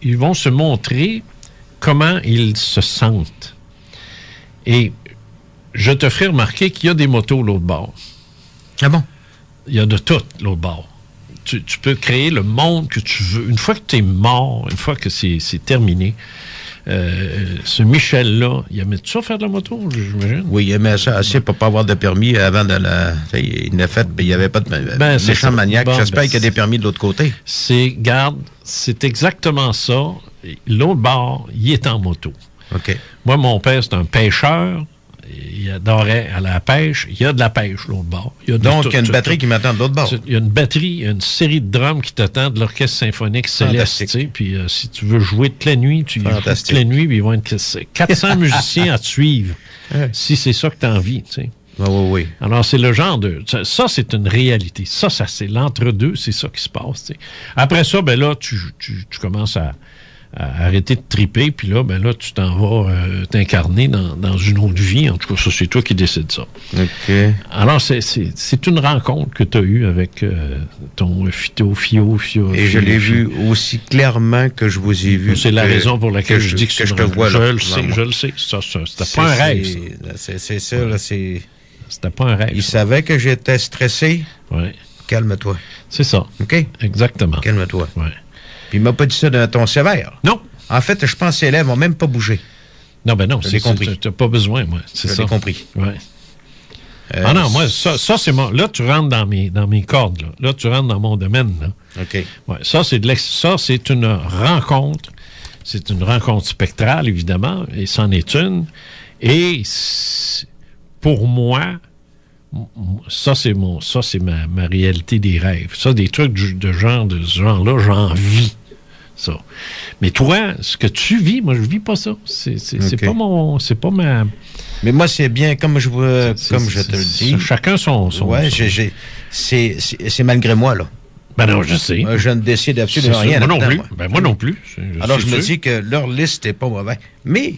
ils vont se montrer comment ils se sentent. Et je te ferai remarquer qu'il y a des motos l'autre bord. Ah bon? Il y a de tout l'autre bord. Tu peux créer le monde que tu veux. Une fois que tu es mort, une fois que c'est terminé, ce Michel-là, il aimait ça faire de la moto, j'imagine? Oui, il aimait ça assez pour pas avoir de permis avant de la... Il n'a fait, il n'y avait pas de méchant maniaque. Bon, j'espère qu'il y a des permis de l'autre côté. C'est exactement ça. L'autre bord, il est en moto. OK. Moi, mon père, c'est un pêcheur. Il adorait aller à la pêche. Il y a de la pêche, l'autre bord. Donc, il y a une batterie qui m'attend de l'autre bord. Il y a une batterie, il y a une série de drums qui t'attendent de l'Orchestre symphonique Céleste. Puis si tu veux jouer toute la nuit, tu joues toute la nuit, puis ils vont être 400 musiciens à te suivre, si c'est ça que tu as envie. T'sais. Oui. Alors, c'est le genre de... Ça, c'est une réalité. Ça c'est l'entre-deux, c'est ça qui se passe. T'sais. Après ça, ben là, tu commences à arrêter de triper, puis là, ben là, tu t'en vas t'incarner dans une autre vie. En tout cas, ça, c'est toi qui décides ça. OK. Alors, c'est une rencontre que tu as eue avec ton Fio. Et je l'ai vu aussi clairement que je vous ai vu. C'est la raison pour laquelle je dis que je te vois là. Je le sais. C'était pas un rêve, ça. C'est ça, là, c'est... C'était pas un rêve. Il savait que j'étais stressé. Oui. Calme-toi. C'est ça. OK? Exactement. Calme-toi. Oui. Puis il m'a pas dit ça d'un ton sévère. Non. En fait, je pense que ces lèvres vont même pas bouger. Non, ben non, j'ai compris. Tu n'as pas besoin, moi. C'est ça. J'ai compris. Ouais. Non, moi, ça c'est mon... Là, tu rentres dans mes cordes, là. Là, tu rentres dans mon domaine, là. OK. Ouais, ça, c'est une rencontre. C'est une rencontre spectrale, évidemment, et c'en est une. Et pour moi, ça, c'est ma réalité des rêves. Ça, des trucs de ce genre-là, j'en vis. Ça. Mais toi, ce que tu vis, moi, je vis pas ça. C'est pas ma... Mais moi, c'est bien, comme je te le dis. Chacun son... Ouais, c'est malgré moi, là. Ben non, je sais. Je ne décide absolument rien. Moi non plus. Ben moi non plus. Alors, je me dis que leur liste n'est pas mauvaise. Mais,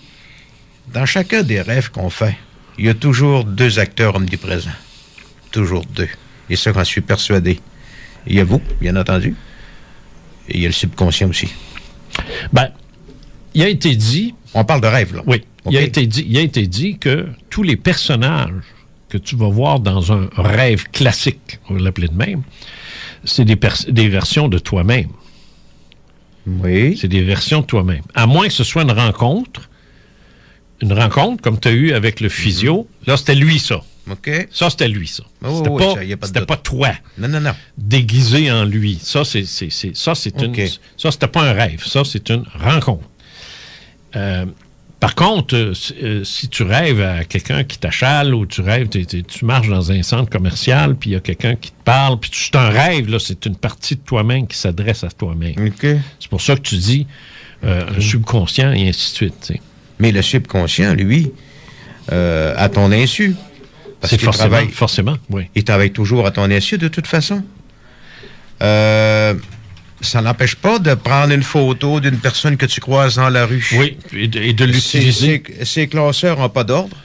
dans chacun des rêves qu'on fait, il y a toujours 2 acteurs omniprésents. Toujours 2. Et ça, j'en suis persuadé. Il y a vous, bien entendu. Et il y a le subconscient aussi. Ben, il a été dit... On parle de rêve, là. Oui. Okay. Il a été dit que tous les personnages que tu vas voir dans un rêve classique, on va l'appeler de même, c'est des versions de toi-même. Oui. C'est des versions de toi-même. À moins que ce soit une rencontre comme tu as eu avec le physio. Là, c'était lui, ça. OK. Ça, c'était lui, ça. Oh, c'était pas toi. Non. Déguisé en lui. Ça, c'était pas un rêve. Ça, c'est une rencontre. Par contre, si tu rêves à quelqu'un qui t'achale ou tu rêves, tu marches dans un centre commercial, puis il y a quelqu'un qui te parle, puis c'est un rêve, là, c'est une partie de toi-même qui s'adresse à toi-même. Okay. C'est pour ça que tu dis un subconscient et ainsi de suite. T'sais. Mais le subconscient, lui, à ton insu. Parce qu'il forcément, oui. Il travaille toujours à ton insu, de toute façon. Ça n'empêche pas de prendre une photo d'une personne que tu croises dans la rue. Oui, et de l'utiliser. Ces classeurs n'ont pas d'ordre.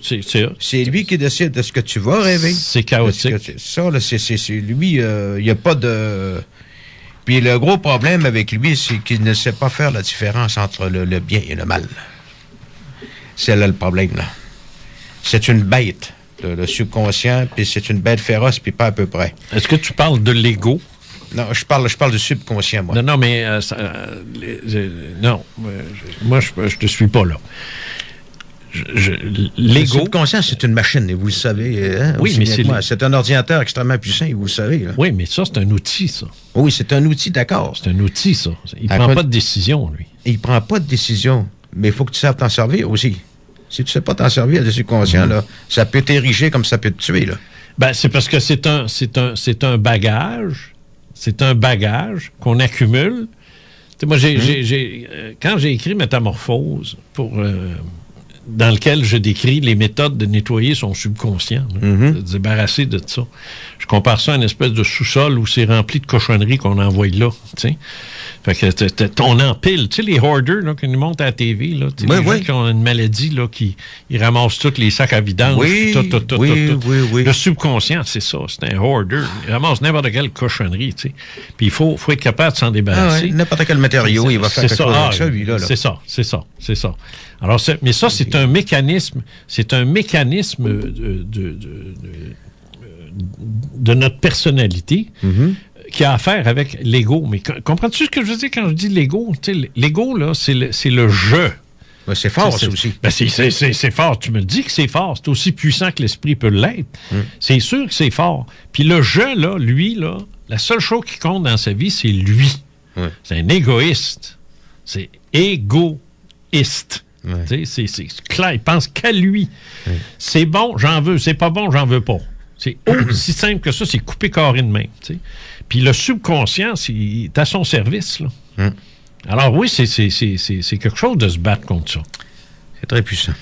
C'est lui qui décide de ce que tu vas rêver. C'est chaotique. Ça, là, c'est lui, il n'y a pas de... Puis le gros problème avec lui, c'est qu'il ne sait pas faire la différence entre le bien et le mal. C'est là le problème, là. C'est une bête, le subconscient, puis c'est une bête féroce, puis pas à peu près. Est-ce que tu parles de l'ego? Non, je parle du subconscient, moi. Non, mais... moi, je te suis pas, là. Le subconscient, c'est une machine, et vous le savez. Hein, oui, mais c'est un ordinateur extrêmement puissant, et vous le savez. Là. Oui, mais ça, c'est un outil, ça. Oui, c'est un outil, d'accord. C'est un outil, ça. Il prend pas de décision, lui. Il prend pas de décision, mais il faut que tu saches t'en servir aussi. Si tu ne sais pas t'en servir, le subconscient, là, ça peut t'ériger comme ça peut te tuer, là. Ben, c'est parce que c'est un bagage... C'est un bagage qu'on accumule. T'sais, moi, quand j'ai écrit Métamorphose, dans lequel je décris les méthodes de nettoyer son subconscient, de se débarrasser de ça, je compare ça à une espèce de sous-sol où c'est rempli de cochonneries qu'on envoie là. T'sais. Fait que on empile. Tu sais, les hoarders là, qui nous montrent à la TV, là, les gens qui ont une maladie, là, ils ramassent tous les sacs à vidange. Oui. Le subconscient, c'est ça. C'est un hoarder. Il ramasse n'importe quelle cochonnerie. Tu sais. Puis il faut être capable de s'en débarrasser. N'importe quel matériau, il va faire quelque chose avec ça, lui-là. C'est ça. Alors, mais ça, c'est un mécanisme. C'est un mécanisme de notre personnalité. Qui a affaire avec l'ego. Mais comprends-tu ce que je veux dire quand je dis l'ego? L'ego, là, c'est le jeu. Ben, c'est fort, ça aussi. Ben, c'est fort. Tu me dis que c'est fort. C'est aussi puissant que l'esprit peut l'être. C'est sûr que c'est fort. Puis le jeu, là, lui, là, la seule chose qui compte dans sa vie, c'est lui. C'est un égoïste. C'est égoïste. C'est clair. Il pense qu'à lui. C'est bon, j'en veux. C'est pas bon, j'en veux pas. C'est aussi simple que ça. C'est coupé carré de même. T'sais. Puis le subconscient, il est à son service. Là. Alors oui, c'est quelque chose de se battre contre ça. C'est très puissant.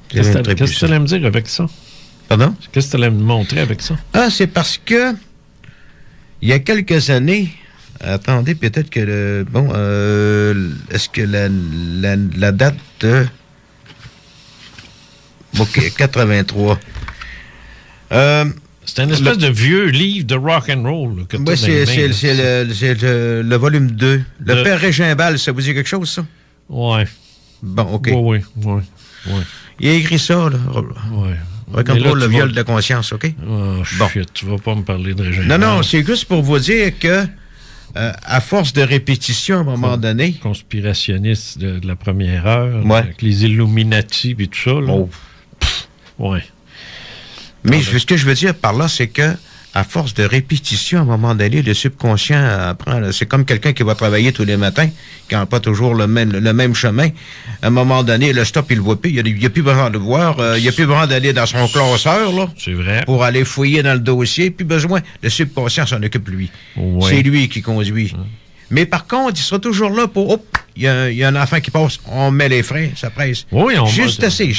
Qu'est-ce que tu allais me dire avec ça? Pardon? Qu'est-ce que tu allais me montrer avec ça? Ah, c'est parce que il y a quelques années, attendez, peut-être que est-ce que la date de... OK, 83. C'est une espèce de vieux livre de rock and roll. Oui, c'est le volume 2. Le Père Régimbal, ça vous dit quelque chose, ça? Oui. Bon, OK. Oui. Il a écrit ça, là. Oui. Rock'n'roll, le viol de conscience, OK? Oh, bon. Shit, tu vas pas me parler de Régimbal. Non, c'est juste pour vous dire que à force de répétition, à un moment donné... Conspirationniste de la première heure, ouais. Avec les Illuminati et tout ça. Là. Oh. Ouais. Mais ce que je veux dire par là, c'est que à force de répétition, à un moment donné, le subconscient apprend. C'est comme quelqu'un qui va travailler tous les matins, qui n'a pas toujours le même chemin. À un moment donné, le stop, il le voit plus. Il n'y a plus besoin de le voir. Il n'y a plus besoin d'aller dans son classeur, là. C'est vrai. Pour aller fouiller dans le dossier. Plus besoin. Le subconscient s'en occupe, lui. Ouais. C'est lui qui conduit. Ouais. Mais par contre, il sera toujours là pour... Hop, il y a un enfant qui passe, on met les freins, ça presse. Oui, juste assez.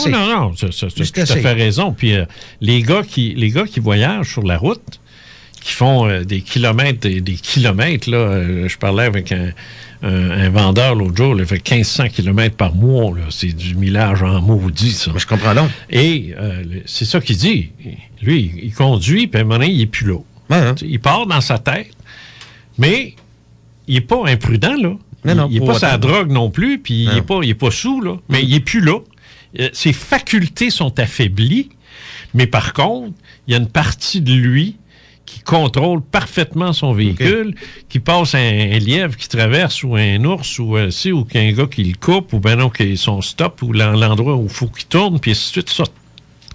Non, tu as tout à fait raison. Puis les gars qui voyagent sur la route, qui font des kilomètres et des kilomètres, là, je parlais avec un vendeur l'autre jour, il fait 1500 kilomètres par mois, là, c'est du millage en maudit, ça. Mais je comprends donc. Et c'est ça qu'il dit. Lui, il conduit, puis à un moment donné, il n'est plus là. Ouais, hein? Il part dans sa tête, mais il n'est pas imprudent, là. Non, il n'est pas sa drogue non plus, puis il n'est pas sous, là. Mais il n'est plus là. Ses facultés sont affaiblies, mais par contre, il y a une partie de lui qui contrôle parfaitement son véhicule, qui passe un lièvre qui traverse, ou un ours, ou qu'un gars qui le coupe, ou ben non, qu'il son stop, ou l'endroit où il faut qu'il tourne, puis ainsi de suite.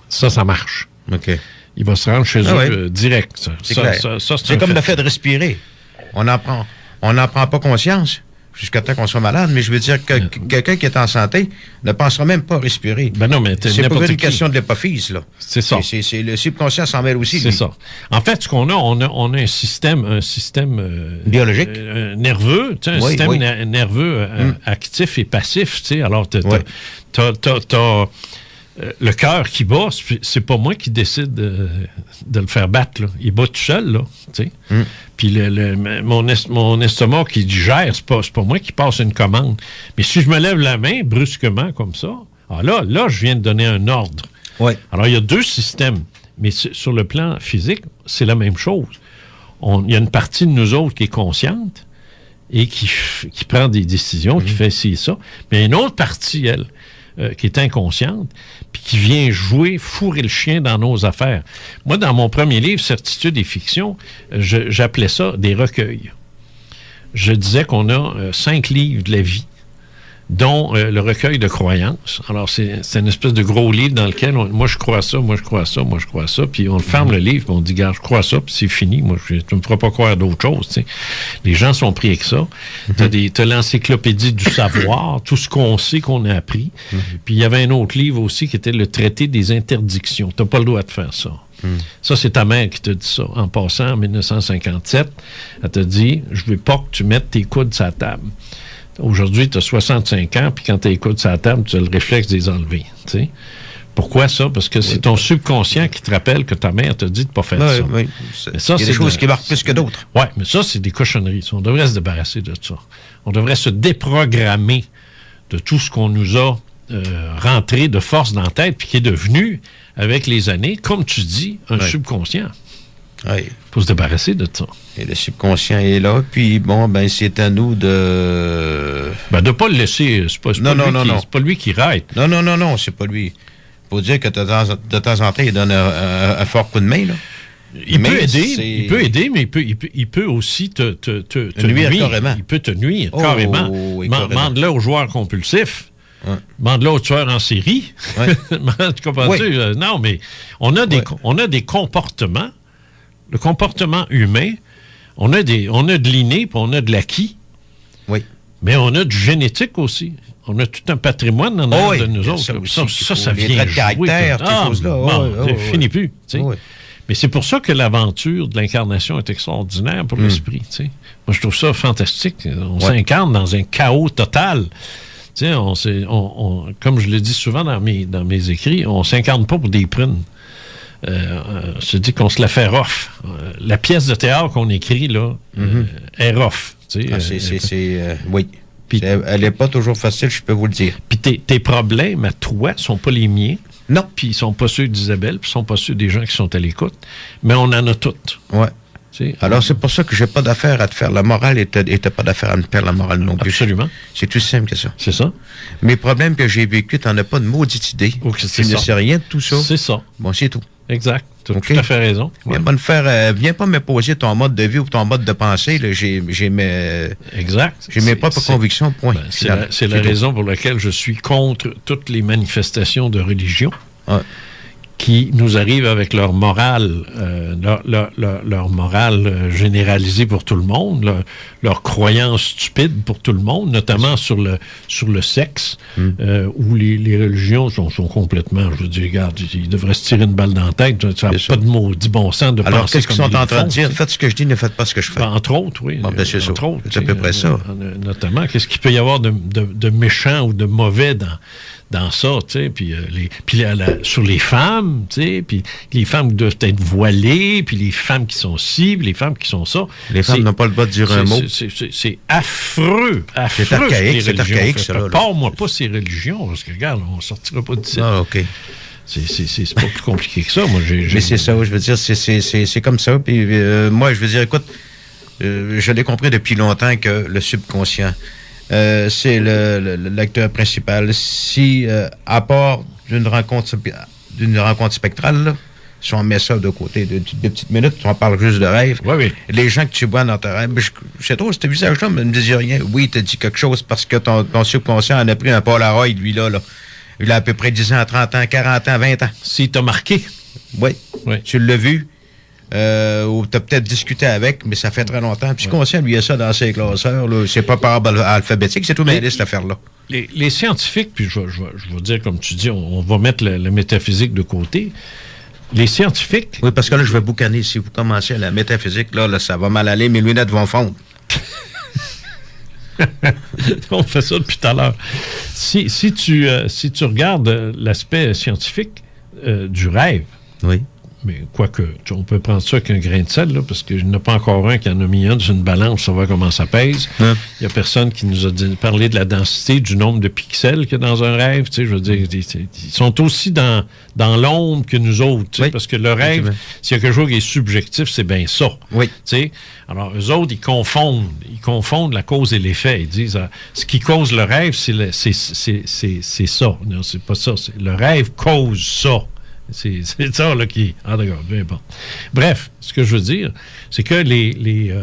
Ça marche. OK. Il va se rendre chez eux direct. Ça. C'est comme le fait de respirer. On n'en prend pas conscience jusqu'à temps qu'on soit malade, mais je veux dire que quelqu'un qui est en santé ne pensera même pas à respirer. Ben non, mais c'est pas une question de l'hypophyse, là. C'est ça. C'est le subconscient s'en mêle aussi. C'est ça. En fait, ce qu'on a, on a un système biologique, nerveux, un système nerveux actif et passif. Alors, t'as le cœur qui bat, c'est pas moi qui décide de le faire battre. Là. Il bat tout seul, là. Puis mon estomac qui digère, c'est pas moi qui passe une commande. Mais si je me lève la main brusquement comme ça, là, je viens de donner un ordre. Ouais. Alors, il y a deux systèmes. Mais sur le plan physique, c'est la même chose. Il y a une partie de nous autres qui est consciente et qui prend des décisions, qui fait ci et ça. Mais il y a une autre partie, elle, qui est inconsciente, puis qui vient fourrer le chien dans nos affaires. Moi, dans mon premier livre, Certitude et fiction, j'appelais ça des recueils. Je disais qu'on a 5 livres de la vie, dont le recueil de croyances. Alors, c'est une espèce de gros livre dans lequel, moi, je crois ça, moi, je crois ça, moi, je crois ça, puis on ferme le livre, puis on dit, gars, je crois ça, puis c'est fini. Moi, tu ne me feras pas croire d'autre chose, tu sais. Les gens sont pris avec ça. T'as l'encyclopédie du savoir, tout ce qu'on sait qu'on a appris. Puis il y avait un autre livre aussi qui était le traité des interdictions. T'as pas le droit de faire ça. Ça, c'est ta mère qui t'a dit ça. En passant, en 1957, elle t'a dit, je veux pas que tu mettes tes coudes sur la table. Aujourd'hui, tu as 65 ans, puis quand tu écoutes sur la table, tu as le réflexe de les enlever. T'sais. Pourquoi ça? Parce que c'est ton subconscient qui te rappelle que ta mère t'a dit de ne pas faire ça. Oui. Mais ça, il y a des choses qui marquent plus que d'autres. Oui, mais ça, c'est des cochonneries. On devrait se débarrasser de ça. On devrait se déprogrammer de tout ce qu'on nous a rentré de force dans la tête, puis qui est devenu, avec les années, comme tu dis, un subconscient. Oui. Faut se débarrasser de ça. Et le subconscient est là, puis c'est à nous de... de pas le laisser, c'est pas lui qui rate. Non, c'est pas lui. Faut dire que de temps en temps, il donne un fort coup de main, là. Il peut aider, mais il peut aussi te nuire carrément. Il peut te nuire carrément. Mande-le aux joueurs compulsifs. Mande-le aux tueurs en série. Tu comprends-tu? Non, mais on a des comportements. Le comportement humain, on a de l'inné, puis on a de l'acquis. Oui. Mais on a du génétique aussi. On a tout un patrimoine dans de nous autres. Ça vient traits de caractère, ces choses-là. Finit plus. Mais c'est pour ça que l'aventure de l'incarnation est extraordinaire pour l'esprit. Moi, je trouve ça fantastique. On s'incarne dans un chaos total. Comme je le dis souvent dans mes écrits, on s'incarne pas pour des prunes. Se dit qu'on se la fait rough. La pièce de théâtre qu'on écrit, là, est rough. Oui. Puis, elle n'est pas toujours facile, je peux vous le dire. Puis tes problèmes à toi sont pas les miens. Non. Puis ils sont pas ceux d'Isabelle, puis ils sont pas ceux des gens qui sont à l'écoute. Mais on en a toutes. Ouais. Alors, c'est pour ça que j'ai pas d'affaire à te faire la morale et t'as pas d'affaire à me faire la morale non plus. Absolument. C'est tout simple que ça. C'est ça. Mes problèmes que j'ai vécus, t'en as pas de maudite idée. Okay, tu ne sais rien de tout ça. C'est ça. Bon, c'est tout. Exact. Tu as tout à fait raison. Ouais. Viens pas m'imposer ton mode de vie ou ton mode de pensée. Là. J'ai mes propres convictions, point. C'est la raison pour laquelle je suis contre toutes les manifestations de religion. Ouais. Qui nous arrivent avec leur morale, leur morale généralisée pour tout le monde, leur croyance stupide pour tout le monde, notamment sur le sexe, où les religions sont complètement, je veux dire, regarde, ils devraient se tirer une balle dans la tête, ça n'a pas de maudit bon sens de Alors, penser qu'est-ce qu'ils sont en train de dire? Faites ce que je dis, ne faites pas ce que je fais. Entre autres, oui. Bon, c'est ça. C'est à peu près ça. Notamment, qu'est-ce qu'il peut y avoir de méchant ou de mauvais dans ça, tu sais, puis sur les femmes, tu sais, puis les femmes doivent être voilées, puis les femmes qui sont ci, puis les femmes qui sont ça. Les femmes n'ont pas le droit de dire un mot. C'est affreux. C'est archaïque, ça. Parle-moi pas ces religions, parce que, regarde, on sortira pas d'ici. Ah, OK. C'est pas plus compliqué que ça. Moi, Mais c'est ça, je veux dire, c'est comme ça. Puis moi, je veux dire, écoute, je l'ai compris depuis longtemps que le subconscient, c'est l'acteur principal. Si, à part d'une rencontre spectrale, là, si on met ça de côté de petites minutes, on parle juste de rêve. Oui. Les gens que tu vois dans ta rêve, je sais trop, ce visage-là ne me disait rien. Oui, il t'a dit quelque chose parce que ton subconscient en a pris un Polaroid, lui-là. Là. Il a à peu près 10 ans, 30 ans, 40 ans, 20 ans. S'il t'a marqué. Oui. Tu l'as vu. Ou tu as peut-être discuté avec, mais ça fait très longtemps. Puis conscient, lui, il y a ça dans ses classeurs. Là. C'est pas par ordre alphabétique, c'est tout mêlé, cette affaire-là. Les scientifiques, puis je vais dire, comme tu dis, on va mettre la métaphysique de côté. Les scientifiques... Oui, parce que là, je vais boucaner. Si vous commencez la métaphysique, là, ça va mal aller. Mes lunettes vont fondre. On fait ça depuis tout à l'heure. Si tu regardes l'aspect scientifique du rêve... Oui. Mais quoique, on peut prendre ça avec un grain de sel, là, parce qu'il n'y en a pas encore un qui en a mis un dans une balance, on va voir comment ça pèse. Il n'y a personne qui nous a parlé de la densité, du nombre de pixels qu'il y a dans un rêve. Tu sais, je veux dire, ils sont aussi dans l'ombre que nous autres, tu sais, parce que le rêve, s'il y a quelque chose qui est subjectif, c'est bien ça. Oui. Tu sais, alors, eux autres, ils confondent la cause et l'effet. Ils disent, ce qui cause le rêve, c'est ça. Non, c'est pas ça. Le rêve cause ça. C'est ça là qui... Ah d'accord, peu importe. Bref, ce que je veux dire, c'est que les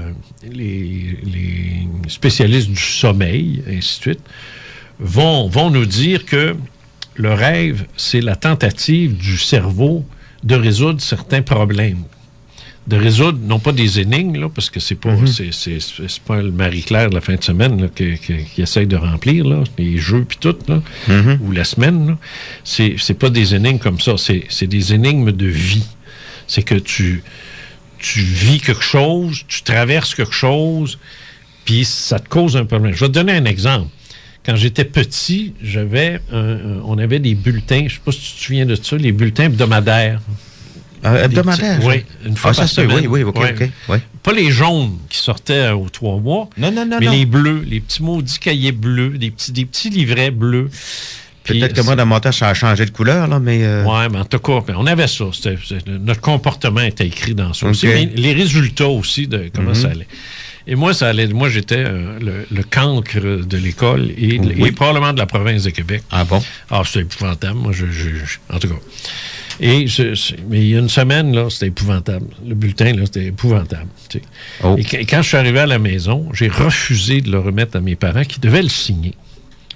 spécialistes du sommeil, et ainsi de suite, vont nous dire que le rêve, c'est la tentative du cerveau de résoudre certains problèmes. De résoudre, non pas des énigmes, là, parce que c'est pas, c'est pas le Marie-Claire de la fin de semaine là, qui essaye de remplir, là, les jeux puis tout, là, ou la semaine. Là. C'est pas des énigmes comme ça, c'est des énigmes de vie. C'est que tu vis quelque chose, tu traverses quelque chose, puis ça te cause un problème. Je vais te donner un exemple. Quand j'étais petit, on avait des bulletins, je sais pas si tu te souviens de ça, les bulletins hebdomadaires. Hebdomadaire? Oui, une fois par semaine. Oui, OK. Pas les jaunes qui sortaient aux 3 mois, mais les bleus, les petits maudits cahiers bleus, des petits livrets bleus. Peut-être que moi, dans mon temps, ça a changé de couleur, là, mais... Oui, mais en tout cas, on avait ça. Notre comportement était écrit dans ça aussi. Mais les résultats aussi de comment ça allait. Et moi, moi, j'étais le cancre de l'école et probablement de la province de Québec. Ah bon? Ah, c'était épouvantable. Moi, en tout cas... mais il y a une semaine, là, c'était épouvantable. Le bulletin, là, c'était épouvantable. Tu sais. Et quand je suis arrivé à la maison, j'ai refusé de le remettre à mes parents qui devaient le signer,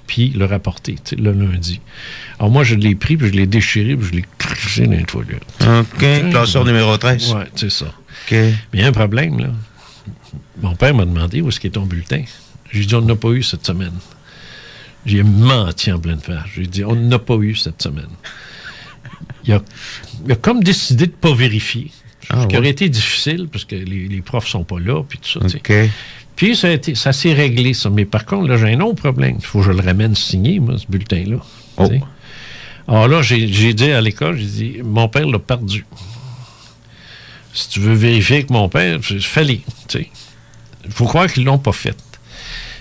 puis le rapporter, tu sais, le lundi. Alors moi, je l'ai pris, puis je l'ai déchiré, puis je l'ai crissé dans les toilettes. OK. Classeur numéro 13. Oui, c'est ça. OK. Mais il y a un problème, là. Mon père m'a demandé où est-ce qu'est ton bulletin. J'ai dit, on n'a pas eu cette semaine. J'ai menti en pleine face. J'ai dit, on n'a pas eu cette semaine. Il a comme décidé de ne pas vérifier. Ce qui aurait été difficile, parce que les profs ne sont pas là, puis tout ça. Okay. Puis ça s'est réglé, ça. Mais par contre, là, j'ai un autre problème. Il faut que je le ramène signé, moi, ce bulletin-là. Alors là, j'ai dit à l'école, j'ai dit, mon père l'a perdu. Si tu veux vérifier avec mon père, fallait. Il faut croire qu'ils ne l'ont pas fait.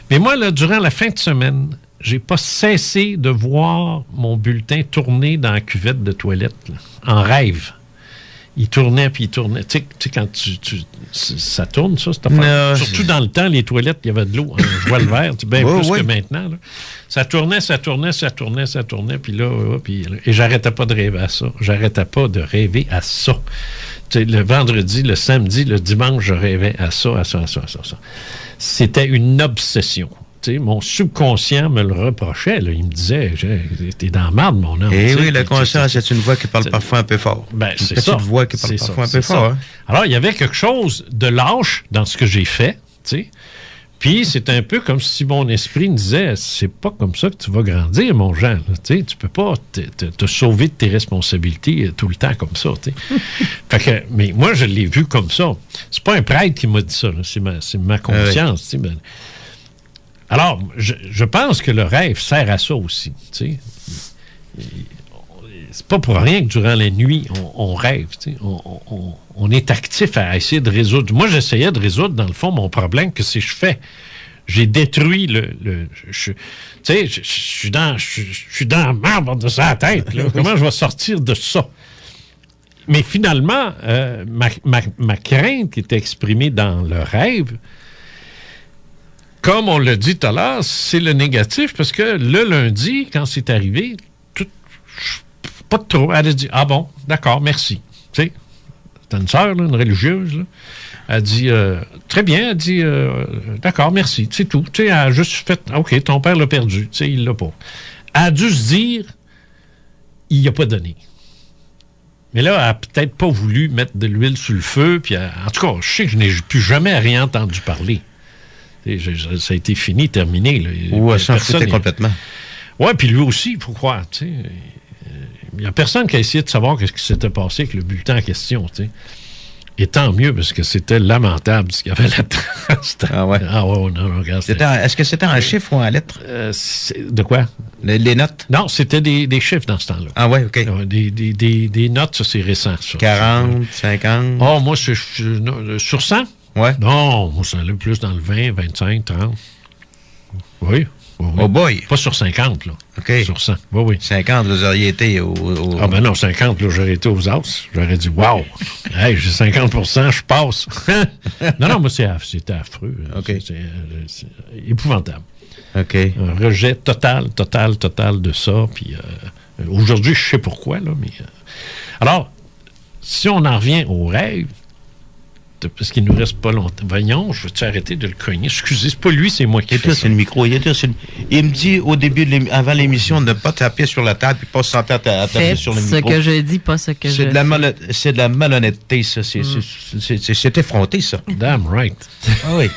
Mais moi, là, durant la fin de semaine, j'ai pas cessé de voir mon bulletin tourner dans la cuvette de toilette, là, en rêve. Il tournait, puis il tournait. Tu sais, quand ça tourne, ça, cette affaire. Surtout dans le temps, les toilettes, il y avait de l'eau. Je vois le verre, bien plus que maintenant. Là. Ça tournait, puis là, et j'arrêtais pas de rêver à ça. Tu sais, le vendredi, le samedi, le dimanche, je rêvais à ça. C'était une obsession. Tu sais, mon subconscient me le reprochait. Là. Il me disait, t'es dans la marde, mon homme. Et oui, le conscient, c'est une voix qui parle parfois un peu fort. Ben, c'est une petite voix qui parle parfois un peu fort. Hein? Alors, il y avait quelque chose de lâche dans ce que j'ai fait, tu sais. Puis, c'est un peu comme si mon esprit me disait, c'est pas comme ça que tu vas grandir, mon Jean. Tu sais, tu peux pas te sauver de tes responsabilités tout le temps comme ça, tu sais. Fait que, mais moi, je l'ai vu comme ça. C'est pas un prêtre qui m'a dit ça, là. C'est ma conscience, tu sais. Ben, alors, je pense que le rêve sert à ça aussi, tu sais. C'est pas pour rien que durant la nuit, on rêve, tu sais. On est actif à essayer de résoudre. Moi, j'essayais de résoudre, dans le fond, mon problème, que c'est que je fais. J'ai détruit tu sais, je suis dans la merde de sa tête, là. Comment je vais sortir de ça? Mais finalement, ma crainte qui était exprimée dans le rêve, comme on l'a dit tout à l'heure, c'est le négatif, parce que le lundi, quand c'est arrivé, pas de trop. Elle a dit, ah bon, d'accord, merci. Tu sais, c'était une sœur, là, une religieuse, là. Elle dit, très bien, elle dit, d'accord, merci, c'est tout. Tu sais, elle a juste fait, OK, ton père l'a perdu, tu sais, il l'a pas. Elle a dû se dire, il n'a pas donné. Mais là, elle n'a peut-être pas voulu mettre de l'huile sur le feu, puis en tout cas, je sais que je n'ai plus jamais rien entendu parler. Ça a été fini, terminé. Là. Ou elle s'en foutait complètement. Oui, puis lui aussi, il faut croire. Il n'y a personne qui a essayé de savoir ce qui s'était passé avec le bulletin en question. T'sais. Et tant mieux, parce que c'était lamentable ce qu'il y avait là-dedans. Ah ouais? Ah ouais, non, regarde. Est-ce que c'était en chiffres ou en lettres? De quoi? Les notes? Non, c'était des chiffres dans ce temps-là. Ah ouais, OK. Des notes, ça, c'est récent. Ça. 40, 50? Oh, moi, sur 100? Ouais. Non, moi, ça allait plus dans le 20, 25, 30. Oui. Oh boy! Pas sur 50, là. OK. Sur 100. Oui. 50, vous auriez été au... Ah ben non, 50, là, j'aurais été aux As. J'aurais dit, wow! Hey, j'ai 50%, je passe. non, moi, c'était affreux. OK. C'est épouvantable. OK. Un rejet total de ça. Puis aujourd'hui, je sais pourquoi, là, mais... alors, si on en revient au rêve, parce qu'il nous reste pas longtemps. Voyons, je veux-tu arrêter de le cogner? Excusez, c'est pas lui, c'est moi qui fais ça. C'est le micro. Il me dit au début, avant l'émission, de ne pas taper sur la table et pas se sentir à taper sur le micro. Ce que je dis, pas ce que je dis. C'est de la malhonnêteté, ça. C'est effronté, ça. Damn right. Ah oui.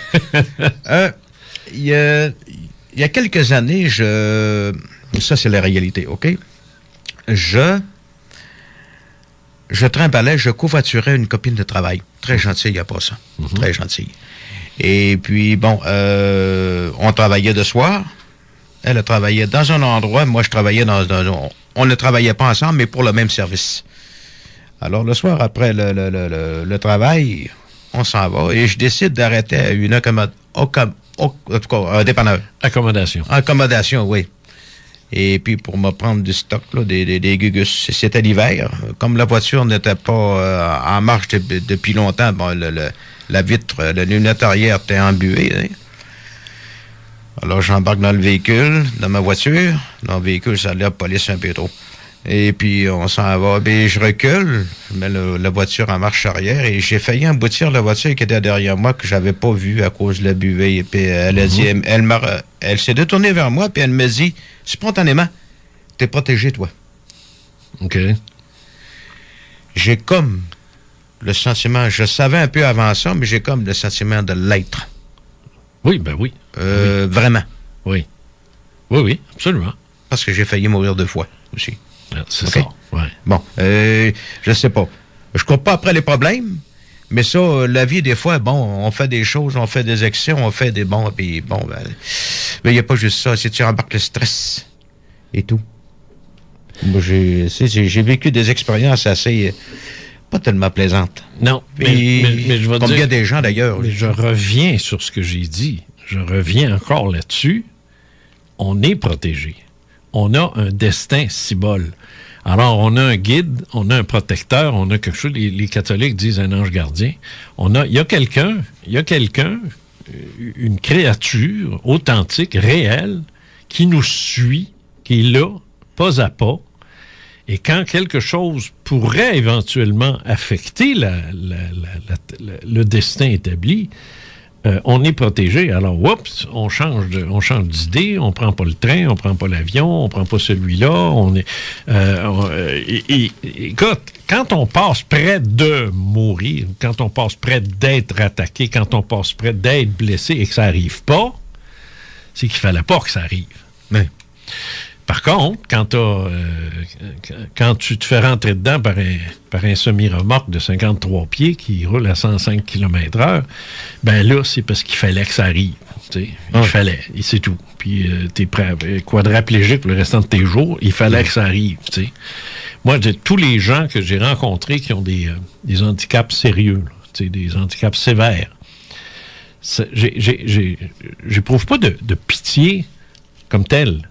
Il y a quelques années, ça, c'est la réalité, OK? Je trimballais, je covoiturais une copine de travail. Très gentille, il n'y a pas ça. Très gentille. Et puis, bon, on travaillait de soir. Elle travaillait dans un endroit. Moi, je travaillais on ne travaillait pas ensemble, mais pour le même service. Alors, le soir, après le travail, on s'en va. Et je décide d'arrêter à une un dépanneur. Accommodation, oui. Et puis, pour me prendre du stock, là, des gugus, c'était l'hiver. Comme la voiture n'était pas en marche depuis longtemps, bon, la vitre, la lunette arrière était embuée. Hein. Alors, j'embarque dans le véhicule, dans ma voiture. Dans le véhicule, ça allait à la police un peu trop. Et puis, on s'en va. Bien, je recule, je mets la voiture en marche arrière et j'ai failli emboutir la voiture qui était derrière moi, que j'avais pas vue à cause de la buvée. Et puis, elle a dit, elle s'est détournée vers moi, puis elle me dit, spontanément, t'es protégé, toi. OK. J'ai comme le sentiment, je savais un peu avant ça, mais j'ai comme le sentiment de l'être. Oui, ben oui. Oui. Vraiment. Oui. Oui, absolument. Parce que j'ai failli mourir 2 fois aussi. C'est okay. Ça, ouais. Bon, je sais pas. Je cours pas après les problèmes, mais ça, la vie, des fois, bon, on fait des choses, on fait des actions, on fait des bons, puis bon, il n'y a pas juste ça. Si tu embarques le stress et tout. Moi, j'ai vécu des expériences assez, pas tellement plaisantes. Non, mais je vais comme bien des gens, d'ailleurs. Mais je reviens sur ce que j'ai dit. Je reviens encore là-dessus. On est protégé. On a un destin cibole. Alors, on a un guide, on a un protecteur, on a quelque chose, les catholiques disent un ange gardien. Il y a quelqu'un, une créature authentique, réelle, qui nous suit, qui est là, pas à pas. Et quand quelque chose pourrait éventuellement affecter le destin établi, on est protégé. Alors, oups, on change d'idée, on prend pas le train, on prend pas l'avion, on prend pas celui-là. Écoute, quand on passe près de mourir, quand on passe près d'être attaqué, quand on passe près d'être blessé et que ça arrive pas, c'est qu'il fallait pas que ça arrive. Mais par contre, quand tu te fais rentrer dedans par un semi-remorque de 53 pieds qui roule à 105 km/h, ben là, c'est parce qu'il fallait que ça arrive. Il fallait, et c'est tout. Puis t'es quadraplégique pour le restant de tes jours, il fallait que ça arrive. T'sais. Moi, tous les gens que j'ai rencontrés qui ont des handicaps sérieux, là, des handicaps sévères, j'éprouve pas de pitié comme tel.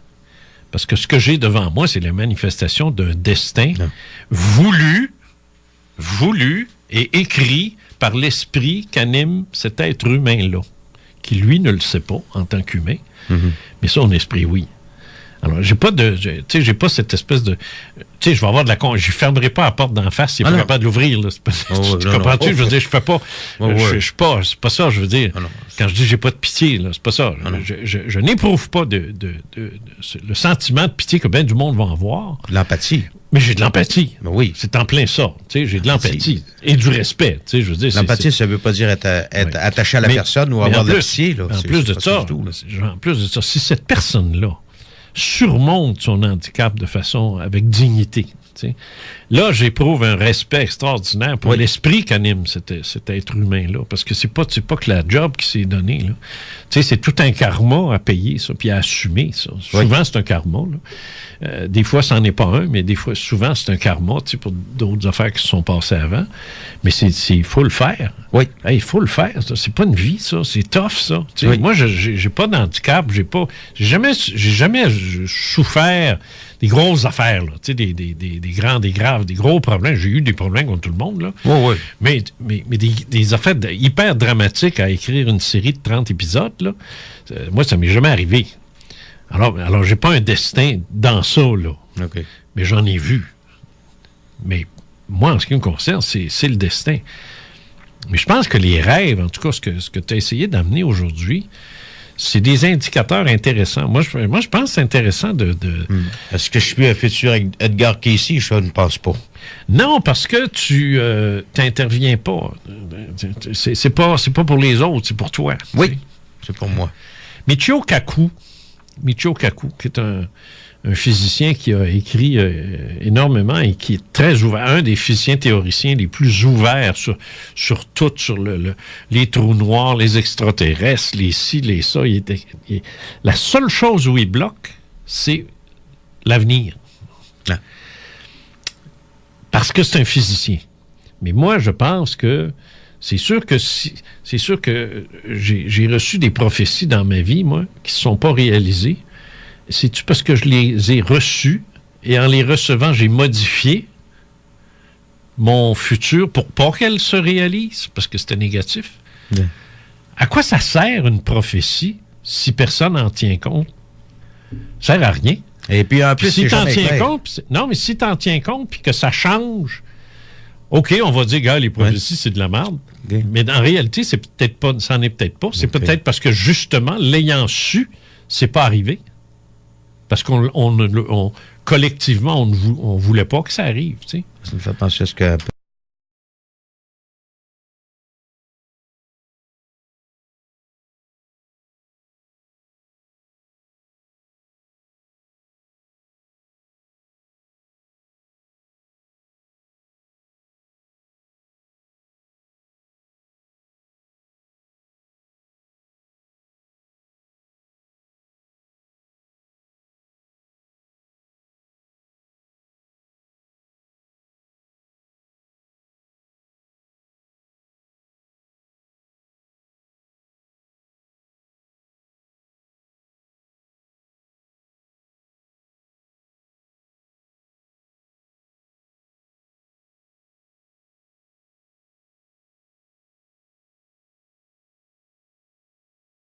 Parce que ce que j'ai devant moi, c'est la manifestation d'un destin voulu et écrit par l'esprit qu'anime cet être humain-là, qui, lui, ne le sait pas en tant qu'humain, mais son esprit, oui. Alors, j'ai pas cette espèce de... Tu sais, je vais avoir de la... Je fermerai pas la porte d'en face s'il n'est pas capable de l'ouvrir. Là. Tu comprends-tu? Je veux dire, je fais pas... Je suis pas... C'est pas ça, je veux dire. Quand je dis j'ai pas de pitié, là, c'est pas ça. Je n'éprouve pas le sentiment de pitié que bien du monde va en avoir. L'empathie. Mais j'ai de l'empathie. Ben oui. C'est en plein ça. Tu sais, j'ai de l'empathie. Et du respect. Tu sais, je veux dire... L'empathie, ça veut pas dire être attaché à la personne ou avoir de la pitié. Là. En plus de ça, si cette personne-là surmonte son handicap de façon avec dignité. T'sais. Là, j'éprouve un respect extraordinaire pour l'esprit qu'anime cet être humain-là, parce que c'est pas que la job qui s'est donnée. C'est tout un karma à payer, ça, puis à assumer, ça. Souvent, c'est un karma. Là. Des fois, c'en est pas un, mais souvent, c'est un karma pour d'autres affaires qui se sont passées avant. Mais il faut le faire. Oui. Il faut le faire. Ça. C'est pas une vie, ça. C'est tough, ça. Oui. Moi, j'ai pas d'handicap. J'ai jamais souffert des grosses affaires, là, des grands, des graves, des gros problèmes. J'ai eu des problèmes contre tout le monde, là. Oui. Mais des affaires hyper dramatiques à écrire une série de 30 épisodes, là, moi, ça m'est jamais arrivé. Alors j'ai pas un destin dans ça, là. Okay. Mais j'en ai vu. Mais moi, en ce qui me concerne, c'est le destin. Mais je pense que les rêves, en tout cas, ce que tu as essayé d'amener aujourd'hui, c'est des indicateurs intéressants. Moi, je pense que c'est intéressant de... Est-ce que je suis un futur Edgar Cayce? Je ne pense pas. Non, parce que tu t'interviens pas. C'est pas pour les autres, c'est pour toi. Oui, c'est pour moi. Michio Kaku, qui est un physicien qui a écrit énormément et qui est très ouvert, un des physiciens théoriciens les plus ouverts sur tout, sur les trous noirs, les extraterrestres, les ci, les ça. La seule chose où il bloque, c'est l'avenir. Ah. Parce que c'est un physicien. Mais moi, je pense que c'est sûr que j'ai reçu des prophéties dans ma vie, moi, qui ne se sont pas réalisées. C'est-tu parce que je les ai reçues et en les recevant, j'ai modifié mon futur pour pas qu'elle se réalise, parce que c'était négatif? Yeah. À quoi ça sert une prophétie si personne n'en tient compte? Ça sert à rien. Et puis en plus, si t'en tiens compte, mais si t'en tiens compte puis que ça change, OK, on va dire, gars, les prophéties, c'est de la merde. Okay. Mais en réalité, c'est peut-être pas, ça n'en est peut-être pas. C'est peut-être parce que justement, l'ayant su, c'est pas arrivé. Parce qu'on collectivement, on voulait pas que ça arrive, tu sais. Ça me fait penser à ce que